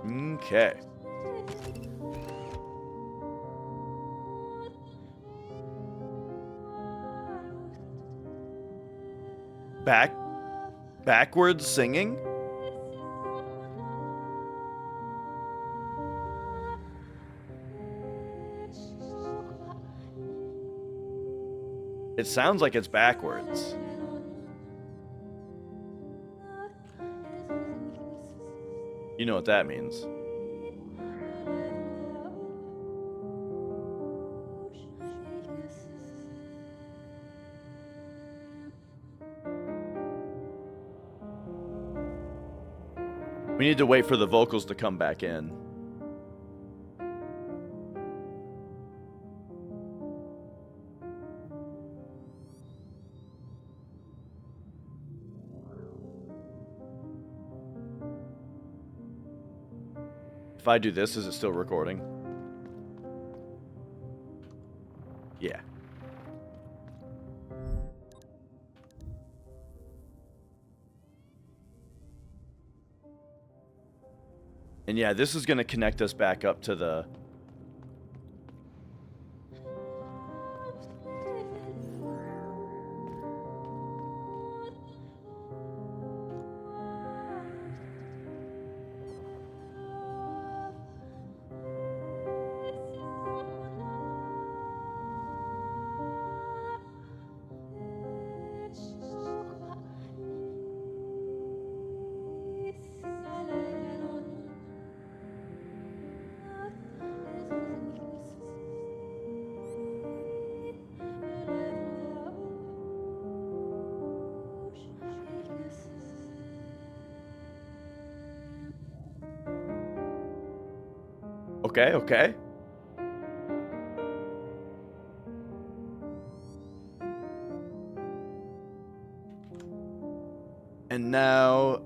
Okay. Backwards singing? It sounds like it's backwards. You know what that means. We need to wait for the vocals to come back in. If I do this, is it still recording? Yeah. And yeah, this is going to connect us back up to the... Okay, okay. And now...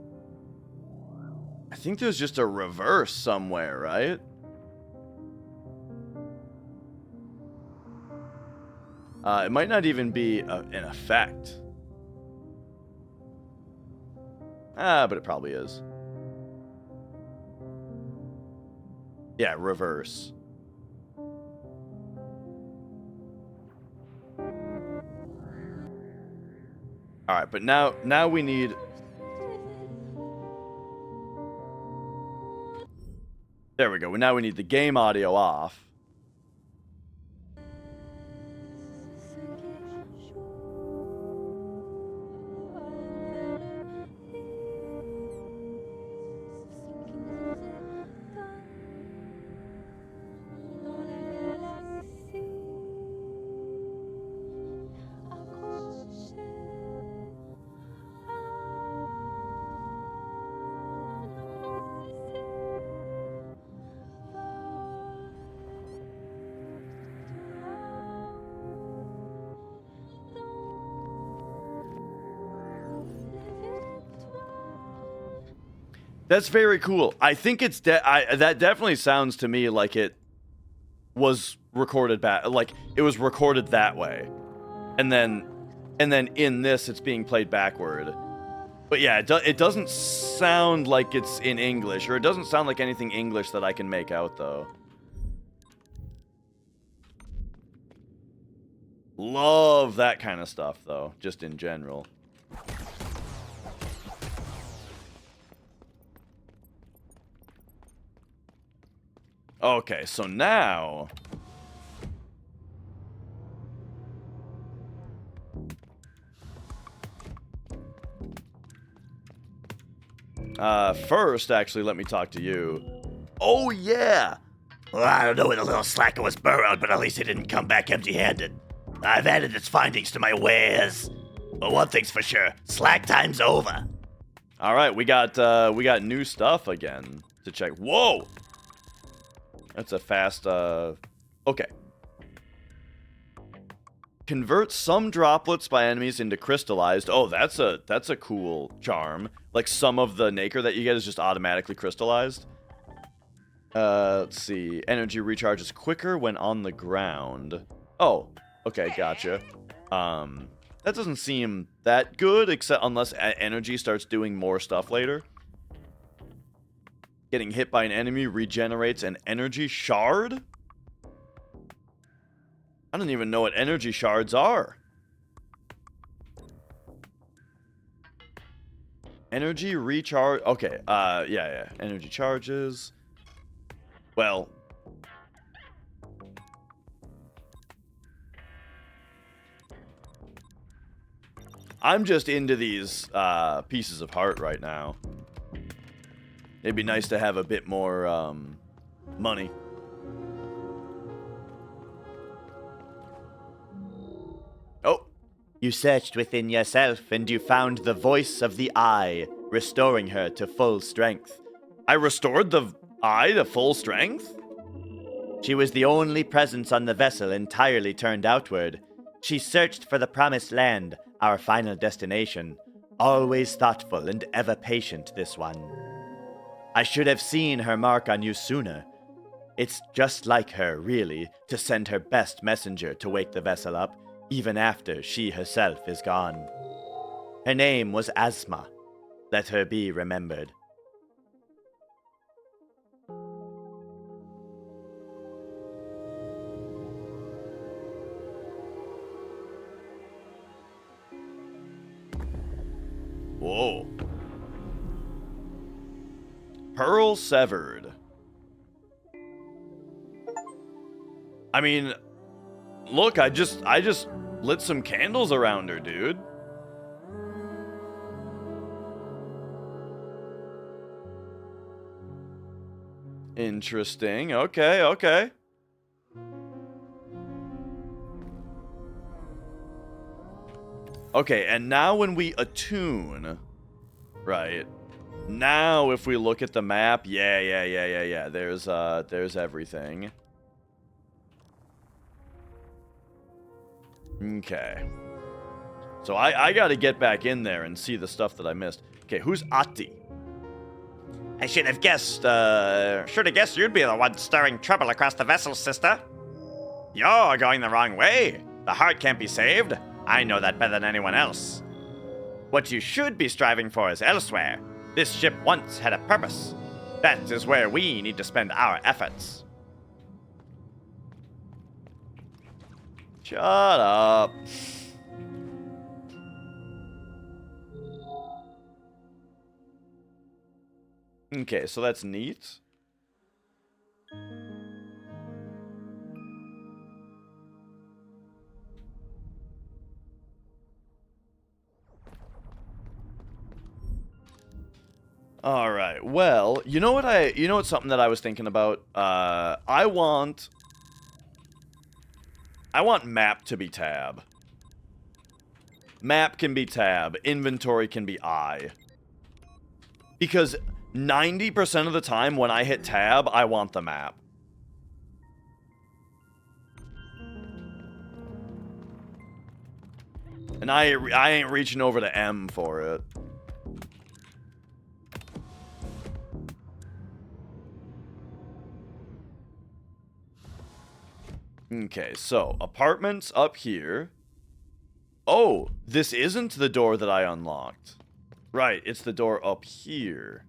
I think there's just a reverse somewhere, right? It might not even be an effect. But it probably is. Yeah, reverse. Alright, but now we need... There we go. Now we need the game audio off. That's very cool. I think it's that definitely sounds to me like it was recorded back, like it was recorded that way, and then in this it's being played backward. But yeah, it doesn't sound like it's in English, or it doesn't sound like anything English that I can make out though. Love that kind of stuff though, just in general. Okay, so now... first, actually, let me talk to you. Oh, yeah! Well, I don't know where the little slacker was burrowed, but at least he didn't come back empty-handed. I've added its findings to my wares. But one thing's for sure, slack time's over. All right, we got new stuff again to check. Whoa! That's a fast, okay. Convert some droplets by enemies into crystallized. Oh, that's a cool charm. Like, some of the nacre that you get is just automatically crystallized. Let's see. Energy recharges quicker when on the ground. Oh, okay, gotcha. That doesn't seem that good, except unless energy starts doing more stuff later. Getting hit by an enemy regenerates an energy shard? I don't even know what energy shards are. Energy recharge. Okay, yeah. Energy charges. Well. I'm just into these pieces of heart right now. It'd be nice to have a bit more money. Oh. You searched within yourself, and you found the voice of the eye, restoring her to full strength. I restored the eye to full strength? She was the only presence on the vessel entirely turned outward. She searched for the promised land, our final destination. Always thoughtful and ever patient, this one. I should have seen her mark on you sooner. It's just like her, really, to send her best messenger to wake the vessel up, even after she herself is gone. Her name was Asma. Let her be remembered. Whoa. Pearl severed. I mean, look, I just lit some candles around her, dude. Interesting. Okay. Okay, and now when we attune, right? Now if we look at the map, yeah. There's everything. Okay. So I got to get back in there and see the stuff that I missed. Okay, who's Ati? I should have guessed you'd be the one stirring trouble across the vessel, sister. You're going the wrong way. The heart can't be saved. I know that better than anyone else. What you should be striving for is elsewhere. This ship once had a purpose. That is where we need to spend our efforts. Shut up. Okay, so that's neat. All right. Well, you know what's something that I was thinking about? I want map to be tab. Map can be tab. Inventory can be I. Because 90% of the time when I hit tab, I want the map. And I ain't reaching over to M for it. Okay, so apartments up here. Oh, this isn't the door that I unlocked. Right, it's the door up here.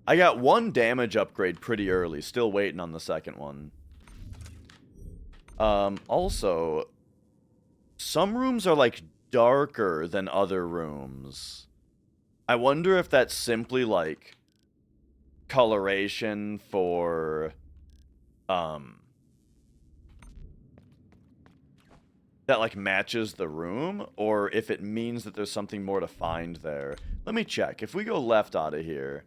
I got one damage upgrade pretty early, still waiting on the second one. Also, some rooms are like darker than other rooms. I wonder if that's simply like coloration for that like matches the room, or if it means that there's something more to find there. Let me check. If we go left out of here,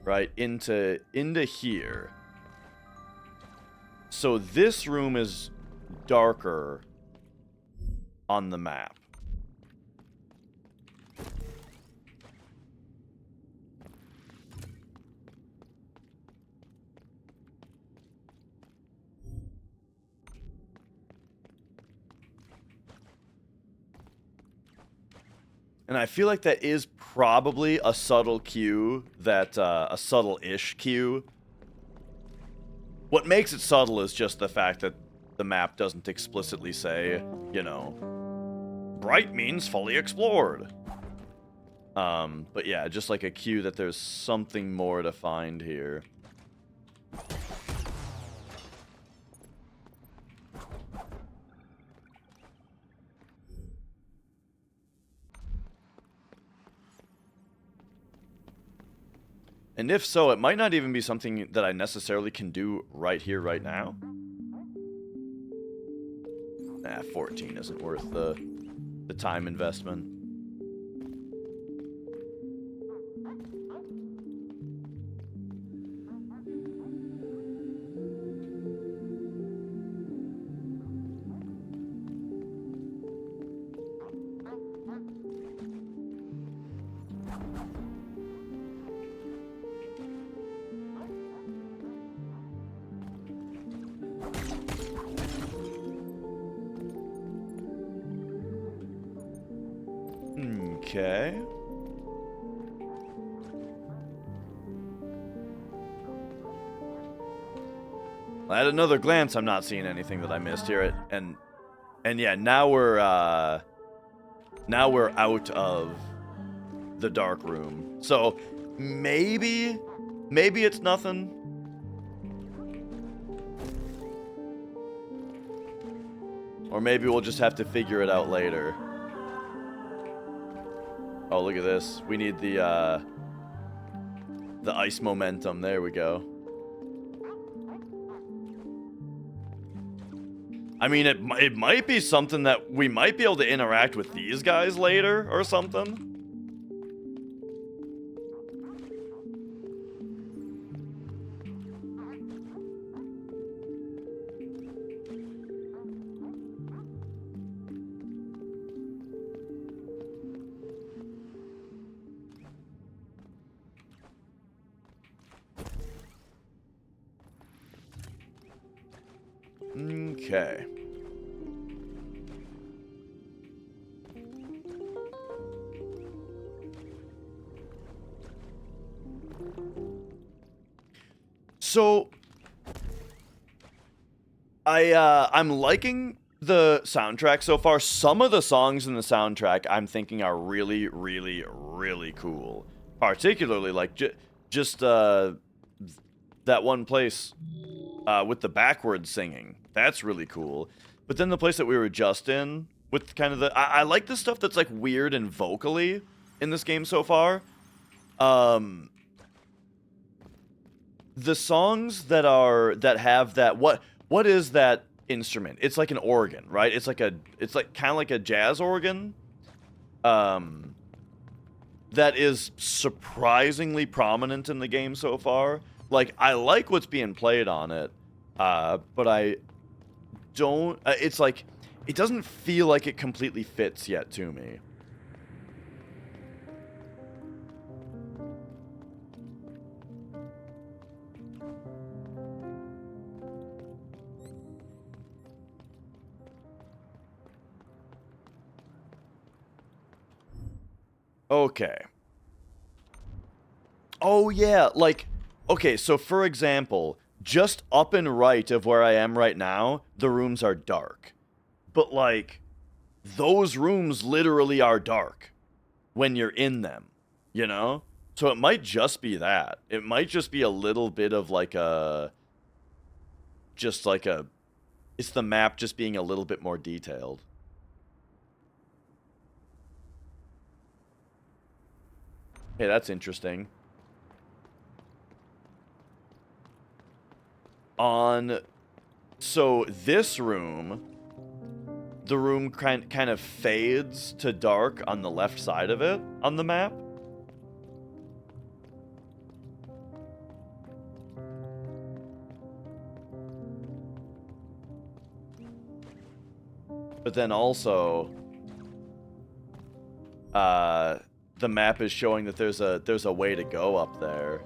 right into here. So this room is darker on the map. And I feel like that is probably a subtle cue, that a subtle-ish cue. What makes it subtle is just the fact that the map doesn't explicitly say, you know, bright means fully explored. But yeah, just like a cue that there's something more to find here. And if so, it might not even be something that I necessarily can do right here, right now. Nah, 14 isn't worth the time investment. Okay. At another glance, I'm not seeing anything that I missed here. And yeah, now we're out of the dark room. So maybe it's nothing. Or maybe we'll just have to figure it out later. Oh, look at this. We need the ice momentum. There we go. I mean, it might be something that we might be able to interact with these guys later or something. Okay. So I'm liking the soundtrack so far. Some of the songs in the soundtrack I'm thinking are really, really, really cool. Particularly like just that one place with the backwards singing. That's really cool. But then the place that we were just in with kind of the I like the stuff that's like weird and vocally in this game so far. The songs that have that what is that instrument? It's like an organ, right? It's like kind of like a jazz organ. That is surprisingly prominent in the game so far. Like, I like what's being played on it, but I don't... it's like, it doesn't feel like it completely fits yet to me. Okay. Oh, yeah, like, okay, so for example, just up and right of where I am right now, the rooms are dark. But, like, those rooms literally are dark when you're in them, you know? So it might just be that. It might just be a little bit of, like, just like a... It's the map just being a little bit more detailed. Hey, that's interesting. So this room, the room kind of fades to dark on the left side of it on the map. But then also, the map is showing that there's a way to go up there.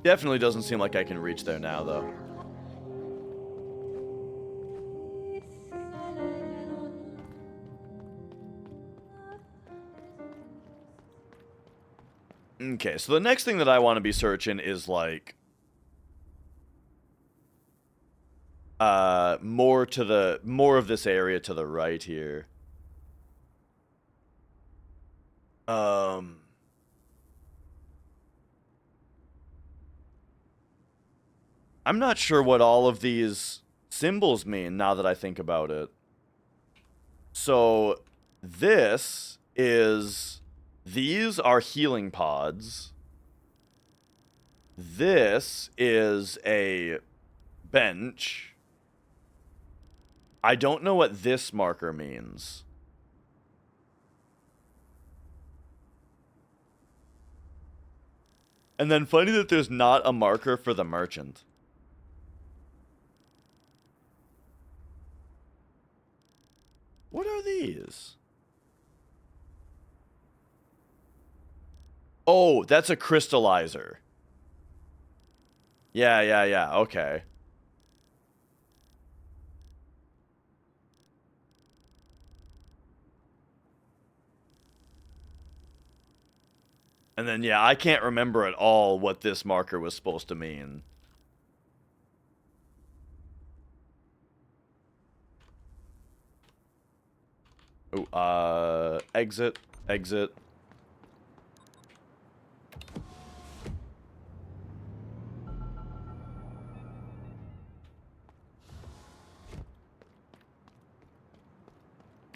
Definitely doesn't seem like I can reach there now, though. Okay, so the next thing that I want to be searching is, like, more of this area to the right here. I'm not sure what all of these symbols mean now that I think about it. So, these are healing pods. This is a bench. I don't know what this marker means. And then funny that there's not a marker for the merchant. What are these? Oh, that's a crystallizer. Yeah, okay. And then, yeah, I can't remember at all what this marker was supposed to mean. Oh, exit.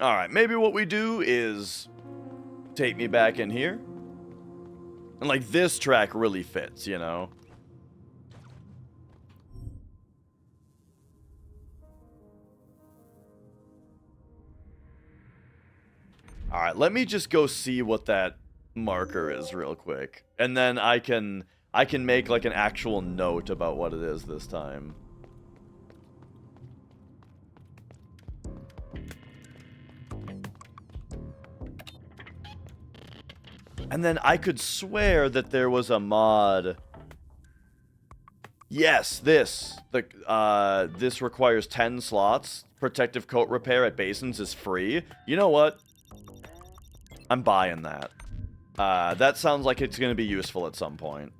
Alright, maybe what we do is take me back in here. And, like, this track really fits, you know? Alright, let me just go see what that marker is real quick. And then I can make, like, an actual note about what it is this time. And then I could swear that there was a mod. Yes, this requires 10 slots. Protective coat repair at basins is free. You know what? I'm buying that. That sounds like it's going to be useful at some point.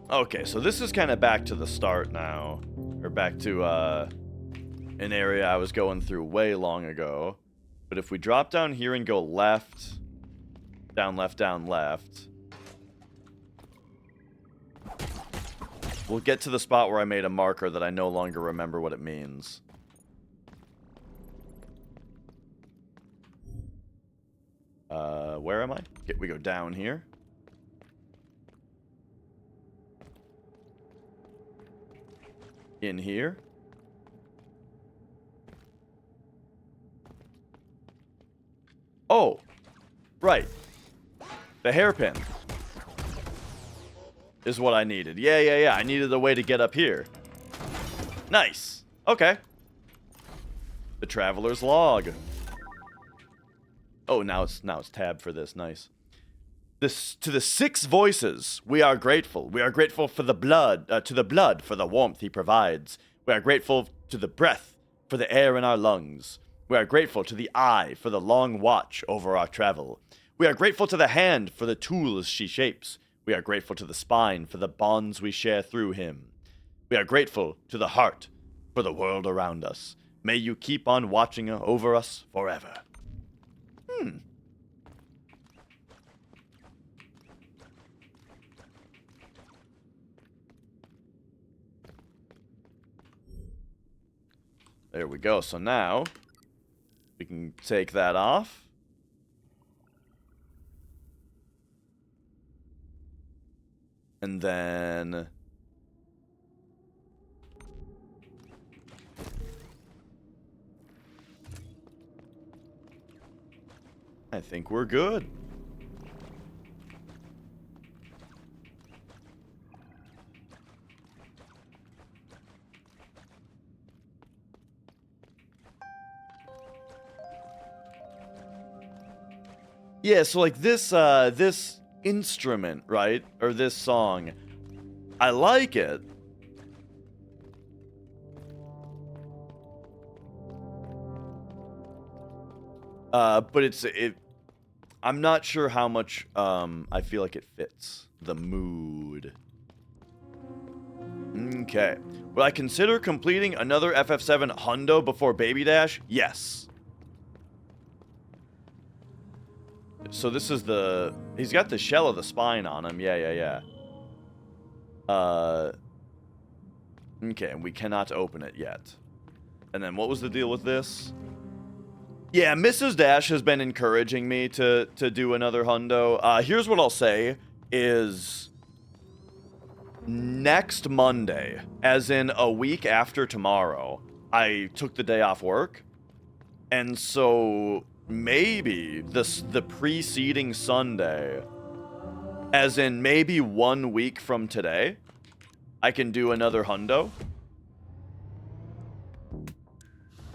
Okay, so this is kind of back to the start now. Or back to, an area I was going through way long ago. But if we drop down here and go left, down, left, we'll get to the spot where I made a marker that I no longer remember what it means. Where am I? We go down here. In here. Oh, right. The hairpin is what I needed. Yeah. I needed a way to get up here. Nice. Okay. The Traveler's Log. Oh, now it's tab for this. Nice. To the 6 voices, we are grateful. We are grateful for the blood, for the warmth he provides. We are grateful to the breath, for the air in our lungs. We are grateful to the eye for the long watch over our travel. We are grateful to the hand for the tools she shapes. We are grateful to the spine for the bonds we share through him. We are grateful to the heart for the world around us. May you keep on watching over us forever. There we go. So now we can take that off. And then I think we're good. Yeah, so like this instrument, right? Or this song. I like it. But I'm not sure how much I feel like it fits the mood. Okay. Would I consider completing another FF7 hundo before Baby Dash? Yes. So this is he's got the shell of the spine on him. Yeah. Okay, we cannot open it yet. And then what was the deal with this? Yeah, Mrs. Dash has been encouraging me to do another hundo. Here's what I'll say is next Monday, as in a week after tomorrow, I took the day off work. And so maybe the preceding Sunday, as in maybe 1 week from today, I can do another hundo.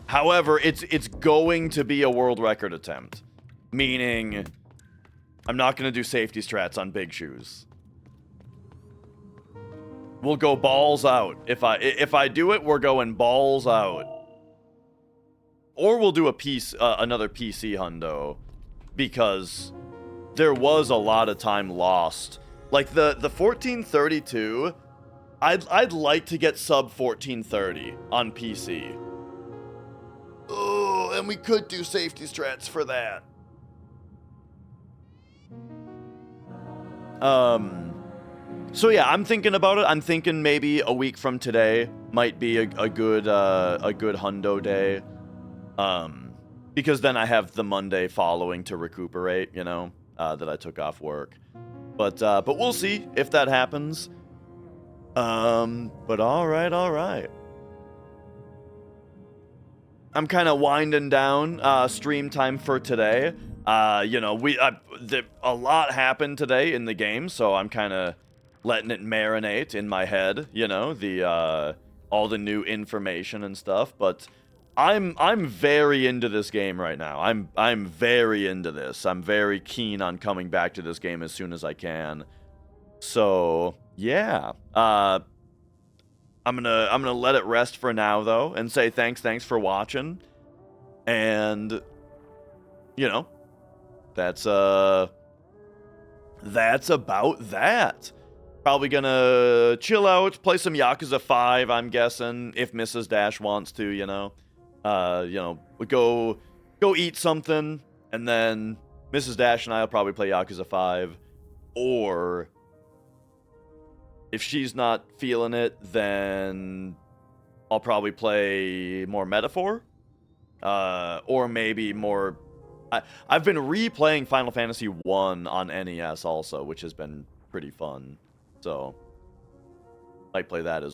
However, it's going to be a world record attempt, meaning I'm not going to do safety strats on big shoes. We'll go balls out. If I do it, we're going balls out. Or we'll do another PC hundo, because there was a lot of time lost. Like the 1432, I'd like to get sub 1430 on PC. Oh, and we could do safety strats for that. So yeah, I'm thinking about it. I'm thinking maybe a week from today might be a good hundo day. Because then I have the Monday following to recuperate, you know, that I took off work. But we'll see if that happens. But all right. I'm kind of winding down stream time for today. You know, a lot happened today in the game, so I'm kind of letting it marinate in my head, you know, all the new information and stuff, but I'm very into this game right now. I'm very into this. I'm very keen on coming back to this game as soon as I can. So, yeah. I'm gonna let it rest for now though and say thanks for watching. And you know, that's about that. Probably gonna chill out, play some Yakuza 5, I'm guessing, if Mrs. Dash wants to, you know. You know, we go eat something, and then Mrs. Dash and I will probably play Yakuza 5. Or if she's not feeling it, then I'll probably play more Metaphor. Or maybe more... I've been replaying Final Fantasy 1 on NES also, which has been pretty fun. So, might play that as